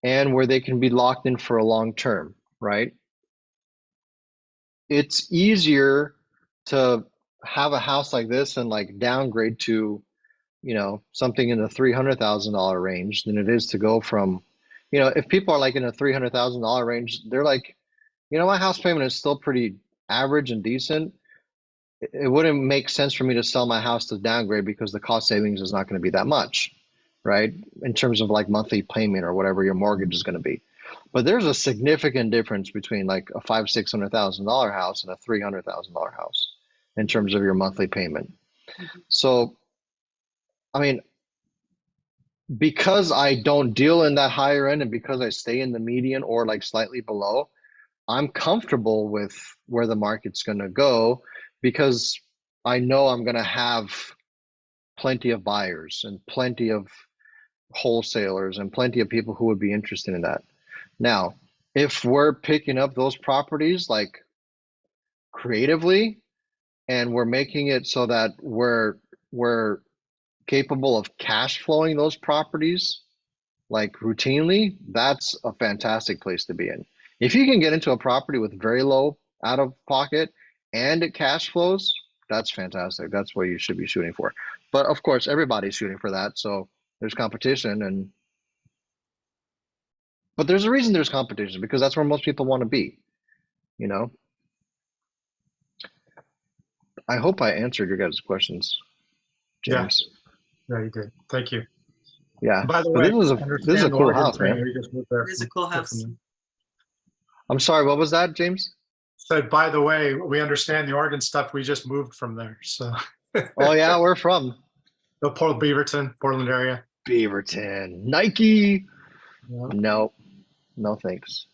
and where they can be locked in for a long term, right? It's easier to have a house like this and like downgrade to, you know, something in the $300,000 range than it is to go from, you know, if people are like in a $300,000 range, they're like, you know, my house payment is still pretty average and decent. It wouldn't make sense for me to sell my house to downgrade because the cost savings is not going to be that much, right? In terms of like monthly payment or whatever your mortgage is going to be. But there's a significant difference between like a $500,000-$600,000 house and a $300,000 house in terms of your monthly payment. So, I mean, because I don't deal in that higher end and because I stay in the median or like slightly below, I'm comfortable with where the market's going to go because I know I'm going to have plenty of buyers and plenty of wholesalers and plenty of people who would be interested in that. Now, if we're picking up those properties like creatively and we're making it so that we're capable of cash flowing those properties like routinely, that's a fantastic place to be in. If you can get into a property with very low out of pocket and it cash flows, that's fantastic. That's what you should be shooting for. But of course, everybody's shooting for that. So there's competition, but there's a reason there's competition, because that's where most people want to be, you know? I hope I answered your guys' questions, James. Yeah, you did. Thank you. Yeah. By the But way, this is a cool house, man. We just moved there It is a cool house. I'm sorry, what was that, James? Said, by the way, we understand the Oregon stuff. We just moved from there. So Oh yeah, where from? the Beaverton, Portland area. Beaverton. Nike. Yeah. No thanks.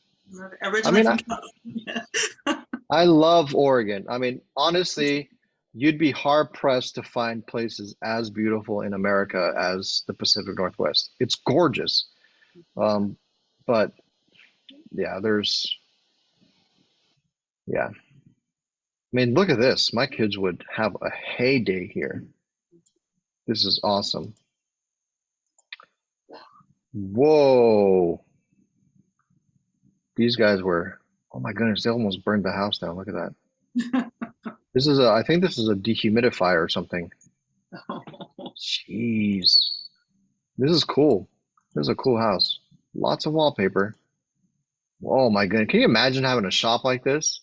Originally I mean, from California. I love Oregon. I mean, honestly, you'd be hard pressed to find places as beautiful in America as the Pacific Northwest. It's gorgeous. But yeah, I mean, look at this. My kids would have a heyday here. This is awesome. Whoa. These guys were, oh my goodness, they almost burned the house down. Look at that. I think this is a dehumidifier or something. Jeez. This is cool. This is a cool house. Lots of wallpaper. Oh my goodness. Can you imagine having a shop like this?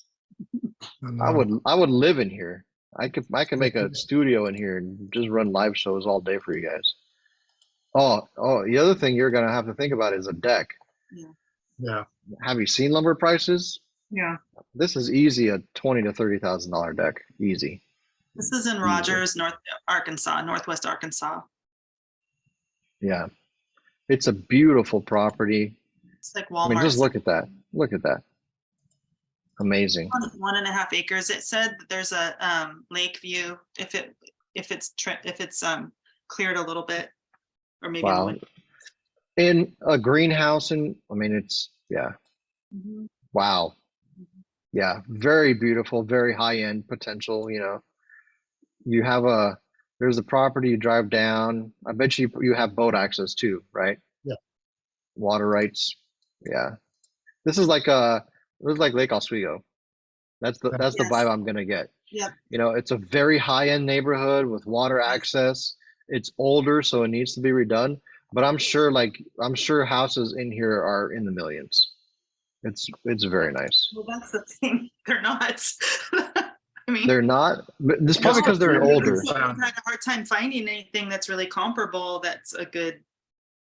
I would live in here. I could make a studio in here and just run live shows all day for you guys. Oh, the other thing you're gonna have to think about is a deck. Yeah. Have you seen lumber prices? Yeah. This is easy a $20,000 to $30,000 deck. Easy. This is in Rogers, Northwest Arkansas. Yeah. It's a beautiful property. It's like I Walmart. mean, just look at that. Look at that. Amazing. 1.5 acres. It said that there's a lake view if it's cleared a little bit, or maybe in the Wow. winter. In a greenhouse, and I mean, it's, yeah. Mhm. Wow. Yeah. Very beautiful, very high end potential. You know, there's a property you drive down. I bet you have boat access too, right? Yeah. Water rights. Yeah. This is like Lake Oswego. That's the Yes. vibe I'm gonna get. Yep. You know, it's a very high-end neighborhood with water access. It's older, so it needs to be redone. but I'm sure houses in here are in the millions. It's very nice. Well, that's the thing. They're not. I mean, They're not, but this is probably no, because they're I mean, older. so I've had a hard time finding anything that's really comparable. That's a good.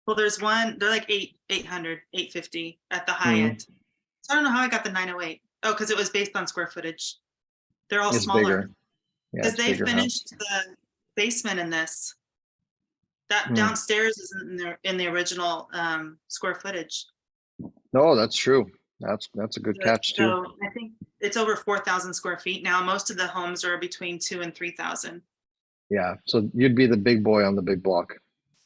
Well, there's one. They're like 800, 850 at the high Mhm. end. So I don't know how I got the 908. Oh, because it was based on square footage. They're all It's smaller bigger. Yeah, because it's they bigger house. finished the basement in this. That Hmm. downstairs isn't in the original square footage. No, that's true. That's a good catch too. So I think it's over 4,000 square feet now. Most of the homes are between 2,000 and 3,000. Yeah, so you'd be the big boy on the big block.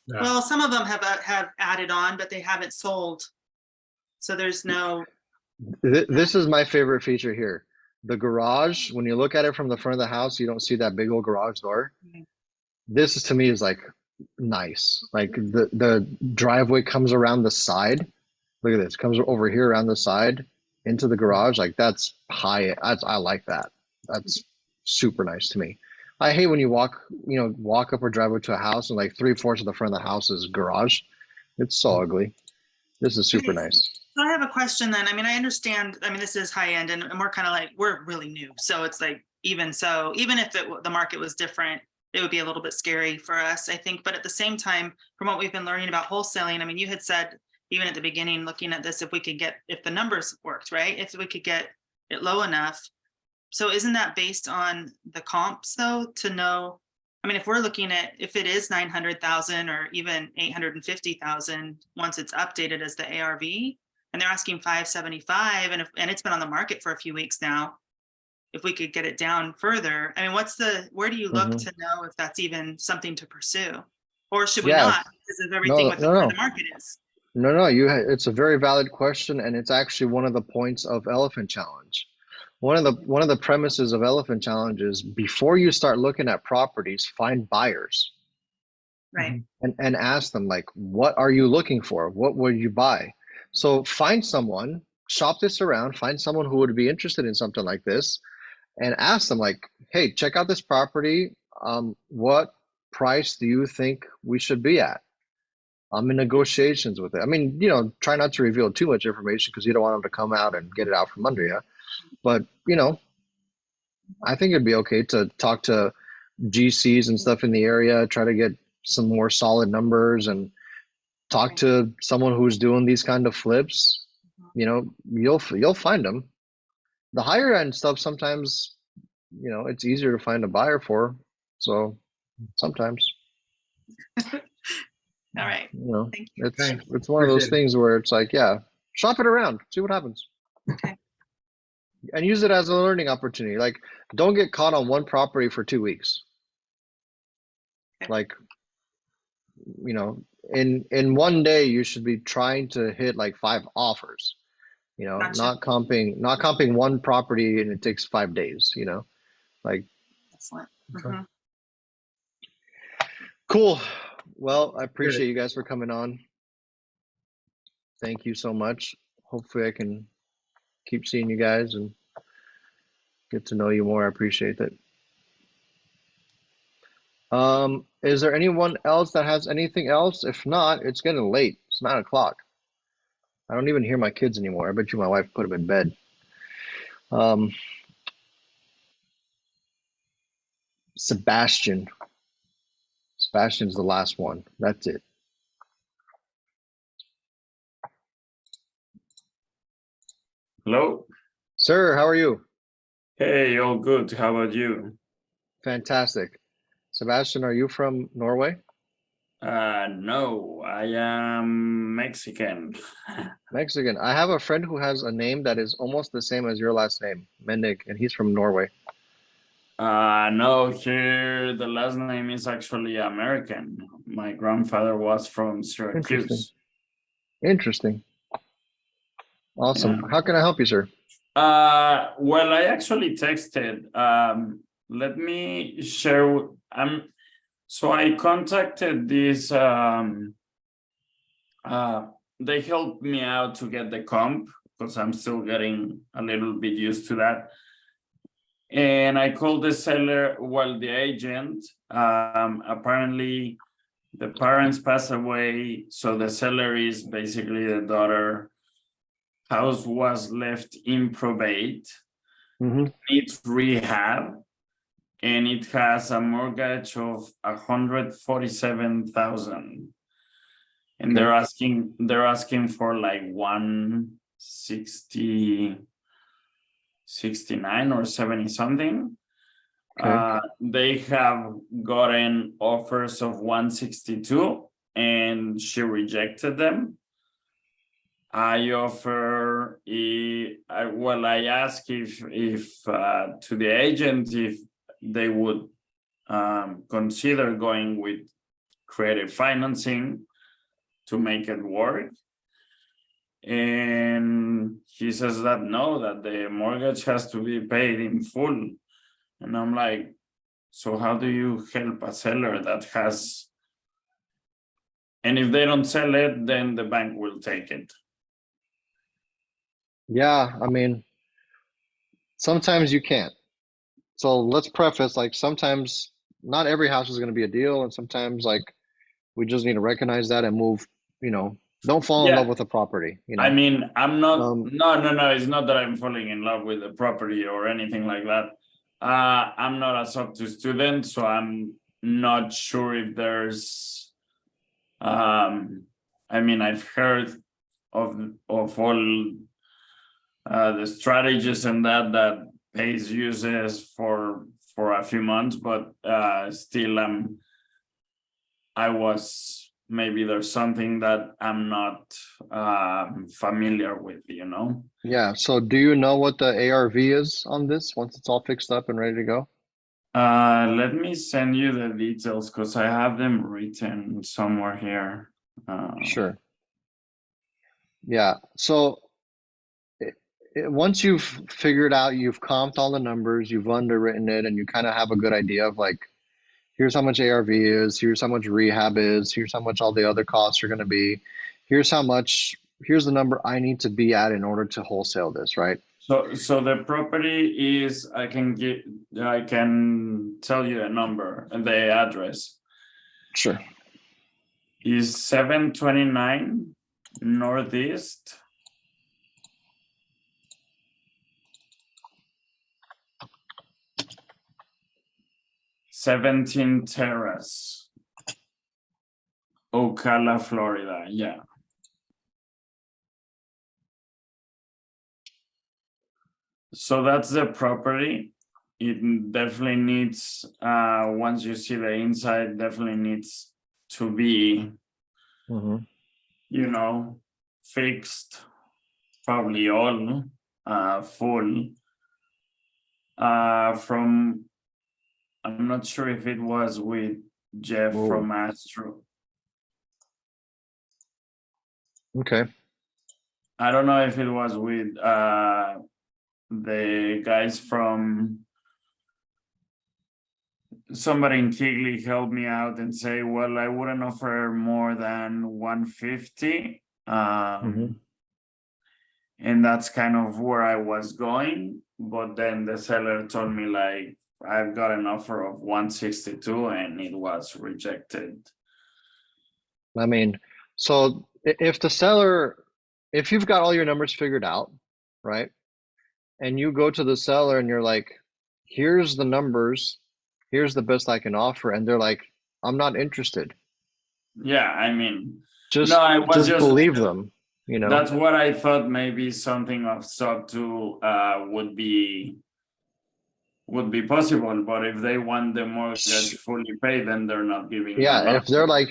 Yeah. Well, some of them have added on, but they haven't sold. So there's no, This is my favorite feature here. The garage, when you look at it from the front of the house, you don't see that big old garage door. Mhm. This is, to me, is like nice. Like the driveway comes around the side. Look at this, comes over here around the side into the garage. Like that's high. I like that. That's super nice to me. I hate when you walk up or drive up to a house and like 3/4 of the front of the house is garage. It's so ugly. This is super Okay. nice. So I have a question then. I mean, I understand, I mean, this is high end and we're kind of like, we're really new. So it's like, even so, even if the market was different, it would be a little bit scary for us, I think. But at the same time, from what we've been learning about wholesaling, I mean, you had said, even at the beginning, looking at this, if the numbers worked, right? If we could get it low enough. So isn't that based on the comps though, to know? I mean, if we're looking at, if it is 900,000 or even 850,000, once it's updated as the ARV, and they're asking 575, and it's been on the market for a few weeks now, if we could get it down further, I mean, where do you look Mhm. to know if that's even something to pursue? Or should we Yeah. not, because of everything with where the market is? No, it's a very valid question, and it's actually one of the points of Elephant Challenge. One of the premises of Elephant Challenge is before you start looking at properties, find buyers Right. and ask them like, what are you looking for? What would you buy? So find someone, shop this around, find someone who would be interested in something like this, and ask them like, hey, check out this property. What price do you think we should be at? I'm in negotiations with it. I mean, try not to reveal too much information because you don't want them to come out and get it out from under you. But, I think it'd be okay to talk to GCs and stuff in the area, try to get some more solid numbers and talk to someone who's doing these kind of flips. You'll find them. The higher end stuff, sometimes, it's easier to find a buyer for. So sometimes. All right. Thank you. It's one of those Appreciate it. things where it's like, yeah, shop it around, see what happens. Okay. And use it as a learning opportunity. Like, don't get caught on one property for 2 weeks. Okay. Like, in one day you should be trying to hit like 5 offers. Gotcha. Not comping one property and it takes 5 days. Like, Excellent. Okay. Mhm. cool. Well, I appreciate you guys for coming on. Thank you so much. Hopefully I can keep seeing you guys and get to know you more. I appreciate that. Is there anyone else that has anything else? If not, it's getting late. It's 9 o'clock. I don't even hear my kids anymore. I bet you my wife put them in bed. Sebastian's the last one. That's it. Hello. Sir, how are you? Hey, all good. How about you? Fantastic. Sebastian, are you from Norway? No, I am Mexican. Mexican. I have a friend who has a name that is almost the same as your last name, Mendig, and he's from Norway. No, here the last name is actually American. My grandfather was from Syracuse. Interesting. Awesome. Yeah. How can I help you, sir? Well, I actually texted. Let me share. So I contacted this. They helped me out to get the comp because I'm still getting a little bit used to that. And I called the seller, well, the agent. Apparently, the parents pass away, so the seller is basically the daughter. House was left in probate, Mhm. needs rehab, and it has a mortgage of 147,000. And they're asking for like 160, 69 or 70 something. Okay. They have gotten offers of 162 and she rejected them. I offer, I ask if to the agent if they would consider going with creative financing to make it work. And he says that no, that the mortgage has to be paid in full. And I'm like, so how do you help a seller that has, and if they don't sell it, then the bank will take it. Yeah, I mean, sometimes you can't. So let's preface, like, sometimes not every house is going to be a deal, and sometimes like we just need to recognize that and move, don't fall in Yeah. love with a property, I mean, I'm not, Um, no, it's not that I'm falling in love with the property or anything like that. I'm not a SOC2 student, so I'm not sure if there's, I mean, I've heard of all the strategies and that Pace uses for a few months, but still maybe there's something that I'm not familiar with, yeah. So do you know what the ARV is on this once it's all fixed up and ready to go? Let me send you the details because I have them written somewhere here. Sure. Yeah. So once you've figured out, you've comped all the numbers, you've underwritten it, and you kind of have a good idea of like, here's how much ARV is, here's how much rehab is, here's how much all the other costs are going to be, here's the number I need to be at in order to wholesale this, right? So the property is, I can tell you a number and the address. Sure. Is 729 Northeast. Seventeen Terrace, Ocala, Florida. Yeah. So that's the property. It definitely needs, once you see the inside, definitely needs to be, fixed, probably all, full. I'm not sure if it was with Jeff from Astro. Okay. I don't know if it was with the guys from, somebody in Kigley helped me out and say, well, I wouldn't offer more than 150. And that's kind of where I was going. But then the seller told me like, I've got an offer of 162 and it was rejected. I mean, so if you've got all your numbers figured out, right? And you go to the seller and you're like, here's the numbers, here's the best I can offer. And they're like, I'm not interested. Yeah, I mean, just believe them, That's what I thought. Maybe something of SOC2 would be possible, but if they want the mortgage fully paid, then they're not giving. Yeah, if they're like,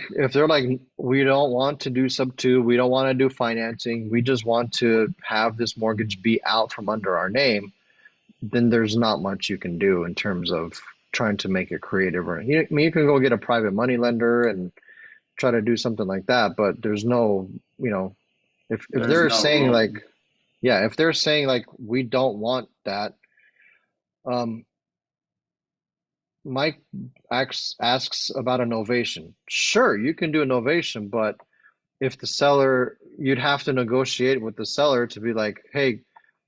we don't want to do SOC2, we don't want to do financing, we just want to have this mortgage be out from under our name, then there's not much you can do in terms of trying to make it creative. Or you can go get a private money lender and try to do something like that, but there's no, if they're saying like, yeah, if they're saying like, we don't want that. Mike asks about a novation. Sure, you can do a novation, but if the seller, you'd have to negotiate with the seller to be like, hey,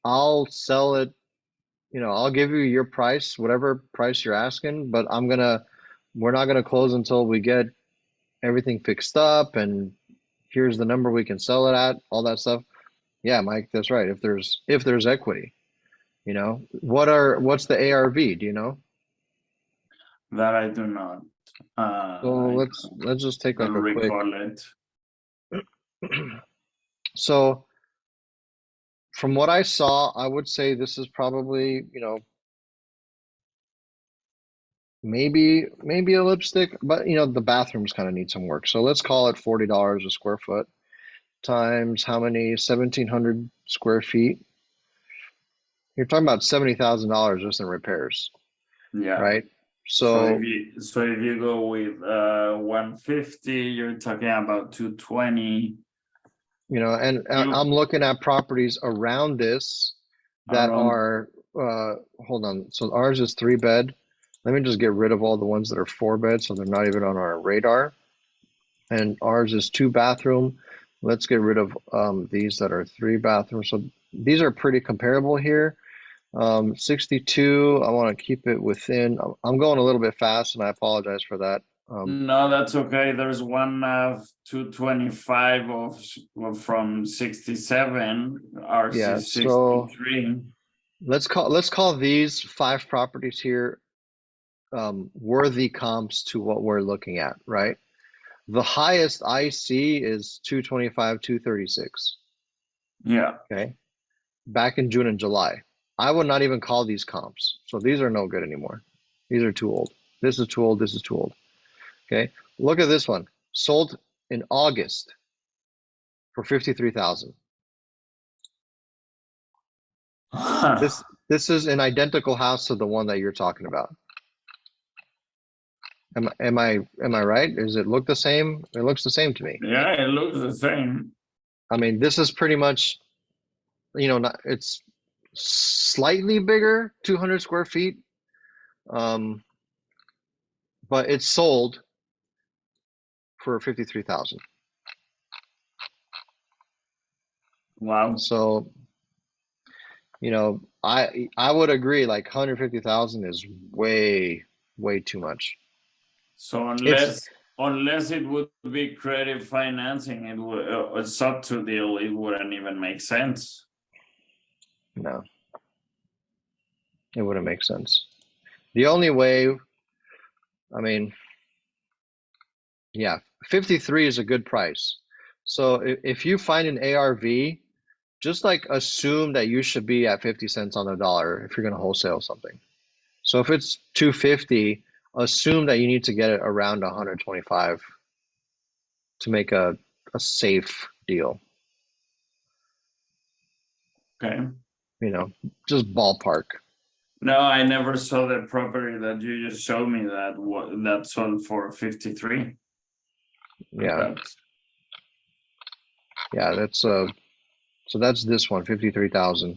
I'll sell it, I'll give you your price, whatever price you're asking, but we're not gonna close until we get everything fixed up and here's the number we can sell it at, all that stuff. Yeah, Mike, that's right. If there's equity, you know, what's the ARV? Do you know? That I do not. So I let's just take like don't a quick. recall it. So from what I saw, I would say this is probably, you know, maybe a lipstick, but you know, the bathrooms kind of need some work. So let's call it $40 a square foot times how many? 1,700 square feet. You're talking about $70,000 just in repairs, Yeah. right? So So if you go with 150, you're talking about 220. you know, and I'm looking at properties around this that Around- are hold on. So ours is 3-bed. Let me just get rid of all the ones that are 4-bed, so they're not even on our radar. And ours is 2-bathroom. Let's get rid of these that are 3-bathroom. So these are pretty comparable here. 62, I want to keep it within. I'm going a little bit fast, and I apologize for that. No, that's okay. There's one 225 from 67. Ours Yeah, is so 63. let's call these 5 properties here worthy comps to what we're looking at, right? The highest I see is 225, 236. Yeah. Okay. Back in June and July. I would not even call these comps. So these are no good anymore. These are too old. This is too old. This is too old. Okay. Look at this one. Sold in August for 53,000. This is an identical house to the one that you're talking about. Am I right? Does it look the same? It looks the same to me. Yeah, it looks the same. I mean, this is pretty much, you know, it's slightly bigger, 200 square feet. But it's sold for 53,000. Wow. So, you know, I would agree, like 150,000 is way too much. So unless it would be credit financing, it would a sub-to deal, it wouldn't even make sense. No, it wouldn't make sense. The only way, I mean, yeah, 53 is a good price. So if you find an ARV, just like assume that you should be at 50 cents on the dollar if you're going to wholesale something. So if it's 250, assume that you need to get it around 125 to make a safe deal. Okay. You know, just ballpark. No, I never saw the property that you just showed me that sold for 53. Yeah. Yeah, that's so that's this one, 53,000.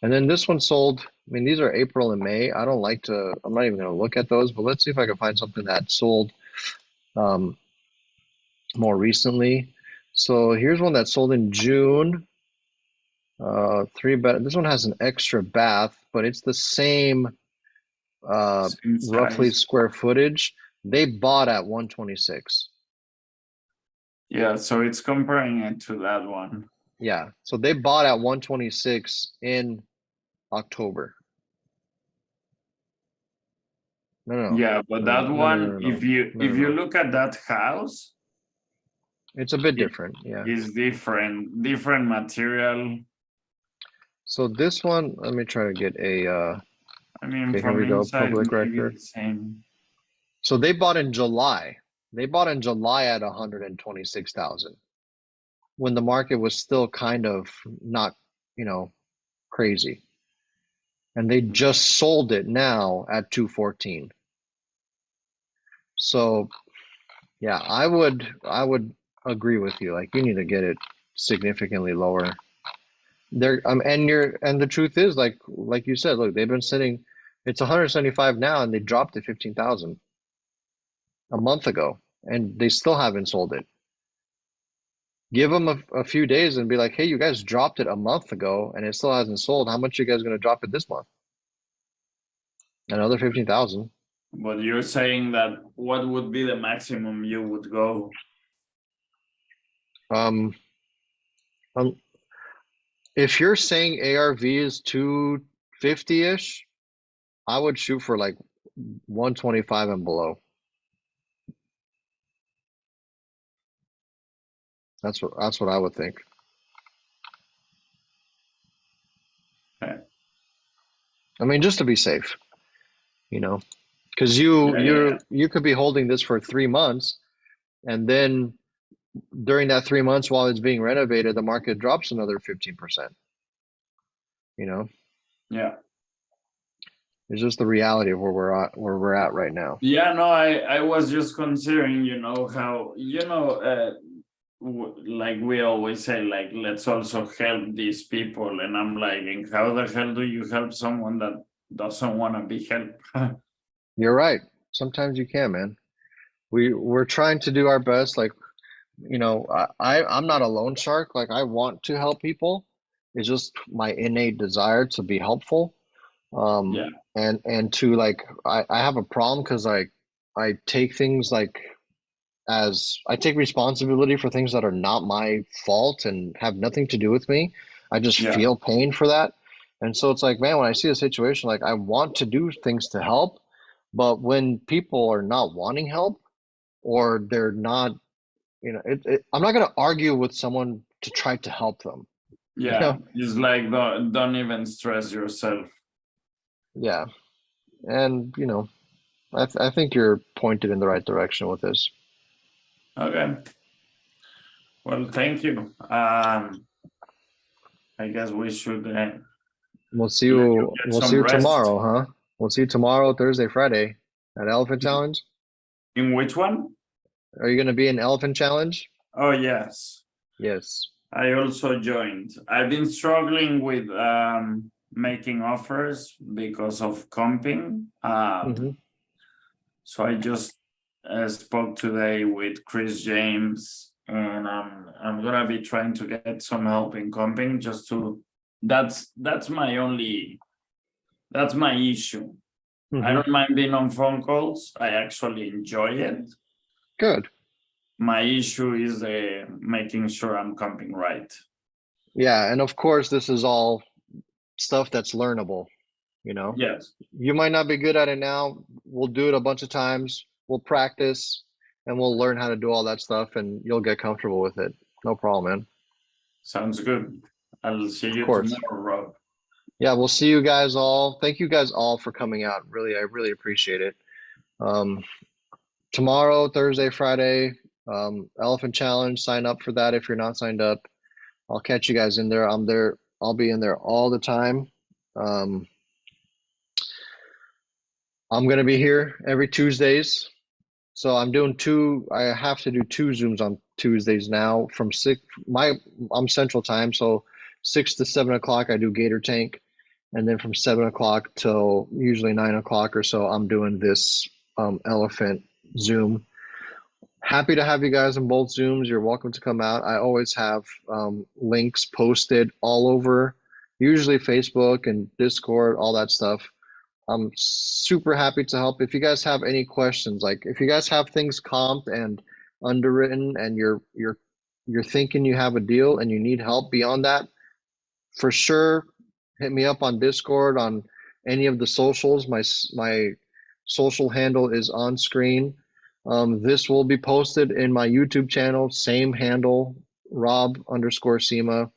And then this one sold, I mean, these are April and May. I'm not even going to look at those, but let's see if I can find something that sold more recently. So here's one that sold in June. 3-bed. This one has an extra bath, but it's the same roughly square footage. They bought at 126. Yeah, so it's comparing it to that one. Yeah, so they bought at 126 in October. No. Yeah, but that one, no. if you look at that house, it's a bit different. Yeah, it's different material. So this one, let me try to get a. I mean, okay, here we go. Public record. Same. So they bought in July. They bought in July at 126,000, when the market was still kind of not, you know, crazy. And they just sold it now at 214. So, yeah, I would agree with you. Like, you need to get it significantly lower. There, and the truth is, like you said, look, they've been sitting. It's 175 now, and they dropped to 15,000 a month ago, and they still haven't sold it. Give them a few days and be like, hey, you guys dropped it a month ago, and it still hasn't sold. How much are you guys going to drop it this month? Another 15,000. But you're saying that what would be the maximum you would go? Um, if you're saying ARV is 250-ish, I would shoot for like 125 and below. That's what I would think. Okay. I mean, just to be safe, you know, because Yeah. you could be holding this for 3 months, and then during that 3 months while it's being renovated, the market drops another 15%. You know, Yeah. it's just the reality of where we're at right now. Yeah, no, I was just considering, how, like we always say, like, let's also help these people. And I'm like, and how the hell do you help someone that doesn't want to be helped? You're right. Sometimes you can, man. We're trying to do our best. Like, I'm not a loan shark. Like, I want to help people. It's just my innate desire to be helpful. Yeah. And to like, I have a problem because I take things like as I take responsibility for things that are not my fault and have nothing to do with me. I just Yeah. feel pain for that. And so it's like, man, when I see a situation, like I want to do things to help, but when people are not wanting help or they're not, I'm not going to argue with someone to try to help them. Yeah. It's like, don't even stress yourself. Yeah. And, I think you're pointed in the right direction with this. Okay. Well, thank you. I guess we should. We'll see Let you. you get We'll some see you rest. tomorrow, huh? We'll see you tomorrow, Thursday, Friday, at Elephant Challenge. In which one? Are you going to be in Elephant Challenge? Oh, yes. Yes. I also joined. I've been struggling with making offers because of comping. So I just spoke today with Chris James, and I'm gonna be trying to get some help in comping. Just to that's my issue. I don't mind being on phone calls. I actually enjoy it. Good. My issue is making sure I'm comping right. Yeah, and of course, this is all stuff that's learnable. Yes. You might not be good at it now. We'll do it a bunch of times. We'll practice, and we'll learn how to do all that stuff, and you'll get comfortable with it. No problem, man. Sounds good. I'll see you course. tomorrow, Rob. Yeah, we'll see you guys all. Thank you guys all for coming out. Really, I really appreciate it. Tomorrow, Thursday, Friday, Elephant Challenge. Sign up for that if you're not signed up. I'll catch you guys in there. I'm there. I'll be in there all the time. I'm gonna be here every Tuesdays. So I'm doing I have to do 2 Zooms on Tuesdays now from I'm Central Time, so 6 to 7 o'clock I do Gator Tank, and then from 7 o'clock till usually 9 o'clock or so I'm doing this Elephant Zoom. Happy to have you guys in both Zooms. You're welcome to come out. I always have links posted all over, usually Facebook and Discord, all that stuff. I'm super happy to help. If you guys have any questions, like if you guys have things comped and underwritten and you're thinking you have a deal and you need help beyond that, for sure, hit me up on Discord, on any of the socials. My social handle is on screen. This will be posted in my YouTube channel, same handle, Rob_Cima.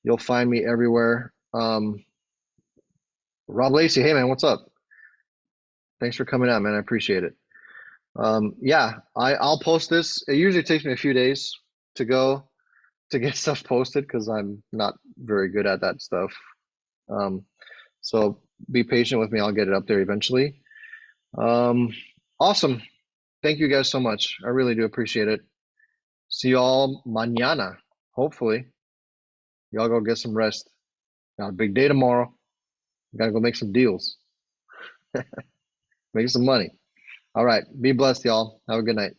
You'll find me everywhere. Rob Lacey, hey man, what's up? Thanks for coming out, man. I appreciate it. Yeah, I'll post this. It usually takes me a few days to get stuff posted because I'm not very good at that stuff. So be patient with me. I'll get it up there eventually. Awesome. Thank you guys so much. I really do appreciate it. See y'all mañana. Hopefully, y'all go get some rest. Got a big day tomorrow. Gotta go make some deals. Make some money. All right. Be blessed, y'all. Have a good night.